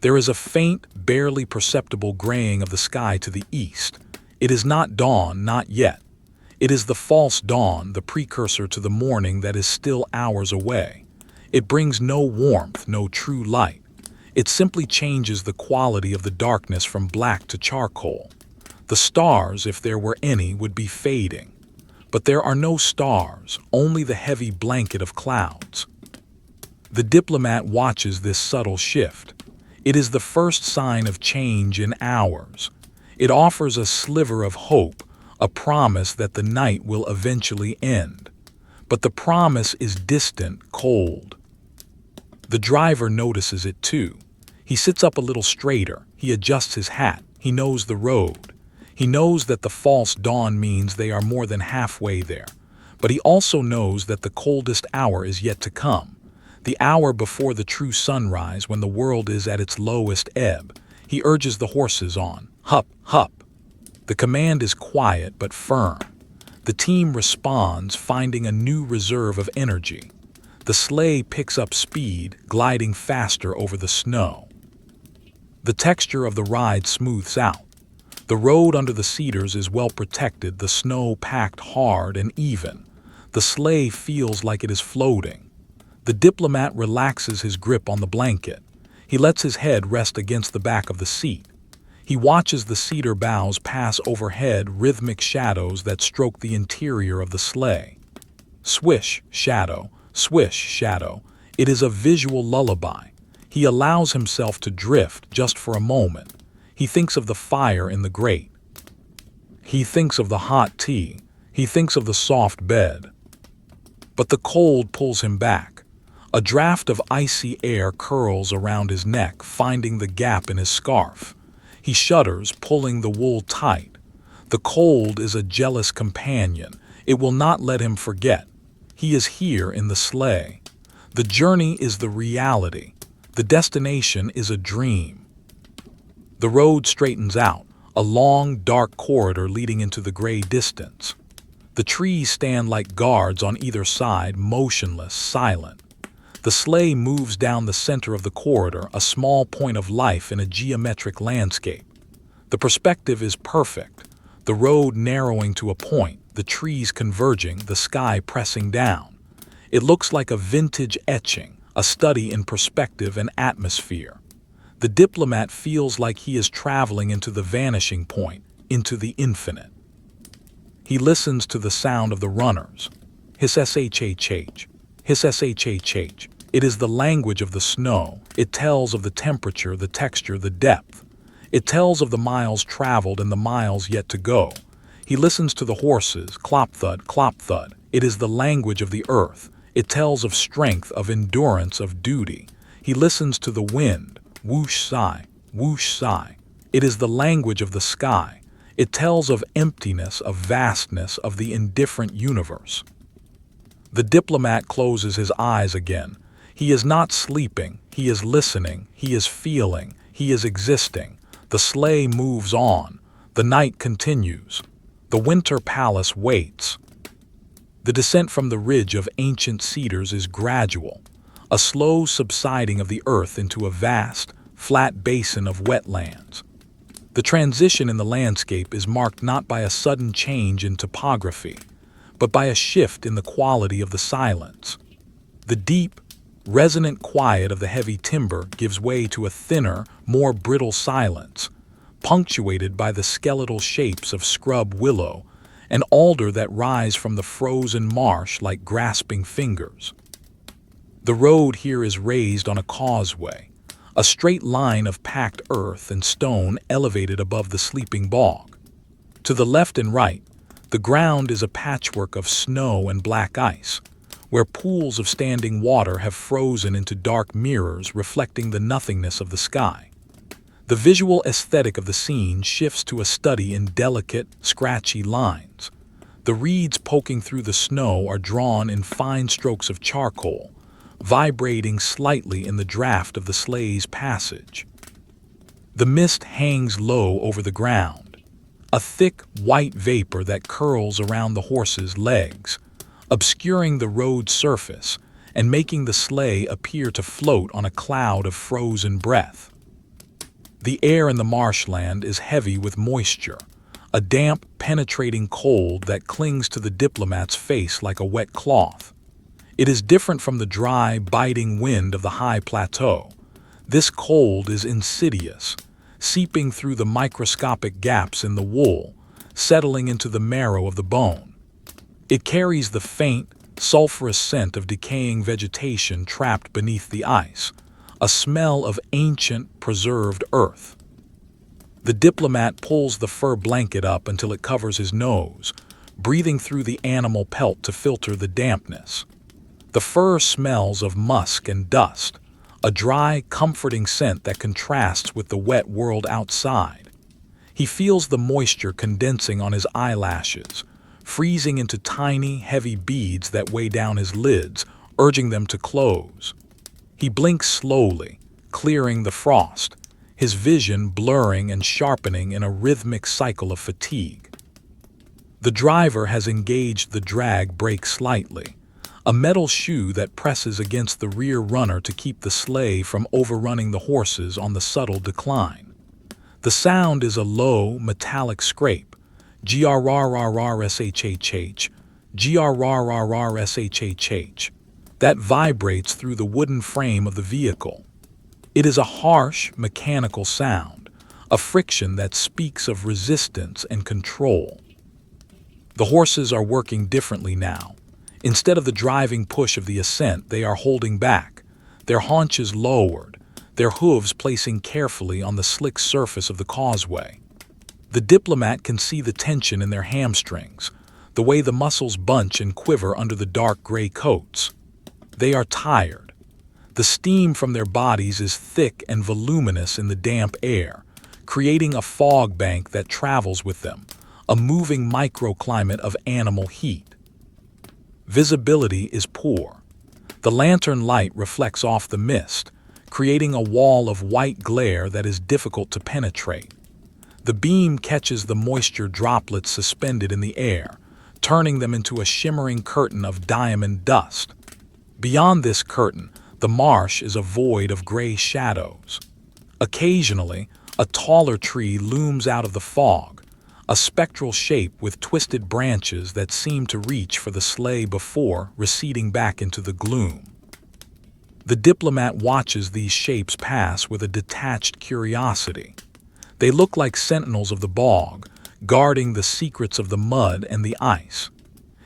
S1: There is a faint, barely perceptible graying of the sky to the east. It is not dawn, not yet. It is the false dawn, the precursor to the morning that is still hours away. It brings no warmth, no true light. It simply changes the quality of the darkness from black to charcoal. The stars, if there were any, would be fading. But there are no stars, only the heavy blanket of clouds. The diplomat watches this subtle shift. It is the first sign of change in hours. It offers a sliver of hope, a promise that the night will eventually end. But the promise is distant, cold. The driver notices it too. He sits up a little straighter. He adjusts his hat. He knows the road. He knows that the false dawn means they are more than halfway there. But he also knows that the coldest hour is yet to come. The hour before the true sunrise, when the world is at its lowest ebb. He urges the horses on. Hup, hup. The command is quiet but firm. The team responds, finding a new reserve of energy. The sleigh picks up speed, gliding faster over the snow. The texture of the ride smooths out. The road under the cedars is well protected, the snow packed hard and even. The sleigh feels like it is floating. The diplomat relaxes his grip on the blanket. He lets his head rest against the back of the seat. He watches the cedar boughs pass overhead, rhythmic shadows that stroke the interior of the sleigh. Swish, shadow, swish, shadow. It is a visual lullaby. He allows himself to drift just for a moment. He thinks of the fire in the grate. He thinks of the hot tea. He thinks of the soft bed. But the cold pulls him back. A draft of icy air curls around his neck, finding the gap in his scarf. He shudders, pulling the wool tight. The cold is a jealous companion. It will not let him forget. He is here in the sleigh. The journey is the reality. The destination is a dream. The road straightens out, a long, dark corridor leading into the gray distance. The trees stand like guards on either side, motionless, silent. The sleigh moves down the center of the corridor, a small point of life in a geometric landscape. The perspective is perfect, the road narrowing to a point, the trees converging, the sky pressing down. It looks like a vintage etching, a study in perspective and atmosphere. The diplomat feels like he is traveling into the vanishing point, into the infinite. He listens to the sound of the runners. Hiss shhh. Hiss shhh. It is the language of the snow. It tells of the temperature, the texture, the depth. It tells of the miles traveled and the miles yet to go. He listens to the horses, clop thud, clop thud. It is the language of the earth. It tells of strength, of endurance, of duty. He listens to the wind, whoosh sigh, whoosh sigh. It is the language of the sky. It tells of emptiness, of vastness, of the indifferent universe. The diplomat closes his eyes again. He is not sleeping. He is listening. He is feeling. He is existing. The sleigh moves on. The night continues. The winter palace waits. The descent from the ridge of ancient cedars is gradual, a slow subsiding of the earth into a vast, flat basin of wetlands. The transition in the landscape is marked not by a sudden change in topography, but by a shift in the quality of the silence. The deep, resonant quiet of the heavy timber gives way to a thinner, more brittle silence, punctuated by the skeletal shapes of scrub willow and alder that rise from the frozen marsh like grasping fingers. The road here is raised on a causeway, a straight line of packed earth and stone elevated above the sleeping bog. To the left and right, the ground is a patchwork of snow and black ice, where pools of standing water have frozen into dark mirrors reflecting the nothingness of the sky. The visual aesthetic of the scene shifts to a study in delicate, scratchy lines. The reeds poking through the snow are drawn in fine strokes of charcoal, vibrating slightly in the draft of the sleigh's passage. The mist hangs low over the ground, a thick white vapor that curls around the horse's legs, obscuring the road's surface and making the sleigh appear to float on a cloud of frozen breath. The air in the marshland is heavy with moisture, a damp, penetrating cold that clings to the diplomat's face like a wet cloth. It is different from the dry, biting wind of the high plateau. This cold is insidious, seeping through the microscopic gaps in the wool, settling into the marrow of the bone. It carries the faint, sulfurous scent of decaying vegetation trapped beneath the ice, a smell of ancient, preserved earth. The diplomat pulls the fur blanket up until it covers his nose, breathing through the animal pelt to filter the dampness. The fur smells of musk and dust, a dry, comforting scent that contrasts with the wet world outside. He feels the moisture condensing on his eyelashes, freezing into tiny, heavy beads that weigh down his lids, urging them to close. He blinks slowly, clearing the frost, his vision blurring and sharpening in a rhythmic cycle of fatigue. The driver has engaged the drag brake slightly, a metal shoe that presses against the rear runner to keep the sleigh from overrunning the horses on the subtle decline. The sound is a low, metallic scrape, grrrrshhh, grrrrshhh, that vibrates through the wooden frame of the vehicle. It is a harsh, mechanical sound, a friction that speaks of resistance and control. The horses are working differently now. Instead of the driving push of the ascent, they are holding back, their haunches lowered, their hooves placing carefully on the slick surface of the causeway. The diplomat can see the tension in their hamstrings, the way the muscles bunch and quiver under the dark gray coats. They are tired. The steam from their bodies is thick and voluminous in the damp air, creating a fog bank that travels with them, a moving microclimate of animal heat. Visibility is poor. The lantern light reflects off the mist, creating a wall of white glare that is difficult to penetrate. The beam catches the moisture droplets suspended in the air, turning them into a shimmering curtain of diamond dust. Beyond this curtain, the marsh is a void of gray shadows. Occasionally, a taller tree looms out of the fog, a spectral shape with twisted branches that seem to reach for the sleigh before receding back into the gloom. The diplomat watches these shapes pass with a detached curiosity. They look like sentinels of the bog, guarding the secrets of the mud and the ice.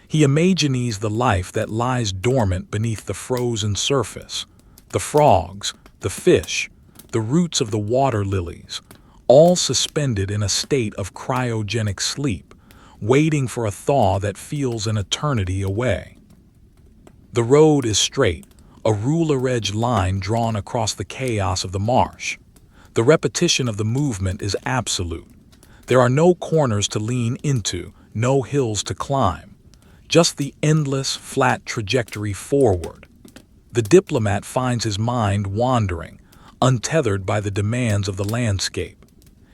S1: He imagines the life that lies dormant beneath the frozen surface, the frogs, the fish, the roots of the water lilies, all suspended in a state of cryogenic sleep, waiting for a thaw that feels an eternity away. The road is straight, a ruler-edged line drawn across the chaos of the marsh. The repetition of the movement is absolute. There are no corners to lean into, no hills to climb, just the endless, flat trajectory forward. The diplomat finds his mind wandering, untethered by the demands of the landscape.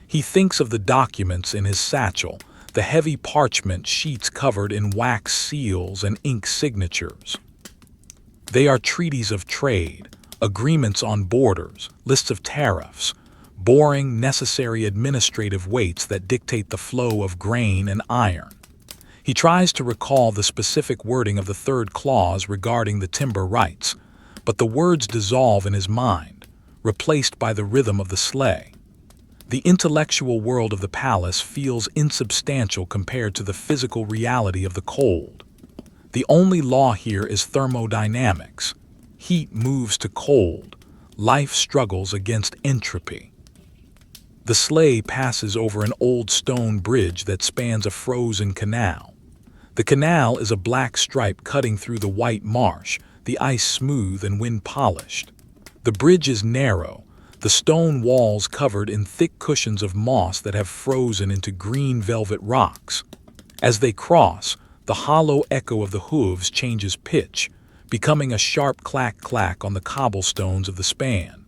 S1: He thinks of the documents in his satchel, the heavy parchment sheets covered in wax seals and ink signatures. They are treaties of trade, agreements on borders, lists of tariffs, boring, necessary administrative weights that dictate the flow of grain and iron. He tries to recall the specific wording of the third clause regarding the timber rights, but the words dissolve in his mind, replaced by the rhythm of the sleigh. The intellectual world of the palace feels insubstantial compared to the physical reality of the cold. The only law here is thermodynamics. Heat moves to cold. Life struggles against entropy. The sleigh passes over an old stone bridge that spans a frozen canal. The canal is a black stripe cutting through the white marsh, the ice smooth and wind-polished. The bridge is narrow, the stone walls covered in thick cushions of moss that have frozen into green velvet rocks. As they cross, the hollow echo of the hooves changes pitch, becoming a sharp clack-clack on the cobblestones of the span.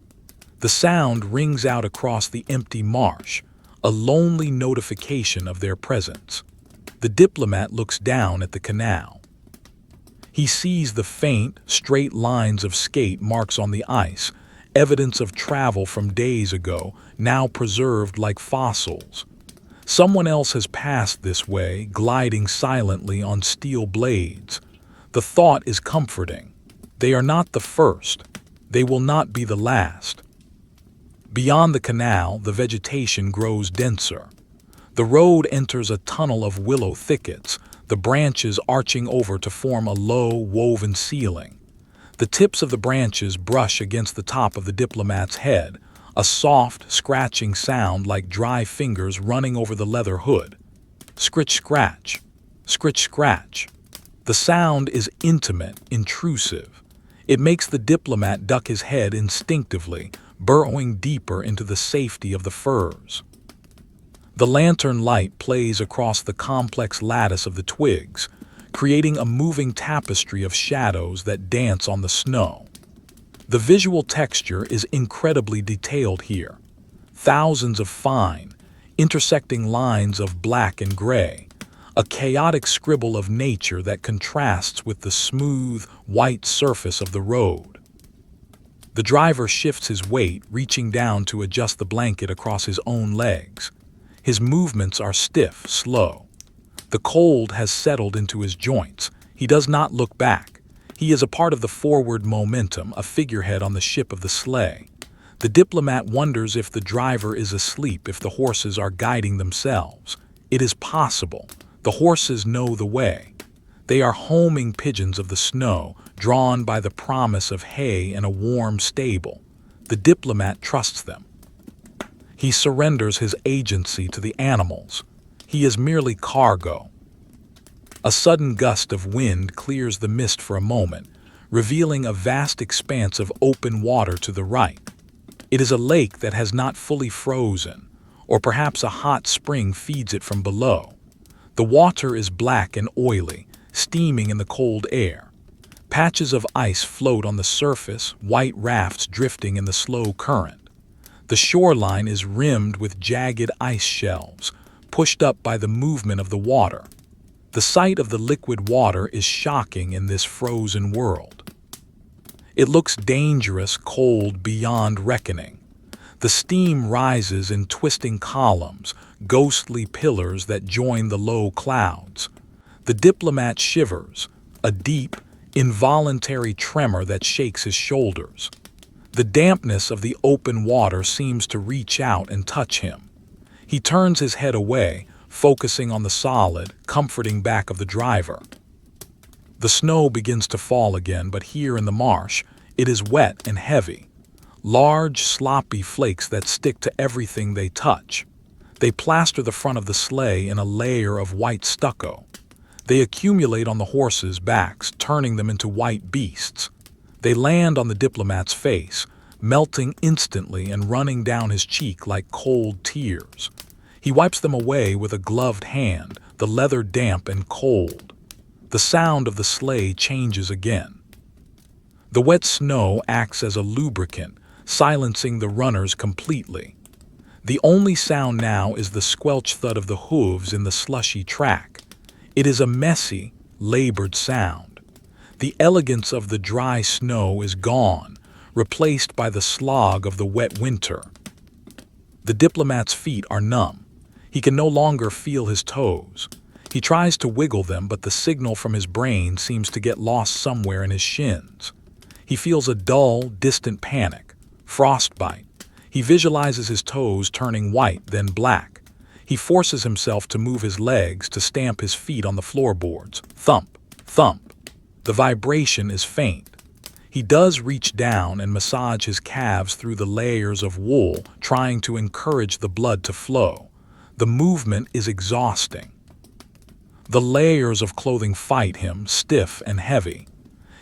S1: The sound rings out across the empty marsh, a lonely notification of their presence. The diplomat looks down at the canal. He sees the faint, straight lines of skate marks on the ice, evidence of travel from days ago, now preserved like fossils. Someone else has passed this way, gliding silently on steel blades. The thought is comforting. They are not the first. They will not be the last. Beyond the canal, the vegetation grows denser. The road enters a tunnel of willow thickets, the branches arching over to form a low, woven ceiling. The tips of the branches brush against the top of the diplomat's head, a soft, scratching sound like dry fingers running over the leather hood. Scritch-scratch, scritch-scratch. The sound is intimate, intrusive. It makes the diplomat duck his head instinctively, burrowing deeper into the safety of the furs. The lantern light plays across the complex lattice of the twigs, creating a moving tapestry of shadows that dance on the snow. The visual texture is incredibly detailed here. Thousands of fine, intersecting lines of black and gray, a chaotic scribble of nature that contrasts with the smooth, white surface of the road. The driver shifts his weight, reaching down to adjust the blanket across his own legs. His movements are stiff, slow. The cold has settled into his joints. He does not look back. He is a part of the forward momentum, a figurehead on the ship of the sleigh. The diplomat wonders if the driver is asleep, if the horses are guiding themselves. It is possible. The horses know the way. They are homing pigeons of the snow, drawn by the promise of hay and a warm stable. The diplomat trusts them. He surrenders his agency to the animals. He is merely cargo. A sudden gust of wind clears the mist for a moment, revealing a vast expanse of open water to the right. It is a lake that has not fully frozen, or perhaps a hot spring feeds it from below. The water is black and oily, steaming in the cold air. Patches of ice float on the surface, white rafts drifting in the slow current. The shoreline is rimmed with jagged ice shelves, pushed up by the movement of the water. The sight of the liquid water is shocking in this frozen world. It looks dangerous, cold, beyond reckoning. The steam rises in twisting columns, ghostly pillars that join the low clouds. The diplomat shivers, a deep, involuntary tremor that shakes his shoulders. The dampness of the open water seems to reach out and touch him. He turns his head away, focusing on the solid, comforting back of the driver. The snow begins to fall again, but here in the marsh, it is wet and heavy. Large, sloppy flakes that stick to everything they touch. They plaster the front of the sleigh in a layer of white stucco. They accumulate on the horses' backs, turning them into white beasts. They land on the diplomat's face, melting instantly and running down his cheek like cold tears. He wipes them away with a gloved hand, the leather damp and cold. The sound of the sleigh changes again. The wet snow acts as a lubricant, silencing the runners completely. The only sound now is the squelch thud of the hooves in the slushy track. It is a messy, labored sound. The elegance of the dry snow is gone, replaced by the slog of the wet winter. The diplomat's feet are numb. He can no longer feel his toes. He tries to wiggle them, but the signal from his brain seems to get lost somewhere in his shins. He feels a dull, distant panic, frostbite. He visualizes his toes turning white, then black. He forces himself to move his legs, to stamp his feet on the floorboards. Thump, thump. The vibration is faint. He does reach down and massage his calves through the layers of wool, trying to encourage the blood to flow. The movement is exhausting. The layers of clothing fight him, stiff and heavy.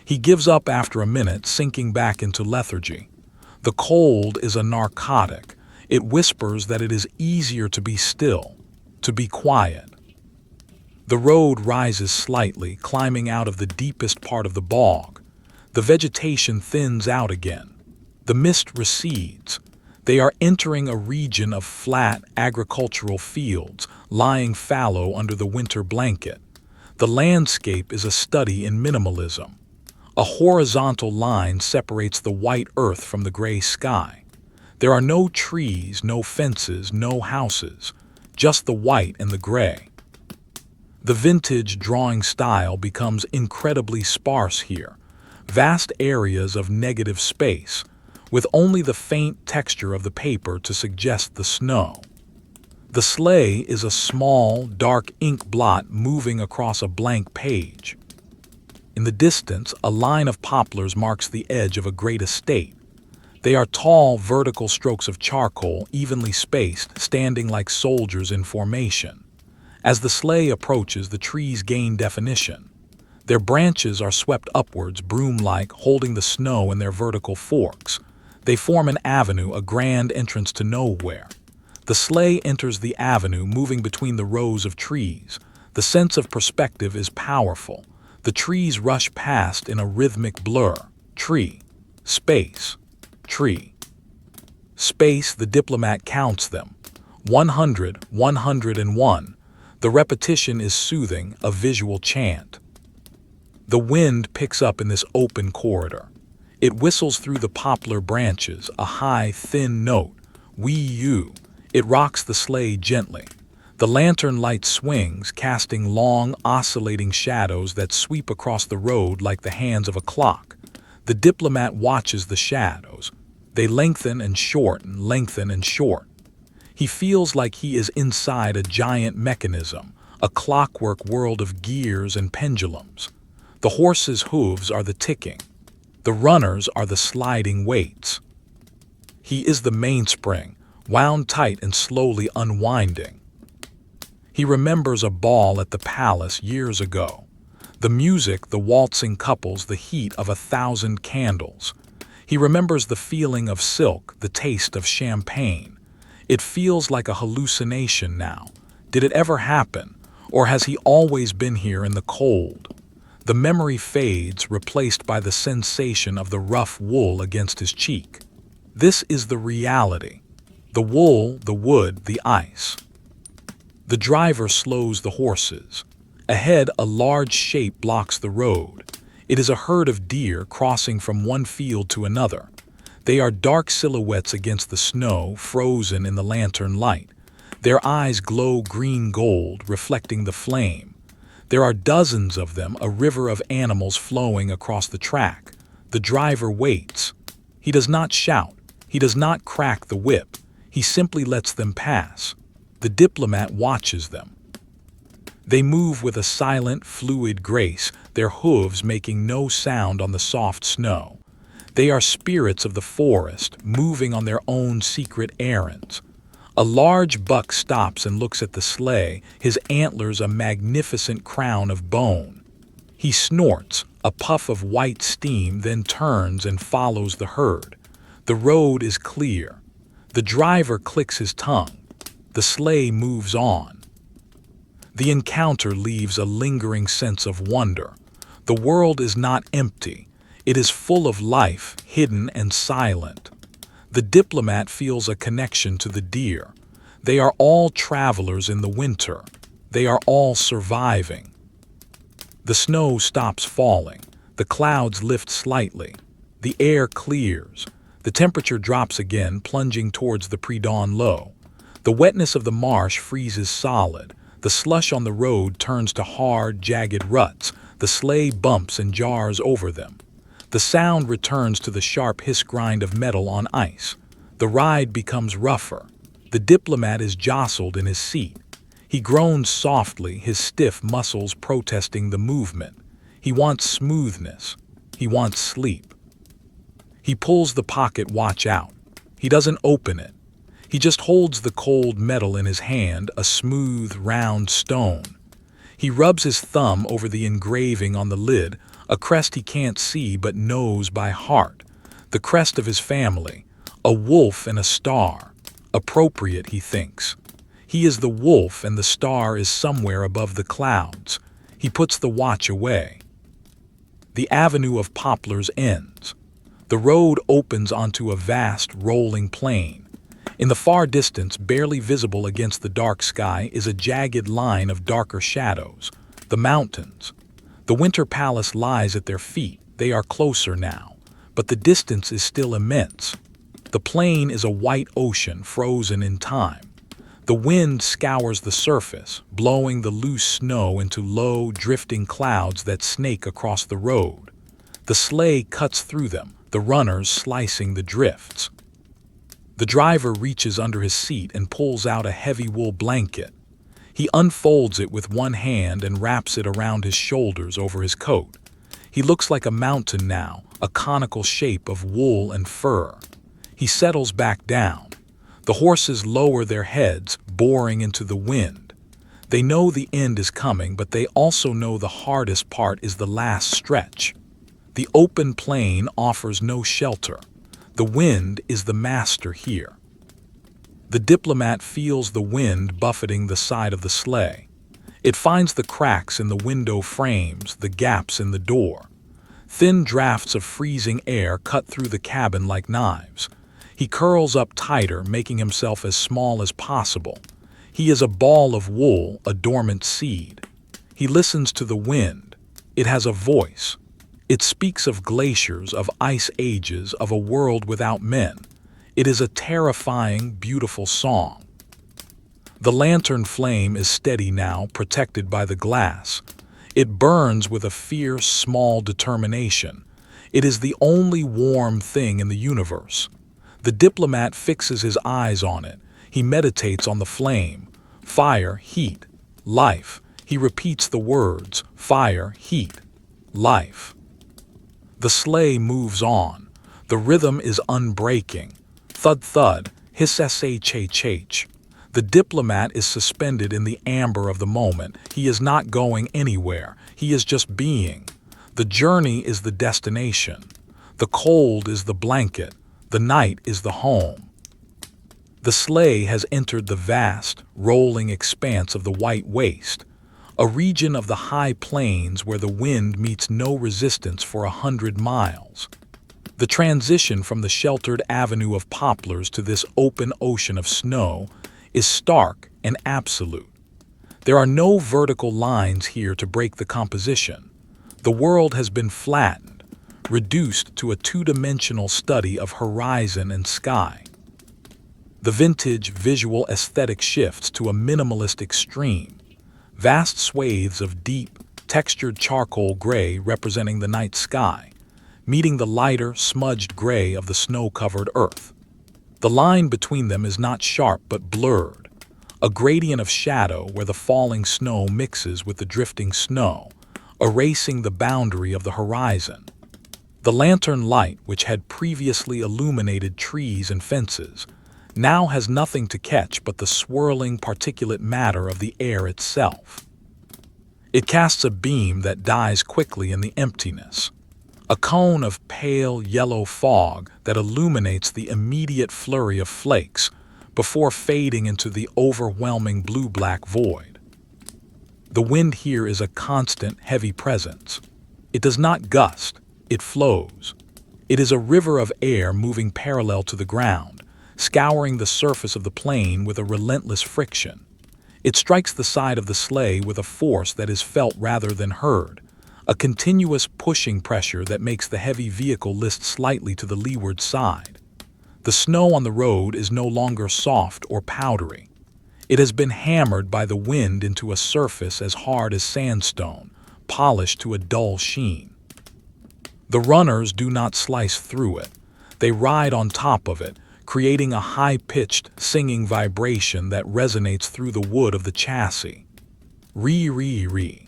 S1: He gives up after a minute, sinking back into lethargy. The cold is a narcotic. It whispers that it is easier to be still, to be quiet. The road rises slightly, climbing out of the deepest part of the bog. The vegetation thins out again. The mist recedes. They are entering a region of flat agricultural fields, lying fallow under the winter blanket. The landscape is a study in minimalism. A horizontal line separates the white earth from the gray sky. There are no trees, no fences, no houses, just the white and the gray. The vintage drawing style becomes incredibly sparse here. Vast areas of negative space, with only the faint texture of the paper to suggest the snow. The sleigh is a small, dark ink blot moving across a blank page. In the distance, a line of poplars marks the edge of a great estate. They are tall, vertical strokes of charcoal, evenly spaced, standing like soldiers in formation. As the sleigh approaches, the trees gain definition. Their branches are swept upwards, broom-like, holding the snow in their vertical forks. They form an avenue, a grand entrance to nowhere. The sleigh enters the avenue, moving between the rows of trees. The sense of perspective is powerful. The trees rush past in a rhythmic blur. Tree, space, tree. Space, the diplomat counts them. 100, 101. The repetition is soothing, a visual chant. The wind picks up in this open corridor. It whistles through the poplar branches, a high, thin note. Wee-you. It rocks the sleigh gently. The lantern light swings, casting long, oscillating shadows that sweep across the road like the hands of a clock. The diplomat watches the shadows. They lengthen and shorten, lengthen and short. He feels like he is inside a giant mechanism, a clockwork world of gears and pendulums. The horse's hooves are the ticking. The runners are the sliding weights. He is the mainspring, wound tight and slowly unwinding. He remembers a ball at the palace years ago. The music, the waltzing couples, the heat of 1,000 candles. He remembers the feeling of silk, the taste of champagne. It feels like a hallucination now. Did it ever happen? Or has he always been here in the cold? The memory fades, replaced by the sensation of the rough wool against his cheek. This is the reality. The wool, the wood, the ice. The driver slows the horses. Ahead, a large shape blocks the road. It is a herd of deer crossing from one field to another. They are dark silhouettes against the snow, frozen in the lantern light. Their eyes glow green-gold, reflecting the flame. There are dozens of them, a river of animals flowing across the track. The driver waits. He does not shout. He does not crack the whip. He simply lets them pass. The diplomat watches them. They move with a silent, fluid grace, their hooves making no sound on the soft snow. They are spirits of the forest, moving on their own secret errands. A large buck stops and looks at the sleigh, his antlers a magnificent crown of bone. He snorts, a puff of white steam, then turns and follows the herd. The road is clear. The driver clicks his tongue. The sleigh moves on. The encounter leaves a lingering sense of wonder. The world is not empty. It is full of life, hidden and silent. The diplomat feels a connection to the deer. They are all travelers in the winter. They are all surviving. The snow stops falling. The clouds lift slightly. The air clears. The temperature drops again, plunging towards the pre-dawn low. The wetness of the marsh freezes solid. The slush on the road turns to hard, jagged ruts. The sleigh bumps and jars over them. The sound returns to the sharp hiss grind of metal on ice. The ride becomes rougher. The diplomat is jostled in his seat. He groans softly, his stiff muscles protesting the movement. He wants smoothness. He wants sleep. He pulls the pocket watch out. He doesn't open it. He just holds the cold metal in his hand, a smooth, round stone. He rubs his thumb over the engraving on the lid, a crest he can't see but knows by heart. The crest of his family, a wolf and a star. Appropriate, he thinks. He is the wolf and the star is somewhere above the clouds. He puts the watch away. The avenue of poplars ends. The road opens onto a vast, rolling plain. In the far distance, barely visible against the dark sky, is a jagged line of darker shadows. The mountains. The Winter Palace lies at their feet. They are closer now, but the distance is still immense. The plain is a white ocean frozen in time. The wind scours the surface, blowing the loose snow into low, drifting clouds that snake across the road. The sleigh cuts through them, the runners slicing the drifts. The driver reaches under his seat and pulls out a heavy wool blanket. He unfolds it with one hand and wraps it around his shoulders over his coat. He looks like a mountain now, a conical shape of wool and fur. He settles back down. The horses lower their heads, boring into the wind. They know the end is coming, but they also know the hardest part is the last stretch. The open plain offers no shelter. The wind is the master here. The diplomat feels the wind buffeting the side of the sleigh. It finds the cracks in the window frames, the gaps in the door. Thin drafts of freezing air cut through the cabin like knives. He curls up tighter, making himself as small as possible. He is a ball of wool, a dormant seed. He listens to the wind. It has a voice. It speaks of glaciers, of ice ages, of a world without men. It is a terrifying, beautiful song. The lantern flame is steady now, protected by the glass. It burns with a fierce, small determination. It is the only warm thing in the universe. The diplomat fixes his eyes on it. He meditates on the flame. Fire, heat, life. He repeats the words, fire, heat, life. The sleigh moves on. The rhythm is unbreaking. Thud thud, hiss sh. The diplomat is suspended in the amber of the moment. He is not going anywhere. He is just being. The journey is the destination. The cold is the blanket. The night is the home. The sleigh has entered the vast, rolling expanse of the white waste, a region of the high plains where the wind meets no resistance for 100 miles. The transition from the sheltered avenue of poplars to this open ocean of snow is stark and absolute. There are no vertical lines here to break the composition. The world has been flattened, reduced to a two-dimensional study of horizon and sky. The vintage visual aesthetic shifts to a minimalist extreme. Vast swathes of deep, textured charcoal gray representing the night sky, meeting the lighter, smudged gray of the snow-covered earth. The line between them is not sharp but blurred, a gradient of shadow where the falling snow mixes with the drifting snow, erasing the boundary of the horizon. The lantern light, which had previously illuminated trees and fences, now has nothing to catch but the swirling particulate matter of the air itself. It casts a beam that dies quickly in the emptiness, a cone of pale yellow fog that illuminates the immediate flurry of flakes before fading into the overwhelming blue-black void. The wind here is a constant, heavy presence. It does not gust, it flows. It is a river of air moving parallel to the ground, scouring the surface of the plain with a relentless friction. It strikes the side of the sleigh with a force that is felt rather than heard, a continuous pushing pressure that makes the heavy vehicle list slightly to the leeward side. The snow on the road is no longer soft or powdery. It has been hammered by the wind into a surface as hard as sandstone, polished to a dull sheen. The runners do not slice through it. They ride on top of it, creating a high-pitched, singing vibration that resonates through the wood of the chassis. Re.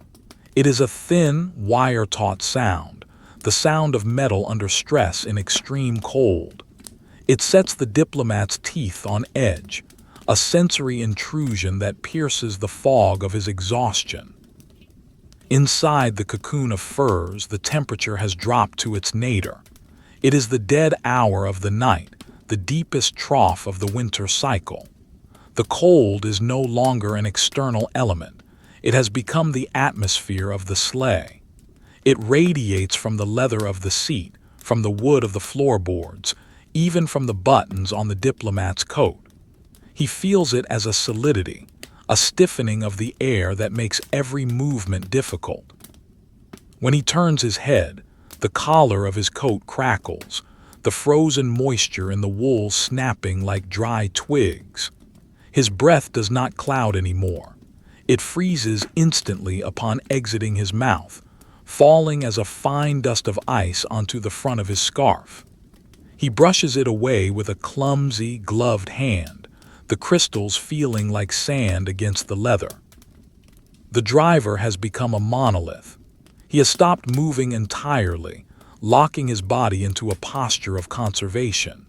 S1: It is a thin, wire-taut sound, the sound of metal under stress in extreme cold. It sets the Diplomat's teeth on edge, a sensory intrusion that pierces the fog of his exhaustion. Inside the cocoon of furs, the temperature has dropped to its nadir. It is the dead hour of the night, the deepest trough of the winter cycle. The cold is no longer an external element. It has become the atmosphere of the sleigh. It radiates from the leather of the seat, from the wood of the floorboards, even from the buttons on the Diplomat's coat. He feels it as a solidity, a stiffening of the air that makes every movement difficult. When he turns his head, the collar of his coat crackles, the frozen moisture in the wool snapping like dry twigs. His breath does not cloud anymore. It freezes instantly upon exiting his mouth, falling as a fine dust of ice onto the front of his scarf. He brushes it away with a clumsy, gloved hand, the crystals feeling like sand against the leather. The driver has become a monolith. He has stopped moving entirely, locking his body into a posture of conservation.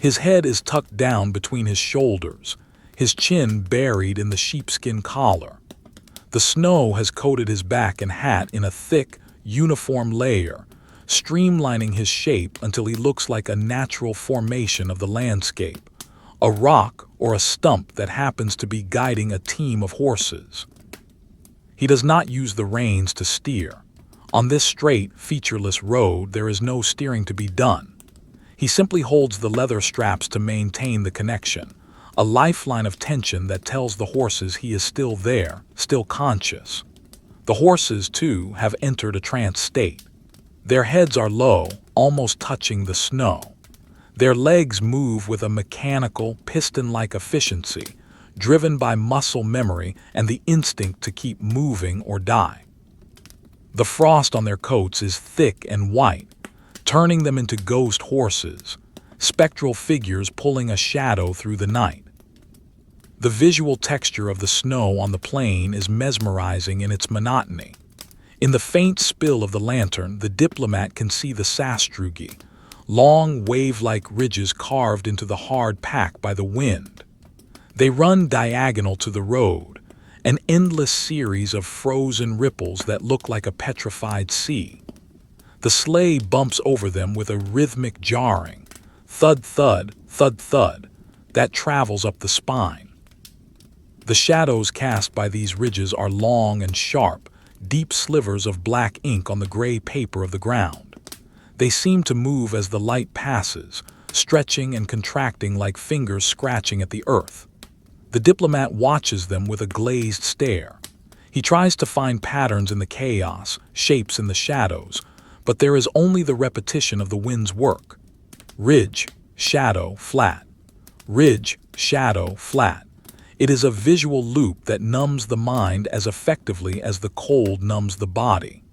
S1: His head is tucked down between his shoulders, his chin buried in the sheepskin collar. The snow has coated his back and hat in a thick, uniform layer, streamlining his shape until he looks like a natural formation of the landscape, a rock or a stump that happens to be guiding a team of horses. He does not use the reins to steer. On this straight, featureless road, there is no steering to be done. He simply holds the leather straps to maintain the connection, a lifeline of tension that tells the horses he is still there, still conscious. The horses, too, have entered a trance state. Their heads are low, almost touching the snow. Their legs move with a mechanical, piston-like efficiency, driven by muscle memory and the instinct to keep moving or die. The frost on their coats is thick and white, turning them into ghost horses, spectral figures pulling a shadow through the night. The visual texture of the snow on the plain is mesmerizing in its monotony. In the faint spill of the lantern, the Diplomat can see the sastrugi, long wave-like ridges carved into the hard pack by the wind. They run diagonal to the road, an endless series of frozen ripples that look like a petrified sea. The sleigh bumps over them with a rhythmic jarring, thud thud, thud thud, that travels up the spine. The shadows cast by these ridges are long and sharp, deep slivers of black ink on the gray paper of the ground. They seem to move as the light passes, stretching and contracting like fingers scratching at the earth. The Diplomat watches them with a glazed stare. He tries to find patterns in the chaos, shapes in the shadows, but there is only the repetition of the wind's work. Ridge, shadow, flat. Ridge, shadow, flat. It is a visual loop that numbs the mind as effectively as the cold numbs the body.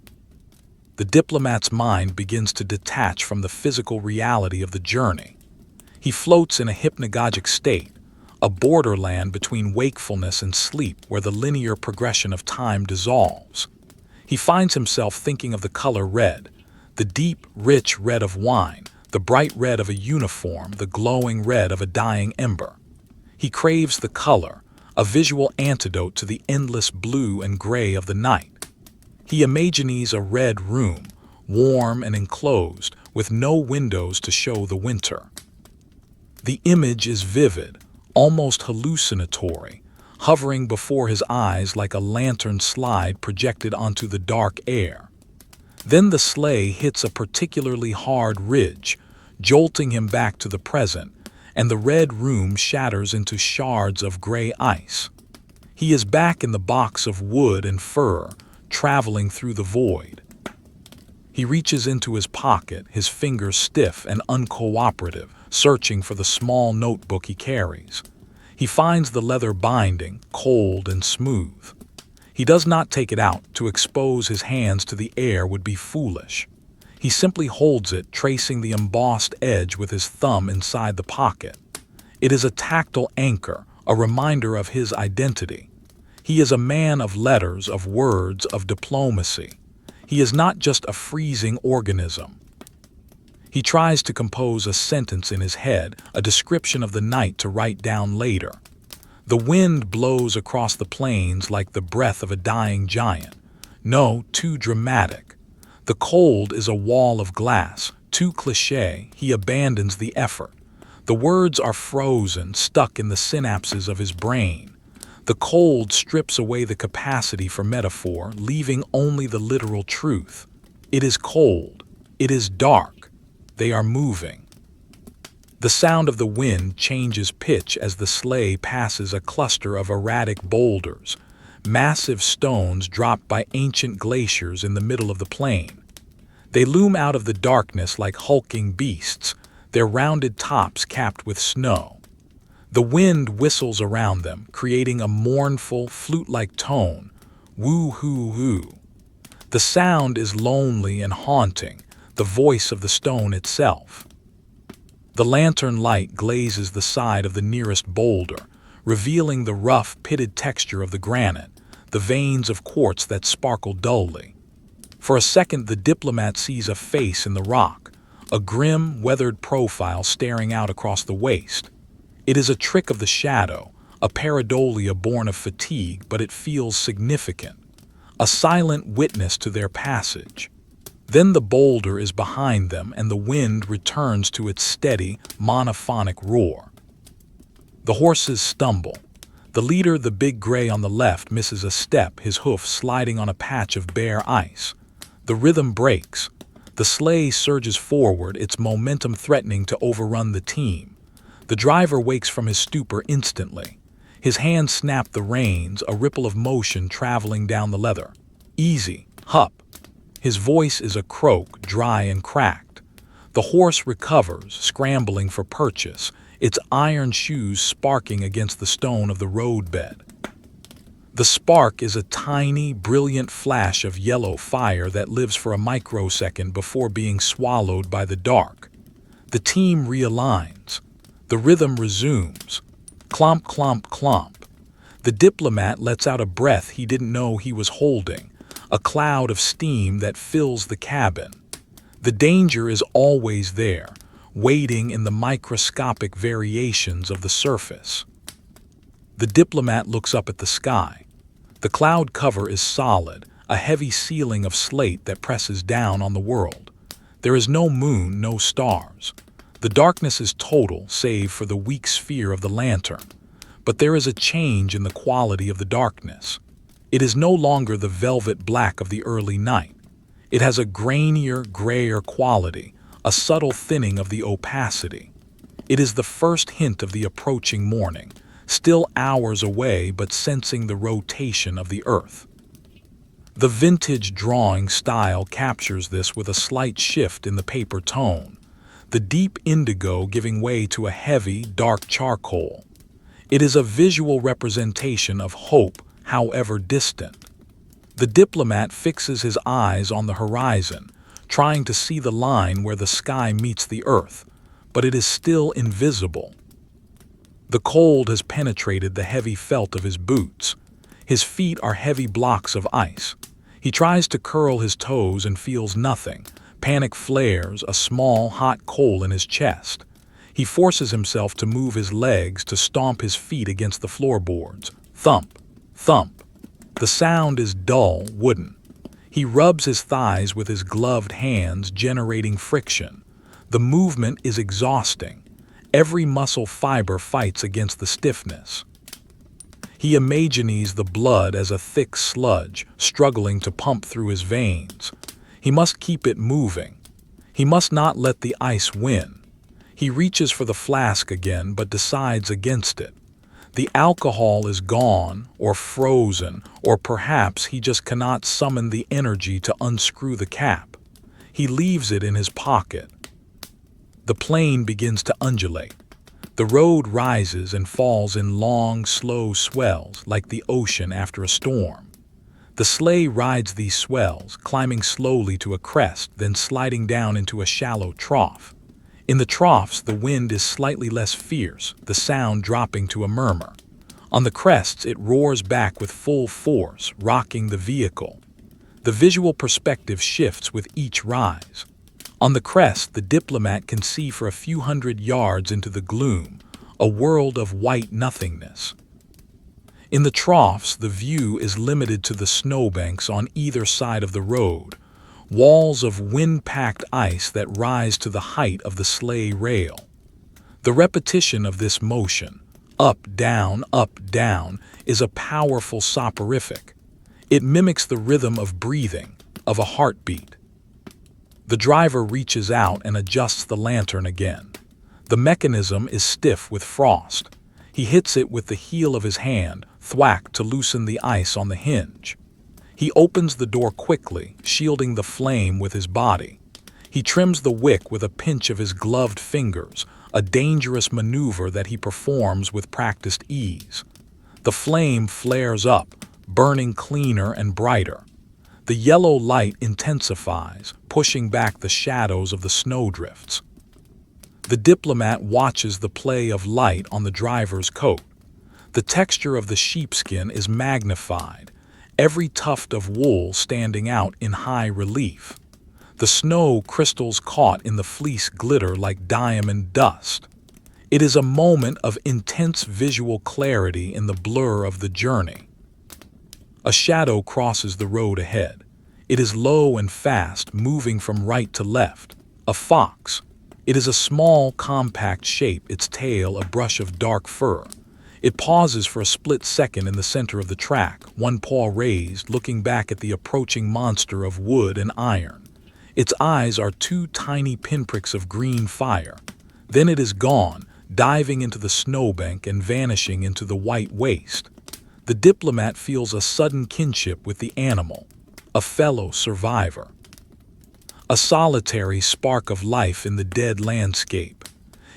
S1: The Diplomat's mind begins to detach from the physical reality of the journey. He floats in a hypnagogic state, a borderland between wakefulness and sleep where the linear progression of time dissolves. He finds himself thinking of the color red, the deep, rich red of wine, the bright red of a uniform, the glowing red of a dying ember. He craves the color, a visual antidote to the endless blue and gray of the night. He imagines a red room, warm and enclosed, with no windows to show the winter. The image is vivid, almost hallucinatory, hovering before his eyes like a lantern slide projected onto the dark air. Then the sleigh hits a particularly hard ridge, jolting him back to the present, and the red room shatters into shards of gray ice. He is back in the box of wood and fur, traveling through the void. He reaches into his pocket, his fingers stiff and uncooperative, searching for the small notebook he carries. He finds the leather binding, cold and smooth. He does not take it out. To expose his hands to the air would be foolish. He simply holds it, tracing the embossed edge with his thumb inside the pocket. It is a tactile anchor, a reminder of his identity. He is a man of letters, of words, of diplomacy. He is not just a freezing organism. He tries to compose a sentence in his head, a description of the night to write down later. The wind blows across the plains like the breath of a dying giant. No, too dramatic. The cold is a wall of glass. Too cliché, he abandons the effort. The words are frozen, stuck in the synapses of his brain. The cold strips away the capacity for metaphor, leaving only the literal truth. It is cold. It is dark. They are moving. The sound of the wind changes pitch as the sleigh passes a cluster of erratic boulders, massive stones dropped by ancient glaciers in the middle of the plain. They loom out of the darkness like hulking beasts, their rounded tops capped with snow. The wind whistles around them, creating a mournful, flute-like tone. Woo-hoo-hoo. The sound is lonely and haunting, the voice of the stone itself. The lantern light glazes the side of the nearest boulder, revealing the rough, pitted texture of the granite, the veins of quartz that sparkle dully. For a second, the diplomat sees a face in the rock, a grim, weathered profile staring out across the waste. It is a trick of the shadow, a pareidolia born of fatigue, but it feels significant, a silent witness to their passage. Then the boulder is behind them and the wind returns to its steady, monophonic roar. The horses stumble. The leader, the big gray on the left, misses a step, his hoof sliding on a patch of bare ice. The rhythm breaks. The sleigh surges forward, its momentum threatening to overrun the team. The driver wakes from his stupor instantly. His hands snap the reins, a ripple of motion traveling down the leather. Easy, hup. His voice is a croak, dry and cracked. The horse recovers, scrambling for purchase, its iron shoes sparking against the stone of the roadbed. The spark is a tiny, brilliant flash of yellow fire that lives for a microsecond before being swallowed by the dark. The team realigns. The rhythm resumes. Clomp, clomp, clomp. The diplomat lets out a breath he didn't know he was holding, a cloud of steam that fills the cabin. The danger is always there, waiting in the microscopic variations of the surface. The diplomat looks up at the sky. The cloud cover is solid, a heavy ceiling of slate that presses down on the world. There is no moon, no stars. The darkness is total, save for the weak sphere of the lantern. But there is a change in the quality of the darkness. It is no longer the velvet black of the early night. It has a grainier, grayer quality, a subtle thinning of the opacity. It is the first hint of the approaching morning, still hours away but sensing the rotation of the earth. The vintage drawing style captures this with a slight shift in the paper tone, the deep indigo giving way to a heavy, dark charcoal. It is a visual representation of hope, however distant. The diplomat fixes his eyes on the horizon, trying to see the line where the sky meets the earth, but it is still invisible. The cold has penetrated the heavy felt of his boots. His feet are heavy blocks of ice. He tries to curl his toes and feels nothing. Panic flares, a small, hot coal in his chest. He forces himself to move his legs, to stomp his feet against the floorboards. Thump, thump. The sound is dull, wooden. He rubs his thighs with his gloved hands, generating friction. The movement is exhausting. Every muscle fiber fights against the stiffness. He imagines the blood as a thick sludge, struggling to pump through his veins. He must keep it moving. He must not let the ice win. He reaches for the flask again, but decides against it. The alcohol is gone, or frozen, or perhaps he just cannot summon the energy to unscrew the cap. He leaves it in his pocket. The plane begins to undulate. The road rises and falls in long, slow swells like the ocean after a storm. The sleigh rides these swells, climbing slowly to a crest, then sliding down into a shallow trough. In the troughs, the wind is slightly less fierce, the sound dropping to a murmur. On the crests, it roars back with full force, rocking the vehicle. The visual perspective shifts with each rise. On the crest, the Diplomat can see for a few hundred yards into the gloom, a world of white nothingness. In the troughs, the view is limited to the snowbanks on either side of the road, walls of wind-packed ice that rise to the height of the sleigh rail. The repetition of this motion, up, down, is a powerful soporific. It mimics the rhythm of breathing, of a heartbeat. The driver reaches out and adjusts the lantern again. The mechanism is stiff with frost. He hits it with the heel of his hand, thwack to loosen the ice on the hinge. He opens the door quickly, shielding the flame with his body. He trims the wick with a pinch of his gloved fingers, a dangerous maneuver that he performs with practiced ease. The flame flares up, burning cleaner and brighter. The yellow light intensifies, pushing back the shadows of the snowdrifts. The Diplomat watches the play of light on the driver's coat. The texture of the sheepskin is magnified, every tuft of wool standing out in high relief. The snow crystals caught in the fleece glitter like diamond dust. It is a moment of intense visual clarity in the blur of the journey. A shadow crosses the road ahead. It is low and fast, moving from right to left. A fox. It is a small, compact shape, its tail a brush of dark fur. It pauses for a split second in the center of the track, one paw raised, looking back at the approaching monster of wood and iron. Its eyes are two tiny pinpricks of green fire. Then it is gone, diving into the snowbank and vanishing into the white waste. The Diplomat feels a sudden kinship with the animal, a fellow survivor. A solitary spark of life in the dead landscape.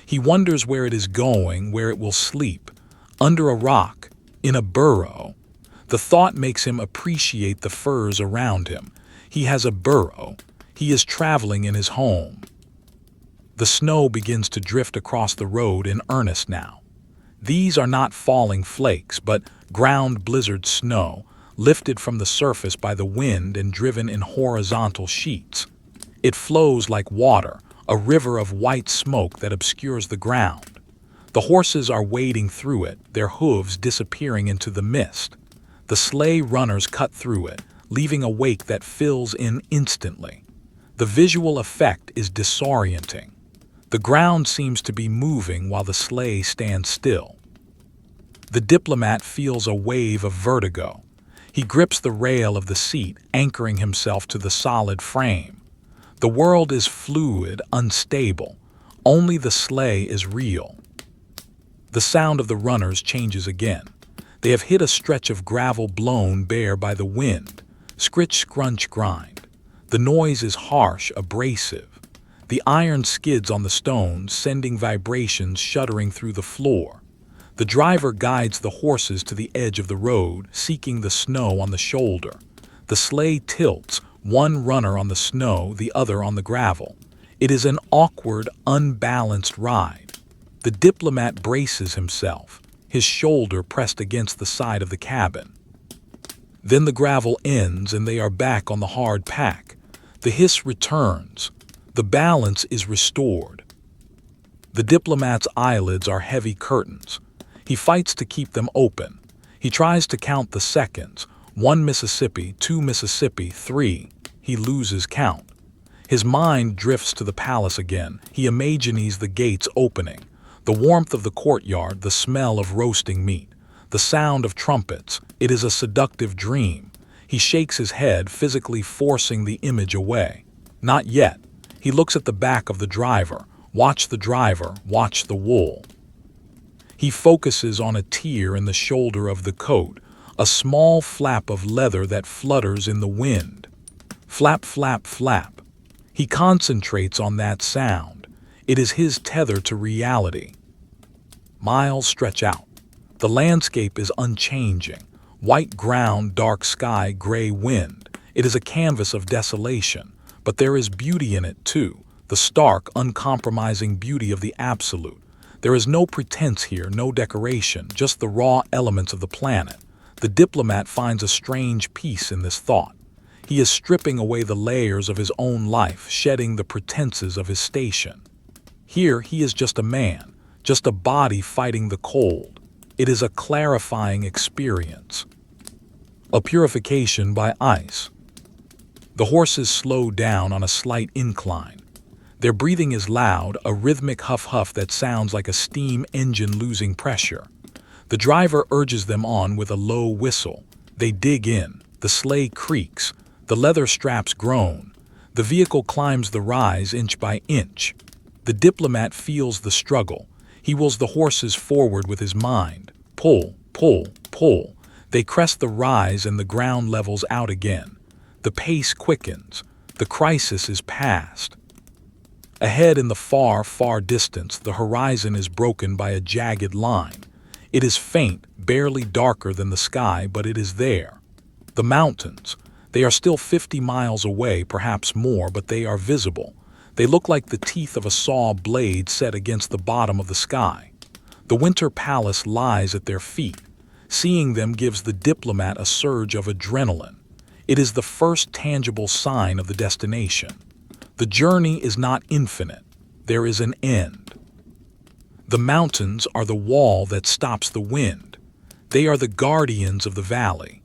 S1: He wonders where it is going, where it will sleep. Under a rock, in a burrow. The thought makes him appreciate the furs around him. He has a burrow. He is traveling in his home. The snow begins to drift across the road in earnest now. These are not falling flakes, but ground blizzard snow, lifted from the surface by the wind and driven in horizontal sheets. It flows like water, a river of white smoke that obscures the ground. The horses are wading through it, their hooves disappearing into the mist. The sleigh runners cut through it, leaving a wake that fills in instantly. The visual effect is disorienting. The ground seems to be moving while the sleigh stands still. The Diplomat feels a wave of vertigo. He grips the rail of the seat, anchoring himself to the solid frame. The world is fluid, unstable. Only the sleigh is real. The sound of the runners changes again. They have hit a stretch of gravel blown bare by the wind. Scritch, scrunch, grind. The noise is harsh, abrasive. The iron skids on the stones, sending vibrations shuddering through the floor. The driver guides the horses to the edge of the road, seeking the snow on the shoulder. The sleigh tilts, one runner on the snow, the other on the gravel. It is an awkward, unbalanced ride. The Diplomat braces himself, his shoulder pressed against the side of the cabin. Then the gravel ends and they are back on the hard pack. The hiss returns. The balance is restored. The Diplomat's eyelids are heavy curtains. He fights to keep them open. He tries to count the seconds. 1 Mississippi, 2 Mississippi, 3. He loses count. His mind drifts to the palace again. He imagines the gates opening. The warmth of the courtyard, the smell of roasting meat, the sound of trumpets. It is a seductive dream. He shakes his head, physically forcing the image away. Not yet. He looks at the back of the driver. Watch the driver, watch the wool. He focuses on a tear in the shoulder of the coat, a small flap of leather that flutters in the wind. Flap, flap, flap. He concentrates on that sound. It is his tether to reality. Miles stretch out. The landscape is unchanging. White ground, dark sky, gray wind. It is a canvas of desolation, but there is beauty in it too, the stark, uncompromising beauty of the absolute. There is no pretense here, no decoration, just the raw elements of the planet. The diplomat finds a strange peace in this thought. He is stripping away the layers of his own life, shedding the pretenses of his station. Here he is just a man, just a body fighting the cold. It is a clarifying experience. A purification by ice. The horses slow down on a slight incline. Their breathing is loud, a rhythmic huff-huff that sounds like a steam engine losing pressure. The driver urges them on with a low whistle. They dig in. The sleigh creaks. The leather straps groan. The vehicle climbs the rise inch by inch. The diplomat feels the struggle. He wills the horses forward with his mind. Pull, pull, pull. They crest the rise and the ground levels out again. The pace quickens. The crisis is past. Ahead in the far, far distance, the horizon is broken by a jagged line. It is faint, barely darker than the sky, but it is there. The mountains. They are still 50 miles away, perhaps more, but they are visible. They look like the teeth of a saw blade set against the bottom of the sky. The winter palace lies at their feet. Seeing them gives the diplomat a surge of adrenaline. It is the first tangible sign of the destination. The journey is not infinite. There is an end. The mountains are the wall that stops the wind. They are the guardians of the valley.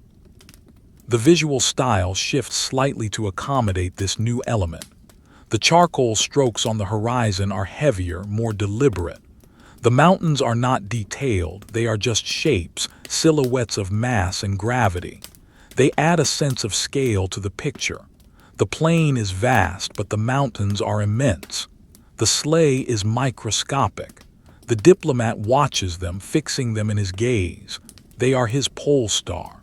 S1: The visual style shifts slightly to accommodate this new element. The charcoal strokes on the horizon are heavier, more deliberate. The mountains are not detailed, they are just shapes, silhouettes of mass and gravity. They add a sense of scale to the picture. The plain is vast, but the mountains are immense. The sleigh is microscopic. The diplomat watches them, fixing them in his gaze. They are his pole star.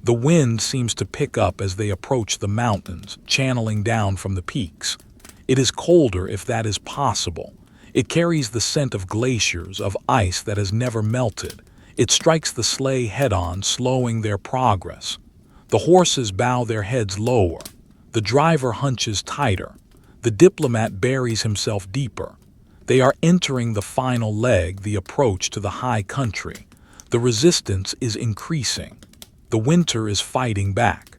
S1: The wind seems to pick up as they approach the mountains, channeling down from the peaks. It is colder, if that is possible. It carries the scent of glaciers, of ice that has never melted. It strikes the sleigh head-on, slowing their progress. The horses bow their heads lower. The driver hunches tighter. The diplomat buries himself deeper. They are entering the final leg, the approach to the high country. The resistance is increasing. The winter is fighting back.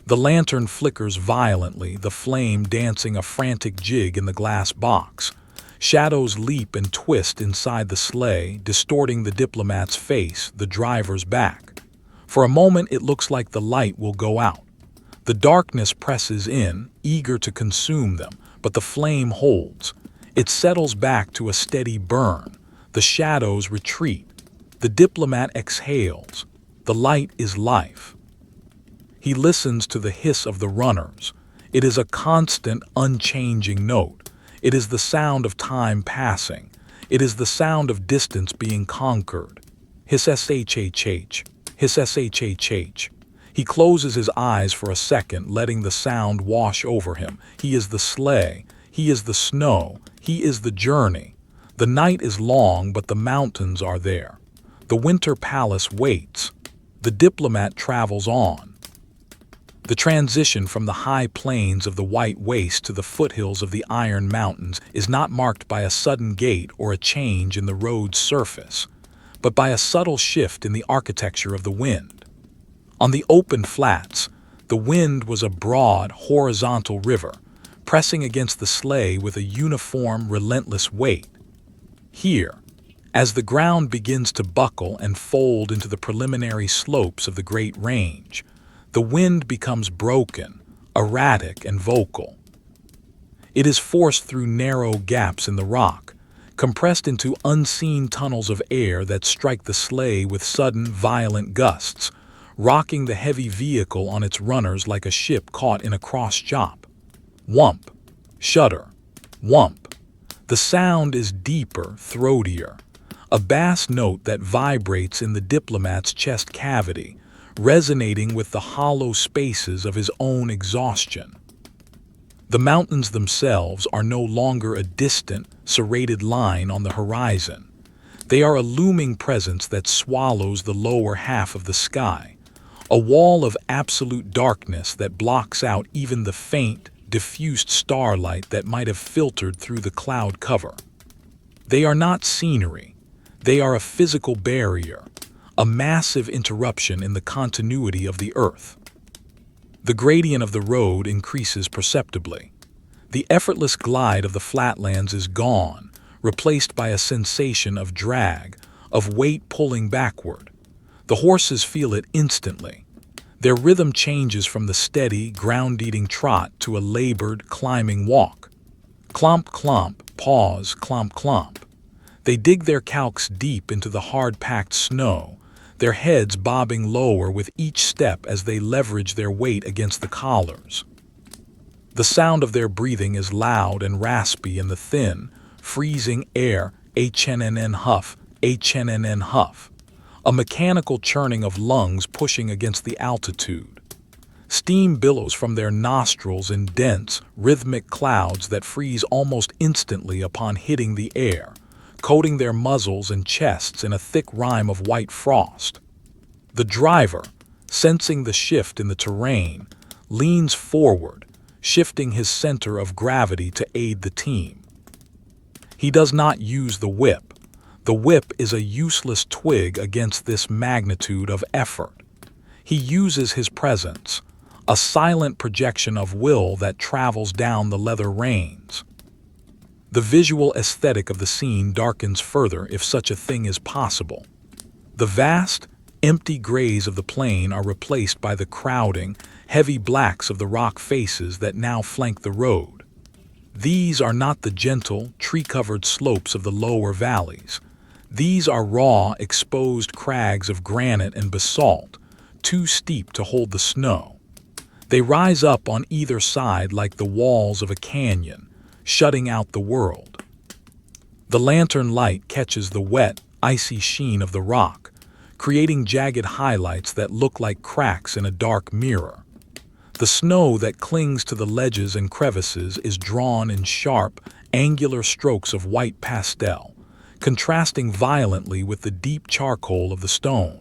S1: The lantern flickers violently, the flame dancing a frantic jig in the glass box. Shadows leap and twist inside the sleigh, distorting the diplomat's face, the driver's back. For a moment it looks like the light will go out. The darkness presses in, eager to consume them, but the flame holds. It settles back to a steady burn. The shadows retreat. The diplomat exhales. The light is life. He listens to the hiss of the runners. It is a constant, unchanging note. It is the sound of time passing. It is the sound of distance being conquered. Hiss shhh. Hiss shhh. He closes his eyes for a second, letting the sound wash over him. He is the sleigh. He is the snow. He is the journey. The night is long, but the mountains are there. The winter palace waits. The diplomat travels on. The transition from the high plains of the white waste to the foothills of the iron mountains is not marked by a sudden gait or a change in the road's surface, but by a subtle shift in the architecture of the wind. On the open flats, the wind was a broad, horizontal river, pressing against the sleigh with a uniform, relentless weight. Here, as the ground begins to buckle and fold into the preliminary slopes of the Great Range, the wind becomes broken, erratic, and vocal. It is forced through narrow gaps in the rock, compressed into unseen tunnels of air that strike the sleigh with sudden, violent gusts, rocking the heavy vehicle on its runners like a ship caught in a cross-chop. Whump, shudder, whump. The sound is deeper, throatier, a bass note that vibrates in the diplomat's chest cavity, resonating with the hollow spaces of his own exhaustion. The mountains themselves are no longer a distant, serrated line on the horizon. They are a looming presence that swallows the lower half of the sky, a wall of absolute darkness that blocks out even the faint, diffused starlight that might have filtered through the cloud cover. They are not scenery. They are a physical barrier, a massive interruption in the continuity of the Earth. The gradient of the road increases perceptibly. The effortless glide of the flatlands is gone, replaced by a sensation of drag, of weight pulling backward. The horses feel it instantly. Their rhythm changes from the steady, ground-eating trot to a labored, climbing walk. Clomp, clomp, pause, clomp, clomp. They dig their calques deep into the hard-packed snow, their heads bobbing lower with each step as they leverage their weight against the collars. The sound of their breathing is loud and raspy in the thin, freezing air, HNNN huff, HNNN huff. A mechanical churning of lungs pushing against the altitude. Steam billows from their nostrils in dense, rhythmic clouds that freeze almost instantly upon hitting the air, coating their muzzles and chests in a thick rime of white frost. The driver, sensing the shift in the terrain, leans forward, shifting his center of gravity to aid the team. He does not use the whip. The whip is a useless twig against this magnitude of effort. He uses his presence, a silent projection of will that travels down the leather reins. The visual aesthetic of the scene darkens further if such a thing is possible. The vast, empty grays of the plain are replaced by the crowding, heavy blacks of the rock faces that now flank the road. These are not the gentle, tree-covered slopes of the lower valleys. These are raw, exposed crags of granite and basalt, too steep to hold the snow. They rise up on either side like the walls of a canyon, shutting out the world. The lantern light catches the wet, icy sheen of the rock, creating jagged highlights that look like cracks in a dark mirror. The snow that clings to the ledges and crevices is drawn in sharp, angular strokes of white pastel, contrasting violently with the deep charcoal of the stone.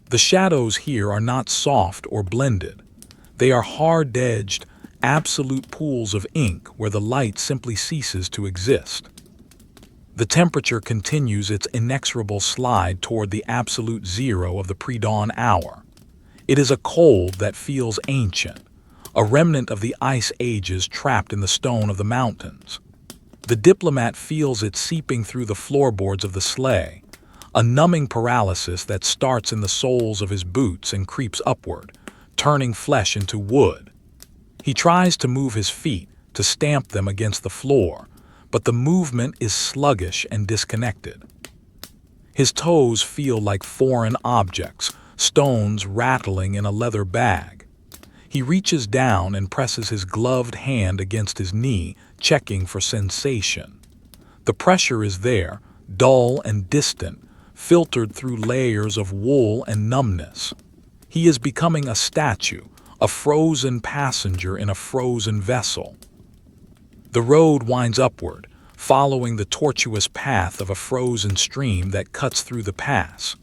S1: The shadows here are not soft or blended. They are hard-edged, absolute pools of ink where the light simply ceases to exist. The temperature continues its inexorable slide toward the absolute zero of the pre-dawn hour. It is a cold that feels ancient, a remnant of the ice ages trapped in the stone of the mountains. The diplomat feels it seeping through the floorboards of the sleigh, a numbing paralysis that starts in the soles of his boots and creeps upward, turning flesh into wood. He tries to move his feet, to stamp them against the floor, but the movement is sluggish and disconnected. His toes feel like foreign objects, stones rattling in a leather bag. He reaches down and presses his gloved hand against his knee, checking for sensation. The pressure is there, dull and distant, filtered through layers of wool and numbness. He is becoming a statue, a frozen passenger in a frozen vessel. The road winds upward, following the tortuous path of a frozen stream that cuts through the pass.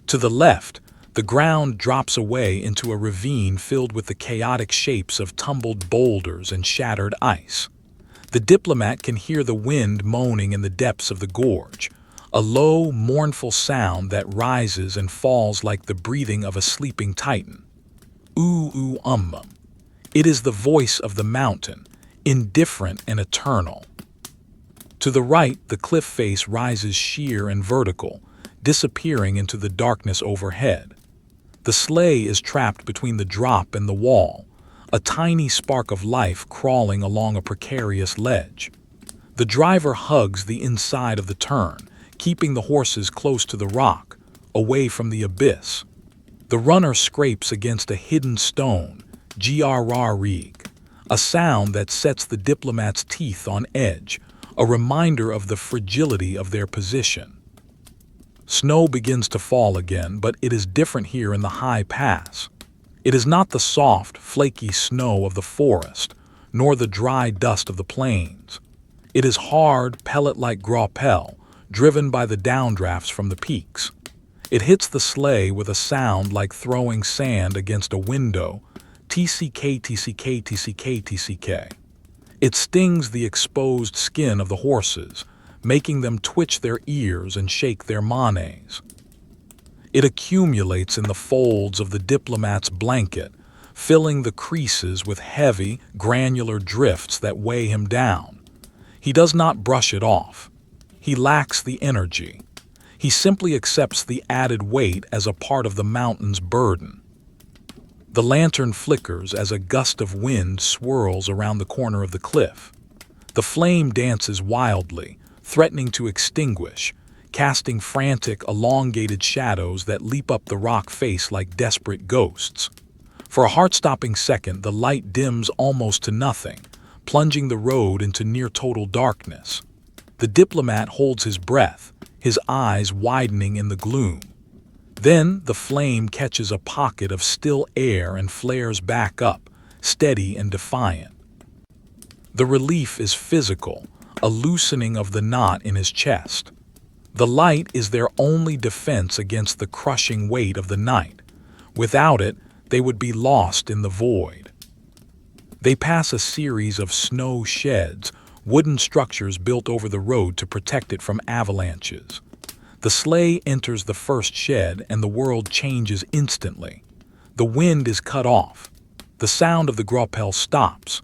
S1: To the left, the ground drops away into a ravine filled with the chaotic shapes of tumbled boulders and shattered ice. The diplomat can hear the wind moaning in the depths of the gorge, a low, mournful sound that rises and falls like the breathing of a sleeping titan. Ooh. It is the voice of the mountain, indifferent and eternal. To the right, the cliff face rises sheer and vertical, disappearing into the darkness overhead. The sleigh is trapped between the drop and the wall, a tiny spark of life crawling along a precarious ledge. The driver hugs the inside of the turn, keeping the horses close to the rock, away from the abyss. The runner scrapes against a hidden stone, grrrig, a sound that sets the diplomat's teeth on edge, a reminder of the fragility of their position. Snow begins to fall again, but it is different here in the high pass. It is not the soft, flaky snow of the forest, nor the dry dust of the plains. It is hard, pellet-like graupel, driven by the downdrafts from the peaks. It hits the sleigh with a sound like throwing sand against a window. TCK, TCK, TCK, TCK. It stings the exposed skin of the horses, making them twitch their ears and shake their manes. It accumulates in the folds of the diplomat's blanket, filling the creases with heavy, granular drifts that weigh him down. He does not brush it off. He lacks the energy. He simply accepts the added weight as a part of the mountain's burden. The lantern flickers as a gust of wind swirls around the corner of the cliff. The flame dances wildly, threatening to extinguish, casting frantic, elongated shadows that leap up the rock face like desperate ghosts. For a heart-stopping second, the light dims almost to nothing, plunging the road into near-total darkness. The diplomat holds his breath, his eyes widening in the gloom. Then the flame catches a pocket of still air and flares back up, steady and defiant. The relief is physical, a loosening of the knot in his chest. The light is their only defense against the crushing weight of the night. Without it, they would be lost in the void. They pass a series of snow sheds, wooden structures built over the road to protect it from avalanches. The sleigh enters the first shed and the world changes instantly. The wind is cut off. The sound of the grappel stops.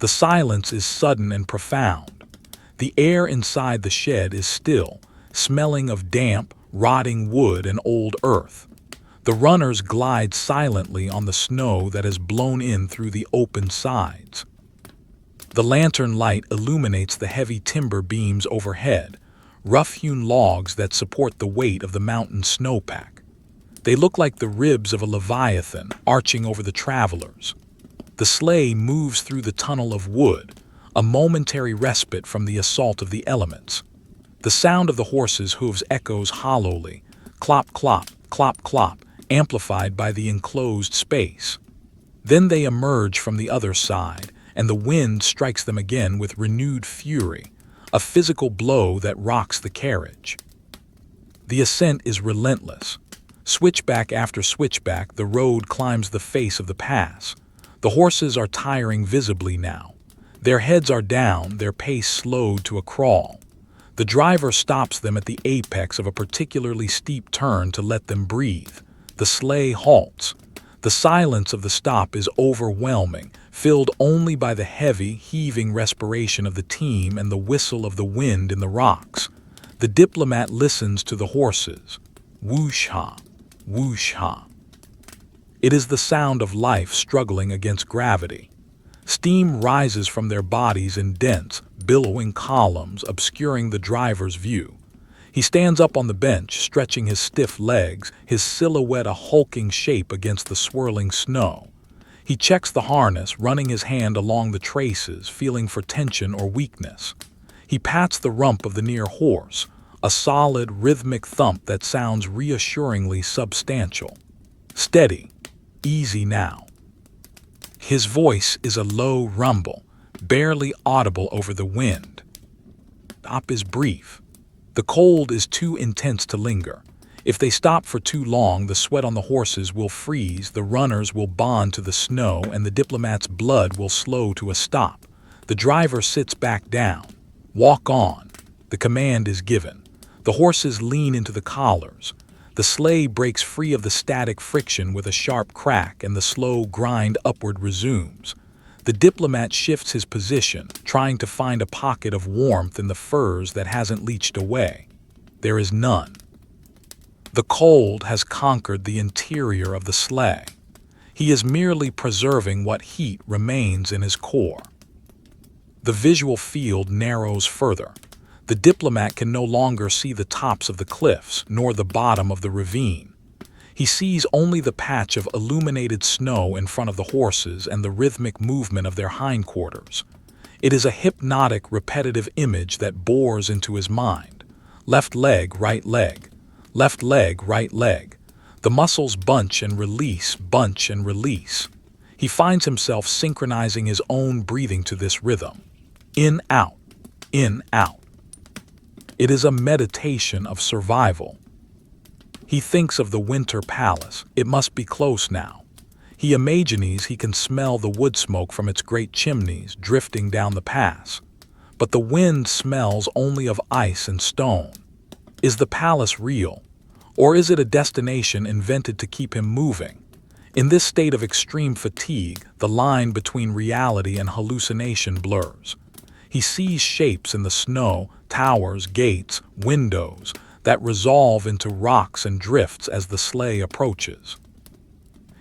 S1: The silence is sudden and profound. The air inside the shed is still, smelling of damp, rotting wood and old earth. The runners glide silently on the snow that has blown in through the open sides. The lantern light illuminates the heavy timber beams overhead, rough-hewn logs that support the weight of the mountain snowpack. They look like the ribs of a leviathan arching over the travelers. The sleigh moves through the tunnel of wood, a momentary respite from the assault of the elements. The sound of the horses' hooves echoes hollowly, clop, clop, clop, clop, amplified by the enclosed space. Then they emerge from the other side, and the wind strikes them again with renewed fury, a physical blow that rocks the carriage. The ascent is relentless. Switchback after switchback, the road climbs the face of the pass. The horses are tiring visibly now. Their heads are down, their pace slowed to a crawl. The driver stops them at the apex of a particularly steep turn to let them breathe. The sleigh halts. The silence of the stop is overwhelming, filled only by the heavy, heaving respiration of the team and the whistle of the wind in the rocks. The diplomat listens to the horses. Whoosh-ha, whoosh-ha. It is the sound of life struggling against gravity. Steam rises from their bodies in dense, billowing columns, obscuring the driver's view. He stands up on the bench, stretching his stiff legs, his silhouette a hulking shape against the swirling snow. He checks the harness, running his hand along the traces, feeling for tension or weakness. He pats the rump of the near horse, a solid, rhythmic thump that sounds reassuringly substantial. Steady, easy now. His voice is a low rumble, barely audible over the wind. The stop is brief. The cold is too intense to linger. If they stop for too long, the sweat on the horses will freeze, the runners will bond to the snow, and the diplomat's blood will slow to a stop. The driver sits back down. Walk on. The command is given. The horses lean into the collars. The sleigh breaks free of the static friction with a sharp crack, and the slow grind upward resumes. The diplomat shifts his position, trying to find a pocket of warmth in the furs that hasn't leached away. There is none. The cold has conquered the interior of the sleigh. He is merely preserving what heat remains in his core. The visual field narrows further. The diplomat can no longer see the tops of the cliffs, nor the bottom of the ravine. He sees only the patch of illuminated snow in front of the horses and the rhythmic movement of their hindquarters. It is a hypnotic, repetitive image that bores into his mind. Left leg, right leg. Left leg, right leg. The muscles bunch and release, bunch and release. He finds himself synchronizing his own breathing to this rhythm. In, out, in, out. It is a meditation of survival. He thinks of the winter palace. It must be close now. He imagines he can smell the wood smoke from its great chimneys drifting down the pass. But the wind smells only of ice and stone. Is the palace real? Or is it a destination invented to keep him moving? In this state of extreme fatigue, the line between reality and hallucination blurs. He sees shapes in the snow, towers, gates, windows, that resolve into rocks and drifts as the sleigh approaches.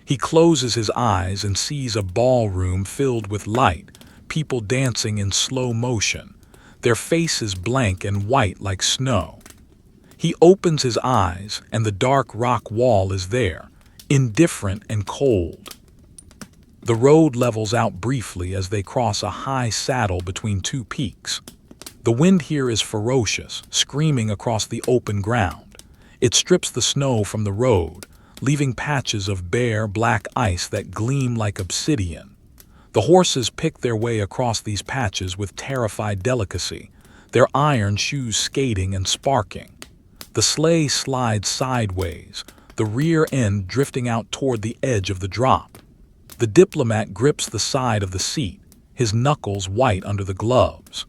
S1: He closes his eyes and sees a ballroom filled with light, people dancing in slow motion, their faces blank and white like snow. He opens his eyes, and the dark rock wall is there, indifferent and cold. The road levels out briefly as they cross a high saddle between two peaks. The wind here is ferocious, screaming across the open ground. It strips the snow from the road, leaving patches of bare, black ice that gleam like obsidian. The horses pick their way across these patches with terrified delicacy, their iron shoes skating and sparking. The sleigh slides sideways, the rear end drifting out toward the edge of the drop. The diplomat grips the side of the seat, his knuckles white under the gloves.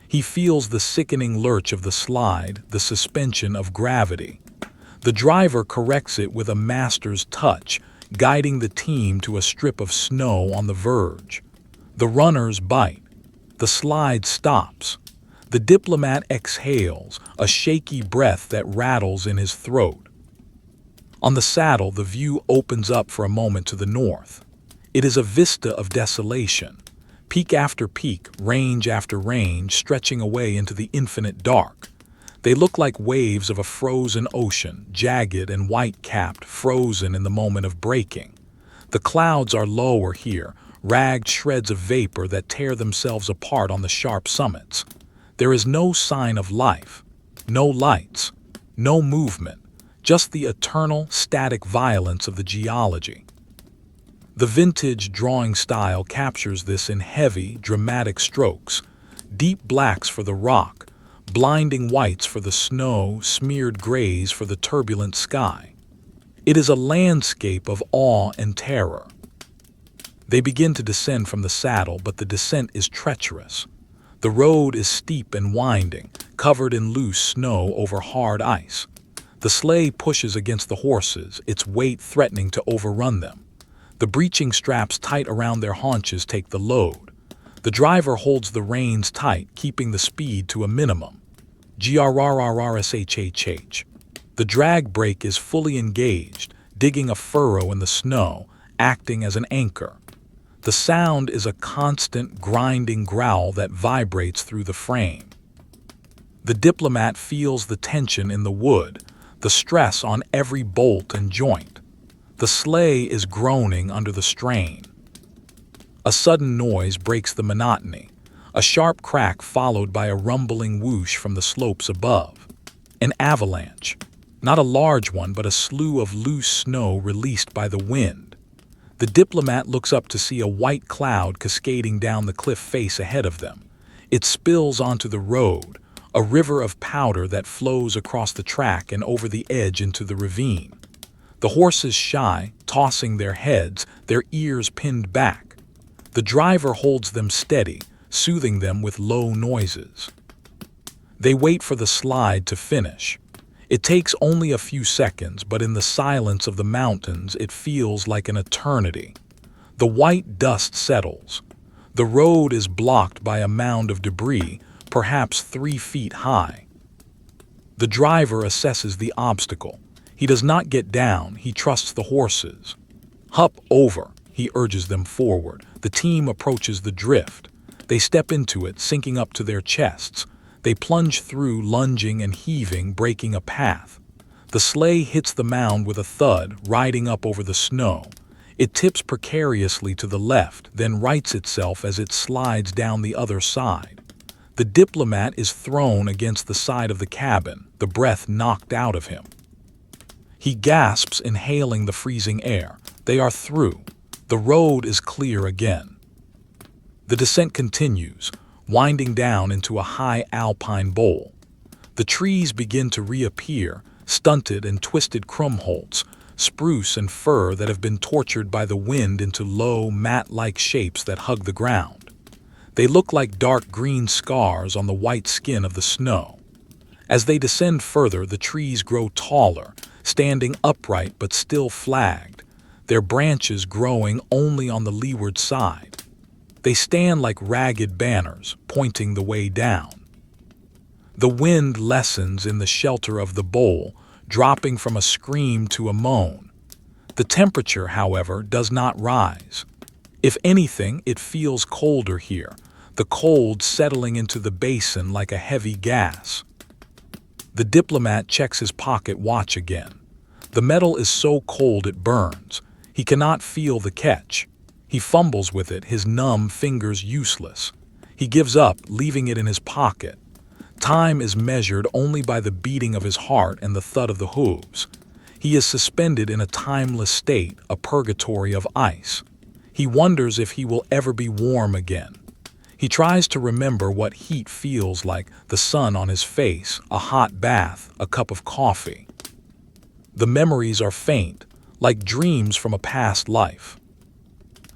S1: He feels the sickening lurch of the slide, the suspension of gravity. The driver corrects it with a master's touch, guiding the team to a strip of snow on the verge. The runners bite. The slide stops. The diplomat exhales, a shaky breath that rattles in his throat. On the saddle, the view opens up for a moment to the north. It is a vista of desolation, peak after peak, range after range, stretching away into the infinite dark. They look like waves of a frozen ocean, jagged and white-capped, frozen in the moment of breaking. The clouds are lower here, ragged shreds of vapor that tear themselves apart on the sharp summits. There is no sign of life, no lights, no movement, just the eternal, static violence of the geology. The vintage drawing style captures this in heavy, dramatic strokes, deep blacks for the rock, blinding whites for the snow, smeared grays for the turbulent sky. It is a landscape of awe and terror. They begin to descend from the saddle, but the descent is treacherous. The road is steep and winding, covered in loose snow over hard ice. The sleigh pushes against the horses, its weight threatening to overrun them. The breeching straps tight around their haunches take the load. The driver holds the reins tight, keeping the speed to a minimum. Grrrrshhh. The drag brake is fully engaged, digging a furrow in the snow, acting as an anchor. The sound is a constant, grinding growl that vibrates through the frame. The diplomat feels the tension in the wood, the stress on every bolt and joint. The sleigh is groaning under the strain. A sudden noise breaks the monotony, a sharp crack followed by a rumbling whoosh from the slopes above. An avalanche, not a large one but a slew of loose snow released by the wind. The diplomat looks up to see a white cloud cascading down the cliff face ahead of them. It spills onto the road, a river of powder that flows across the track and over the edge into the ravine. The horses shy, tossing their heads, their ears pinned back. The driver holds them steady, soothing them with low noises. They wait for the slide to finish. It takes only a few seconds, but in the silence of the mountains it feels like an eternity. The white dust settles. The road is blocked by a mound of debris, perhaps 3 feet high. The driver assesses the obstacle. He does not get down, he trusts the horses. Hup over, he urges them forward. The team approaches the drift. They step into it, sinking up to their chests. They plunge through, lunging and heaving, breaking a path. The sleigh hits the mound with a thud, riding up over the snow. It tips precariously to the left, then rights itself as it slides down the other side. The diplomat is thrown against the side of the cabin, the breath knocked out of him. He gasps, inhaling the freezing air. They are through. The road is clear again. The descent continues, winding down into a high alpine bowl. The trees begin to reappear, stunted and twisted krumholtz, spruce and fir that have been tortured by the wind into low, mat-like shapes that hug the ground. They look like dark green scars on the white skin of the snow. As they descend further, the trees grow taller, standing upright but still flagged, their branches growing only on the leeward side. They stand like ragged banners, pointing the way down. The wind lessens in the shelter of the bowl, dropping from a scream to a moan. The temperature, however, does not rise. If anything, it feels colder here, the cold settling into the basin like a heavy gas. The diplomat checks his pocket watch again. The metal is so cold it burns. He cannot feel the catch. He fumbles with it, his numb fingers useless. He gives up, leaving it in his pocket. Time is measured only by the beating of his heart and the thud of the hooves. He is suspended in a timeless state, a purgatory of ice. He wonders if he will ever be warm again. He tries to remember what heat feels like, the sun on his face, a hot bath, a cup of coffee. The memories are faint, like dreams from a past life.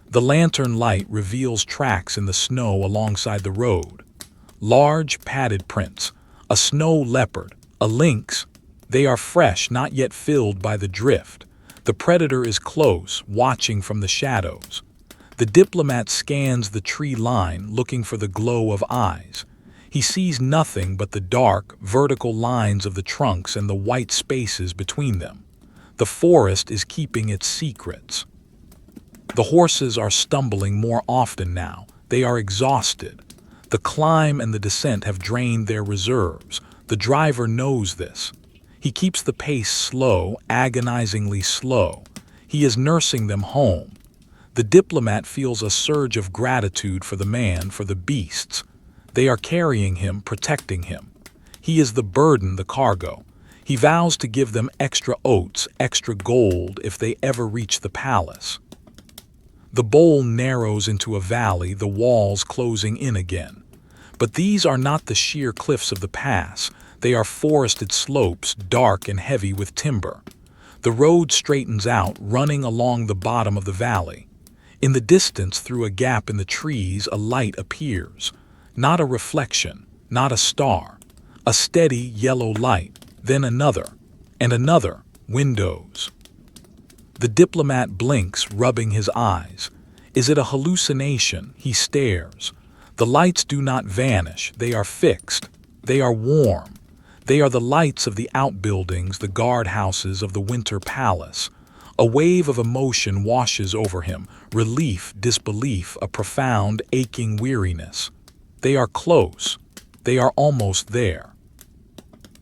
S1: The lantern light reveals tracks in the snow alongside the road. Large, padded prints, a snow leopard, a lynx. They are fresh, not yet filled by the drift. The predator is close, watching from the shadows. The diplomat scans the tree line, looking for the glow of eyes. He sees nothing but the dark, vertical lines of the trunks and the white spaces between them. The forest is keeping its secrets. The horses are stumbling more often now. They are exhausted. The climb and the descent have drained their reserves. The driver knows this. He keeps the pace slow, agonizingly slow. He is nursing them home. The diplomat feels a surge of gratitude for the man, for the beasts. They are carrying him, protecting him. He is the burden, the cargo. He vows to give them extra oats, extra gold if they ever reach the palace. The bowl narrows into a valley, the walls closing in again. But these are not the sheer cliffs of the pass. They are forested slopes, dark and heavy with timber. The road straightens out, running along the bottom of the valley. In the distance, through a gap in the trees, a light appears. Not a reflection, not a star. A steady yellow light, then another, and another. Windows. The diplomat blinks, rubbing his eyes. Is it a hallucination? He stares. The lights do not vanish. They are fixed. They are warm. They are the lights of the outbuildings, the guardhouses of the Winter Palace. A wave of emotion washes over him, relief, disbelief, a profound, aching weariness. They are close. They are almost there.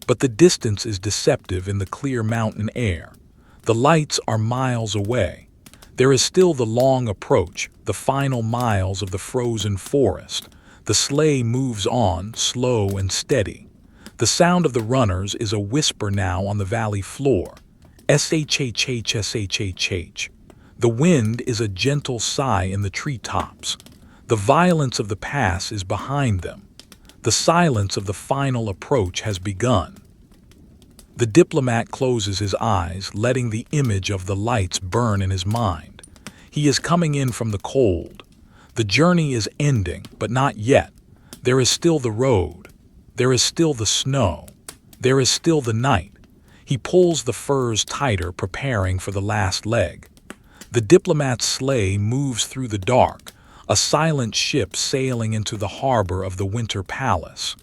S1: But the distance is deceptive in the clear mountain air. The lights are miles away. There is still the long approach, the final miles of the frozen forest. The sleigh moves on, slow and steady. The sound of the runners is a whisper now on the valley floor. S-H-H-H-S-H-H-H. The wind is a gentle sigh in the treetops. The violence of the pass is behind them. The silence of the final approach has begun. The diplomat closes his eyes, letting the image of the lights burn in his mind. He is coming in from the cold. The journey is ending, but not yet. There is still the road. There is still the snow. There is still the night. He pulls the furs tighter, preparing for the last leg. The diplomat's sleigh moves through the dark, a silent ship sailing into the harbor of the Winter Palace.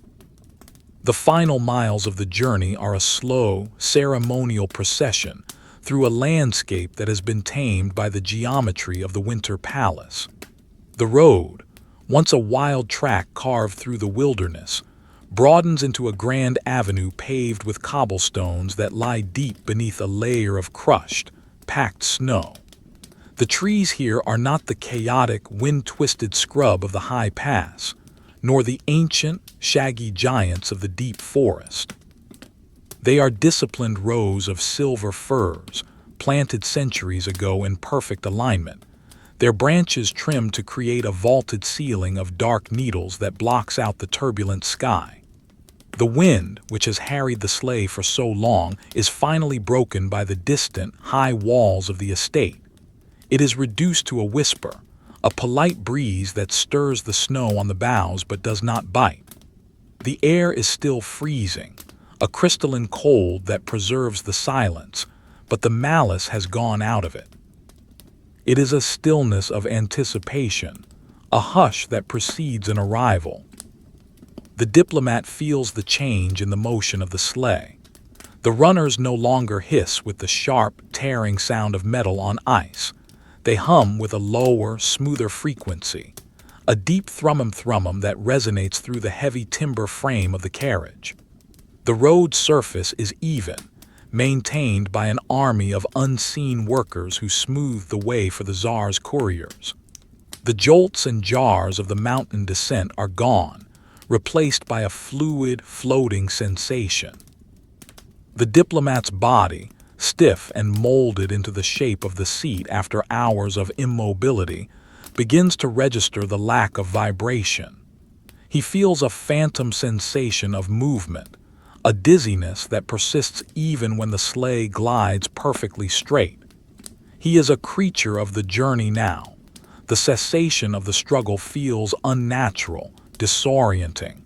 S1: The final miles of the journey are a slow, ceremonial procession through a landscape that has been tamed by the geometry of the Winter Palace. The road, once a wild track carved through the wilderness, broadens into a grand avenue paved with cobblestones that lie deep beneath a layer of crushed, packed snow. The trees here are not the chaotic, wind-twisted scrub of the high pass, nor the ancient, shaggy giants of the deep forest. They are disciplined rows of silver firs, planted centuries ago in perfect alignment, their branches trimmed to create a vaulted ceiling of dark needles that blocks out the turbulent sky. The wind, which has harried the sleigh for so long, is finally broken by the distant, high walls of the estate. It is reduced to a whisper, a polite breeze that stirs the snow on the boughs but does not bite. The air is still freezing, a crystalline cold that preserves the silence, but the malice has gone out of it. It is a stillness of anticipation, a hush that precedes an arrival. The diplomat feels the change in the motion of the sleigh. The runners no longer hiss with the sharp, tearing sound of metal on ice. They hum with a lower, smoother frequency, a deep thrum-thrum that resonates through the heavy timber frame of the carriage. The road surface is even, maintained by an army of unseen workers who smooth the way for the Tsar's couriers. The jolts and jars of the mountain descent are gone, replaced by a fluid, floating sensation. The diplomat's body, stiff and molded into the shape of the seat after hours of immobility, begins to register the lack of vibration. He feels a phantom sensation of movement, a dizziness that persists even when the sleigh glides perfectly straight. He is a creature of the journey now. The cessation of the struggle feels unnatural, disorienting.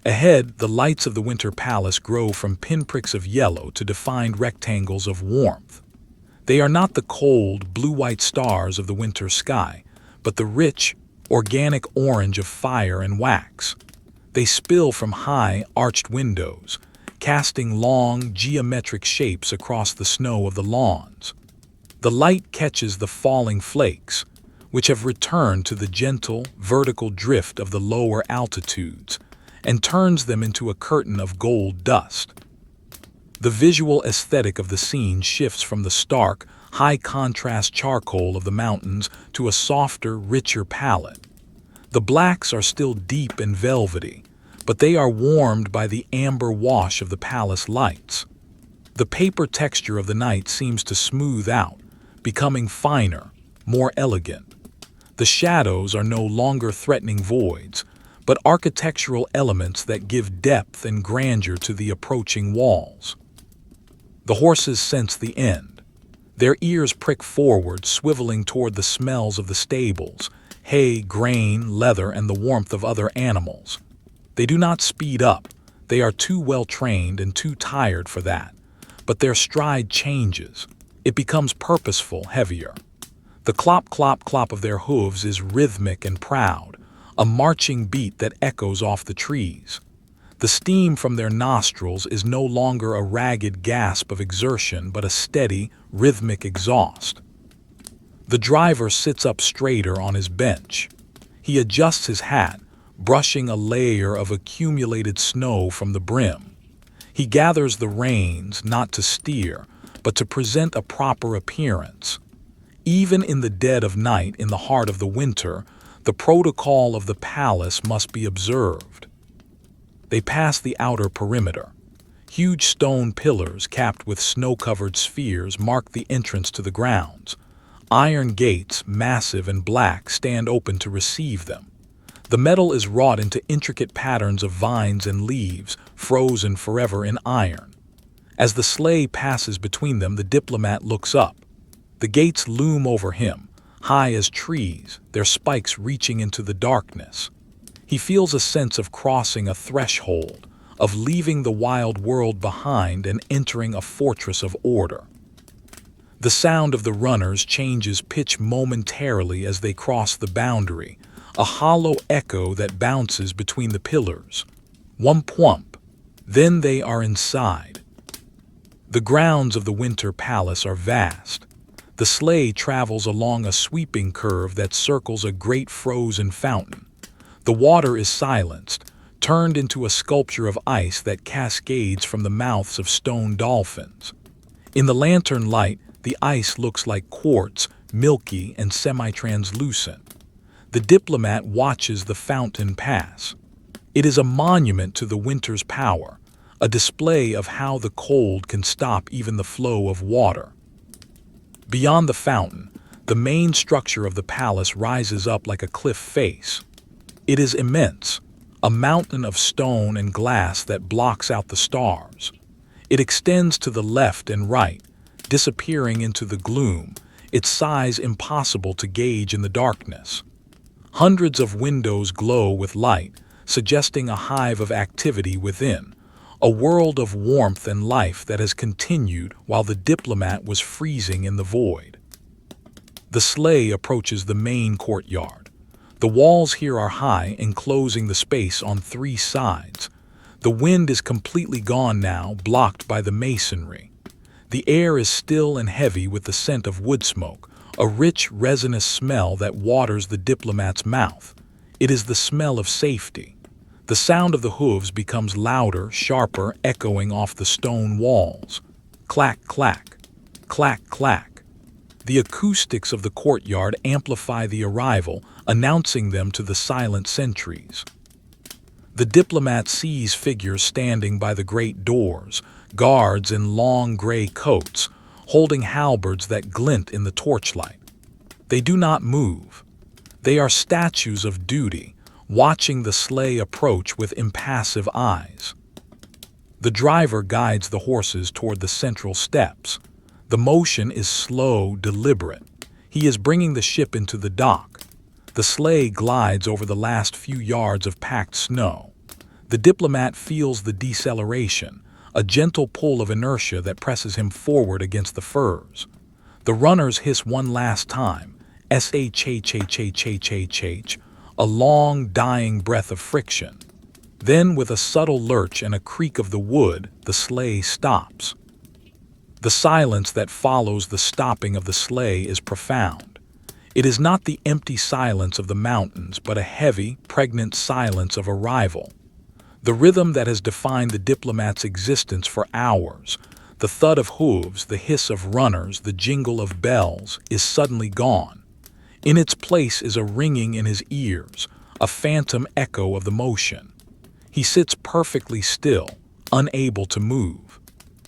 S1: Ahead, the lights of the Winter Palace grow from pinpricks of yellow to defined rectangles of warmth. They are not the cold, blue-white stars of the winter sky, but the rich, organic orange of fire and wax. They spill from high, arched windows, casting long, geometric shapes across the snow of the lawns. The light catches the falling flakes, which have returned to the gentle, vertical drift of the lower altitudes, and turns them into a curtain of gold dust. The visual aesthetic of the scene shifts from the stark, high-contrast charcoal of the mountains to a softer, richer palette. The blacks are still deep and velvety, but they are warmed by the amber wash of the palace lights. The paper texture of the night seems to smooth out, becoming finer, more elegant. The shadows are no longer threatening voids, but architectural elements that give depth and grandeur to the approaching walls. The horses sense the end. Their ears prick forward, swiveling toward the smells of the stables, hay, grain, leather, and the warmth of other animals. They do not speed up. They are too well trained and too tired for that. But their stride changes. It becomes purposeful, heavier. The clop, clop, clop of their hooves is rhythmic and proud, a marching beat that echoes off the trees. The steam from their nostrils is no longer a ragged gasp of exertion, but a steady, rhythmic exhaust. The driver sits up straighter on his bench. He adjusts his hat, brushing a layer of accumulated snow from the brim. He gathers the reins, not to steer, but to present a proper appearance. Even in the dead of night, in the heart of the winter, the protocol of the palace must be observed. They pass the outer perimeter. Huge stone pillars capped with snow-covered spheres mark the entrance to the grounds. Iron gates, massive and black, stand open to receive them. The metal is wrought into intricate patterns of vines and leaves, frozen forever in iron. As the sleigh passes between them, the diplomat looks up. The gates loom over him, high as trees, their spikes reaching into the darkness. He feels a sense of crossing a threshold, of leaving the wild world behind and entering a fortress of order. The sound of the runners changes pitch momentarily as they cross the boundary, a hollow echo that bounces between the pillars. Whump-whump. Then they are inside. The grounds of the Winter Palace are vast. The sleigh travels along a sweeping curve that circles a great frozen fountain. The water is silenced, turned into a sculpture of ice that cascades from the mouths of stone dolphins. In the lantern light, the ice looks like quartz, milky and semi-translucent. The diplomat watches the fountain pass. It is a monument to the winter's power, a display of how the cold can stop even the flow of water. Beyond the fountain, the main structure of the palace rises up like a cliff face. It is immense, a mountain of stone and glass that blocks out the stars. It extends to the left and right, disappearing into the gloom, its size impossible to gauge in the darkness. Hundreds of windows glow with light, suggesting a hive of activity within, a world of warmth and life that has continued while the Diplomat was freezing in the void. The sleigh approaches the main courtyard. The walls here are high, enclosing the space on three sides. The wind is completely gone now, blocked by the masonry. The air is still and heavy with the scent of wood smoke, a rich, resinous smell that waters the Diplomat's mouth. It is the smell of safety. The sound of the hooves becomes louder, sharper, echoing off the stone walls. Clack, clack, clack, clack. The acoustics of the courtyard amplify the arrival, announcing them to the silent sentries. The Diplomat sees figures standing by the great doors, guards in long gray coats, holding halberds that glint in the torchlight. They do not move. They are statues of duty, watching the sleigh approach with impassive eyes. The driver guides the horses toward the central steps. The motion is slow, deliberate. He is bringing the ship into the dock. The sleigh glides over the last few yards of packed snow. The Diplomat feels the deceleration, a gentle pull of inertia that presses him forward against the firs. The runners hiss one last time, shh, a long, dying breath of friction. Then, with a subtle lurch and a creak of the wood, the sleigh stops. The silence that follows the stopping of the sleigh is profound. It is not the empty silence of the mountains, but a heavy, pregnant silence of arrival. The rhythm that has defined the Diplomat's existence for hours, the thud of hooves, the hiss of runners, the jingle of bells, is suddenly gone. In its place is a ringing in his ears, a phantom echo of the motion. He sits perfectly still, unable to move.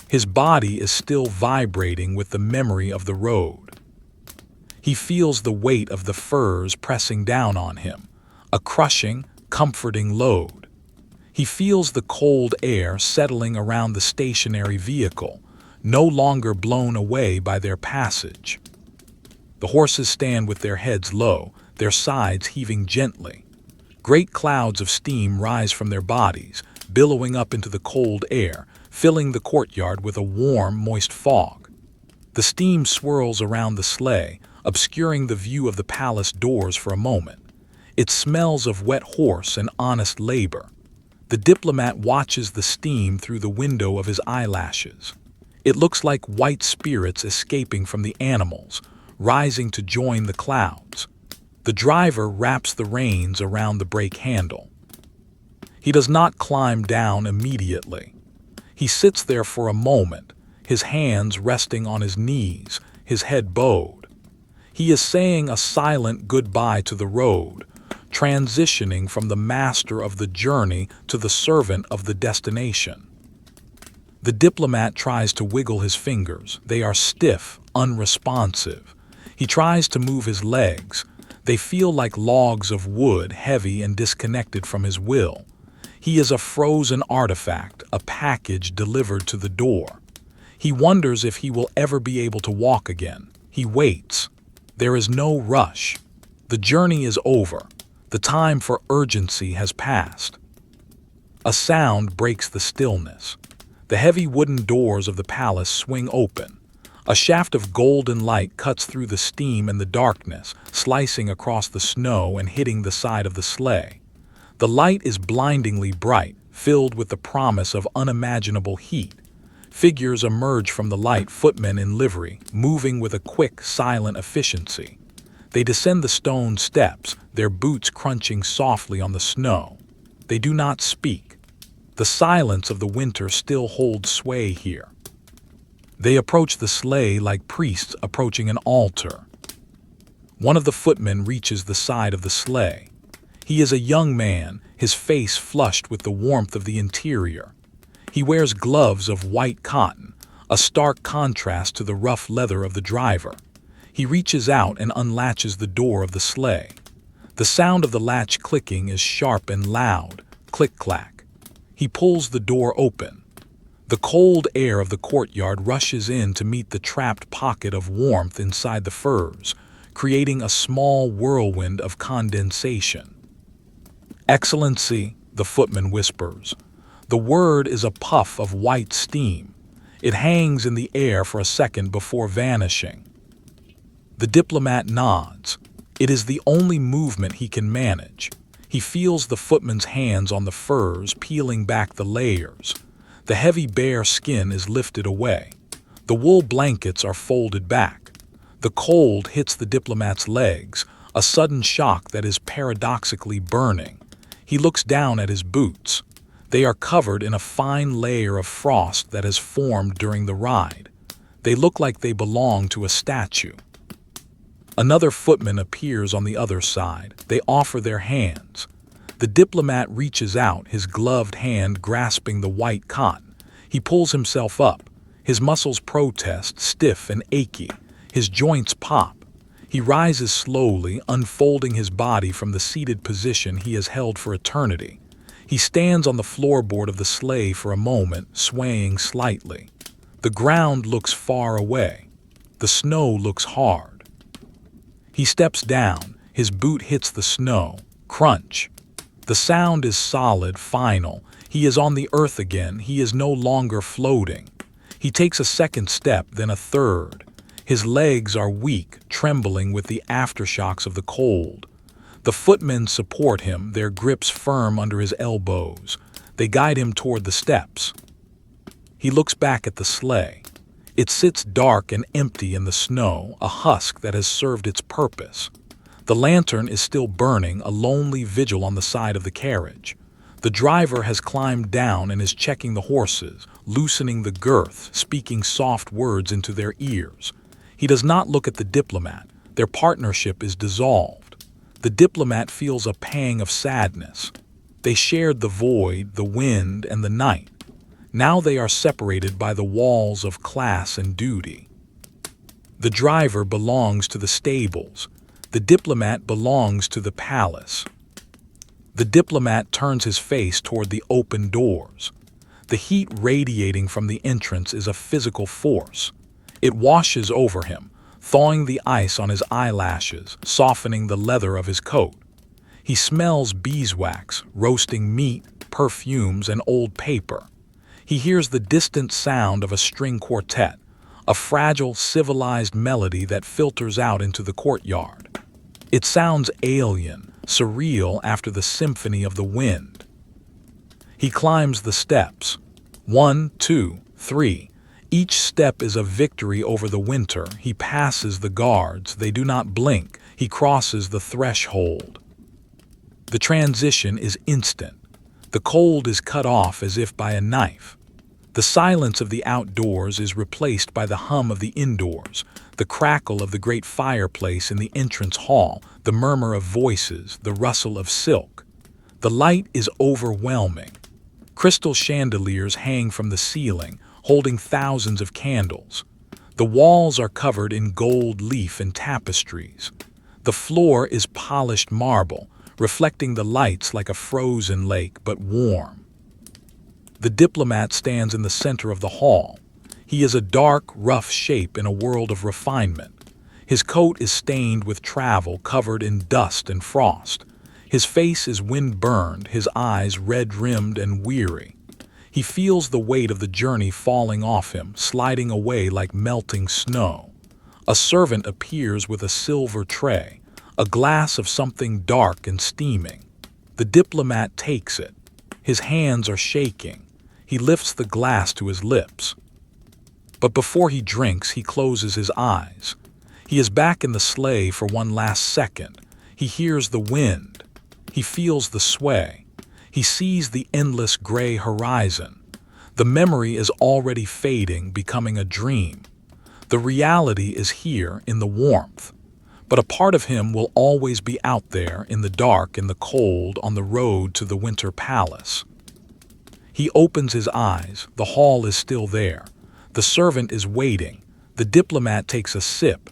S1: His body is still vibrating with the memory of the road. He feels the weight of the firs pressing down on him, a crushing, comforting load. He feels the cold air settling around the stationary vehicle, no longer blown away by their passage. The horses stand with their heads low, their sides heaving gently. Great clouds of steam rise from their bodies, billowing up into the cold air, filling the courtyard with a warm, moist fog. The steam swirls around the sleigh, obscuring the view of the palace doors for a moment. It smells of wet horse and honest labor. The Diplomat watches the steam through the window of his eyelashes. It looks like white spirits escaping from the animals, rising to join the clouds. The driver wraps the reins around the brake handle. He does not climb down immediately. He sits there for a moment, his hands resting on his knees, his head bowed. He is saying a silent goodbye to the road, transitioning from the master of the journey to the servant of the destination. The Diplomat tries to wiggle his fingers. They are stiff, unresponsive. He tries to move his legs. They feel like logs of wood, heavy and disconnected from his will. He is a frozen artifact, a package delivered to the door. He wonders if he will ever be able to walk again. He waits. There is no rush. The journey is over. The time for urgency has passed. A sound breaks the stillness. The heavy wooden doors of the palace swing open. A shaft of golden light cuts through the steam and the darkness, slicing across the snow and hitting the side of the sleigh. The light is blindingly bright, filled with the promise of unimaginable heat. Figures emerge from the light, footmen in livery, moving with a quick, silent efficiency. They descend the stone steps, their boots crunching softly on the snow. They do not speak. The silence of the winter still holds sway here. They approach the sleigh like priests approaching an altar. One of the footmen reaches the side of the sleigh. He is a young man, his face flushed with the warmth of the interior. He wears gloves of white cotton, a stark contrast to the rough leather of the driver. He reaches out and unlatches the door of the sleigh. The sound of the latch clicking is sharp and loud, Click-clack. He pulls the door open. The cold air of the courtyard rushes in to meet the trapped pocket of warmth inside the furs, creating a small whirlwind of condensation. "Excellency," the footman whispers. The word is a puff of white steam. It hangs in the air for a second before vanishing. The diplomat nods. It is the only movement he can manage. He feels the footman's hands on the furs, peeling back the layers. The heavy bare skin is lifted away. The wool blankets are folded back. The cold hits the diplomat's legs, a sudden shock that is paradoxically burning. He looks down at his boots. They are covered in a fine layer of frost that has formed during the ride. They look like they belong to a statue. Another footman appears on the other side. They offer their hands. The diplomat reaches out, his gloved hand grasping the white cotton. He pulls himself up. His muscles protest, stiff and achy. His joints pop. He rises slowly, unfolding his body from the seated position he has held for eternity. He stands on the floorboard of the sleigh for a moment, swaying slightly. The ground looks far away. The snow looks hard. He steps down. His boot hits the snow. Crunch. The sound is solid, final. He is on the earth again. He is no longer floating. He takes a second step, then a third. His legs are weak, trembling with the aftershocks of the cold. The footmen support him, their grips firm under his elbows. They guide him toward the steps. He looks back at the sleigh. It sits dark and empty in the snow, a husk that has served its purpose. The lantern is still burning, a lonely vigil on the side of the carriage. The driver has climbed down and is checking the horses, loosening the girth, speaking soft words into their ears. He does not look at the diplomat. Their partnership is dissolved. The diplomat feels a pang of sadness. They shared the void, the wind, and the night. Now they are separated by the walls of class and duty. The driver belongs to the stables. The diplomat belongs to the palace. The diplomat turns his face toward the open doors. The heat radiating from the entrance is a physical force. It washes over him, thawing the ice on his eyelashes, softening the leather of his coat. He smells beeswax, roasting meat, perfumes, and old paper. He hears the distant sound of a string quartet, a fragile, civilized melody that filters out into the courtyard. It sounds alien, surreal after the symphony of the wind. He climbs the steps. 1, 2, 3. Each step is a victory over the winter. He passes the guards. They do not blink. He crosses the threshold. The transition is instant. The cold is cut off as if by a knife. The silence of the outdoors is replaced by the hum of the indoors, the crackle of the great fireplace in the entrance hall, the murmur of voices, the rustle of silk. The light is overwhelming. Crystal chandeliers hang from the ceiling, holding thousands of candles. The walls are covered in gold leaf and tapestries. The floor is polished marble, reflecting the lights like a frozen lake, but warm. The diplomat stands in the center of the hall. He is a dark, rough shape in a world of refinement. His coat is stained with travel, covered in dust and frost. His face is wind-burned, his eyes red-rimmed and weary. He feels the weight of the journey falling off him, sliding away like melting snow. A servant appears with a silver tray, a glass of something dark and steaming. The diplomat takes it. His hands are shaking. He lifts the glass to his lips. But before he drinks, he closes his eyes. He is back in the sleigh for one last second. He hears the wind. He feels the sway. He sees the endless gray horizon. The memory is already fading, becoming a dream. The reality is here in the warmth. But a part of him will always be out there in the dark, in the cold, on the road to the winter palace. He opens his eyes. The hall is still there. The servant is waiting. The diplomat takes a sip.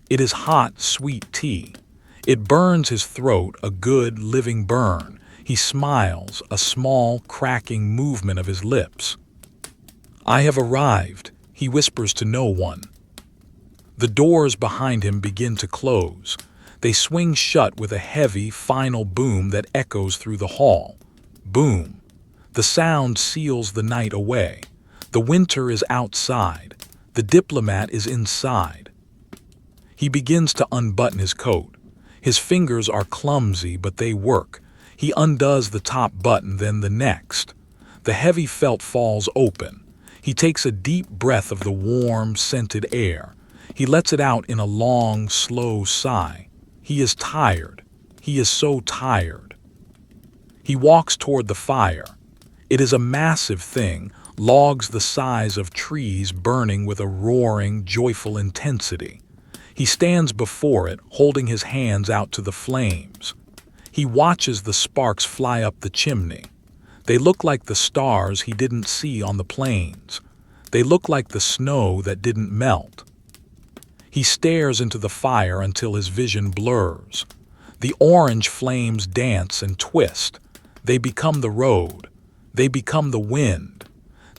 S1: It is hot, sweet tea. It burns his throat, a good, living burn. He smiles, a small, cracking movement of his lips. "I have arrived," he whispers to no one. The doors behind him begin to close. They swing shut with a heavy, final boom that echoes through the hall. Boom. The sound seals the night away. The winter is outside. The diplomat is inside. He begins to unbutton his coat. His fingers are clumsy, but they work. He undoes the top button, then the next. The heavy felt falls open. He takes a deep breath of the warm, scented air. He lets it out in a long, slow sigh. He is tired. He is so tired. He walks toward the fire. It is a massive thing, logs the size of trees burning with a roaring, joyful intensity. He stands before it, holding his hands out to the flames. He watches the sparks fly up the chimney. They look like the stars he didn't see on the plains. They look like the snow that didn't melt. He stares into the fire until his vision blurs. The orange flames dance and twist. They become the road. They become the wind.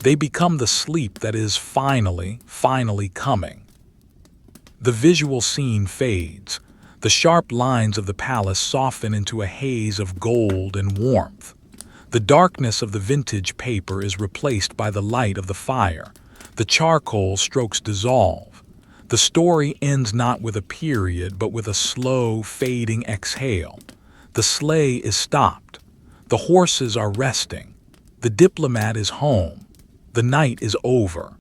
S1: They become the sleep that is finally coming. The visual scene fades. The sharp lines of the palace soften into a haze of gold and warmth. The darkness of the vintage paper is replaced by the light of the fire. The charcoal strokes dissolve. The story ends not with a period, but with a slow, fading exhale. The sleigh is stopped. The horses are resting. The diplomat is home. The night is over.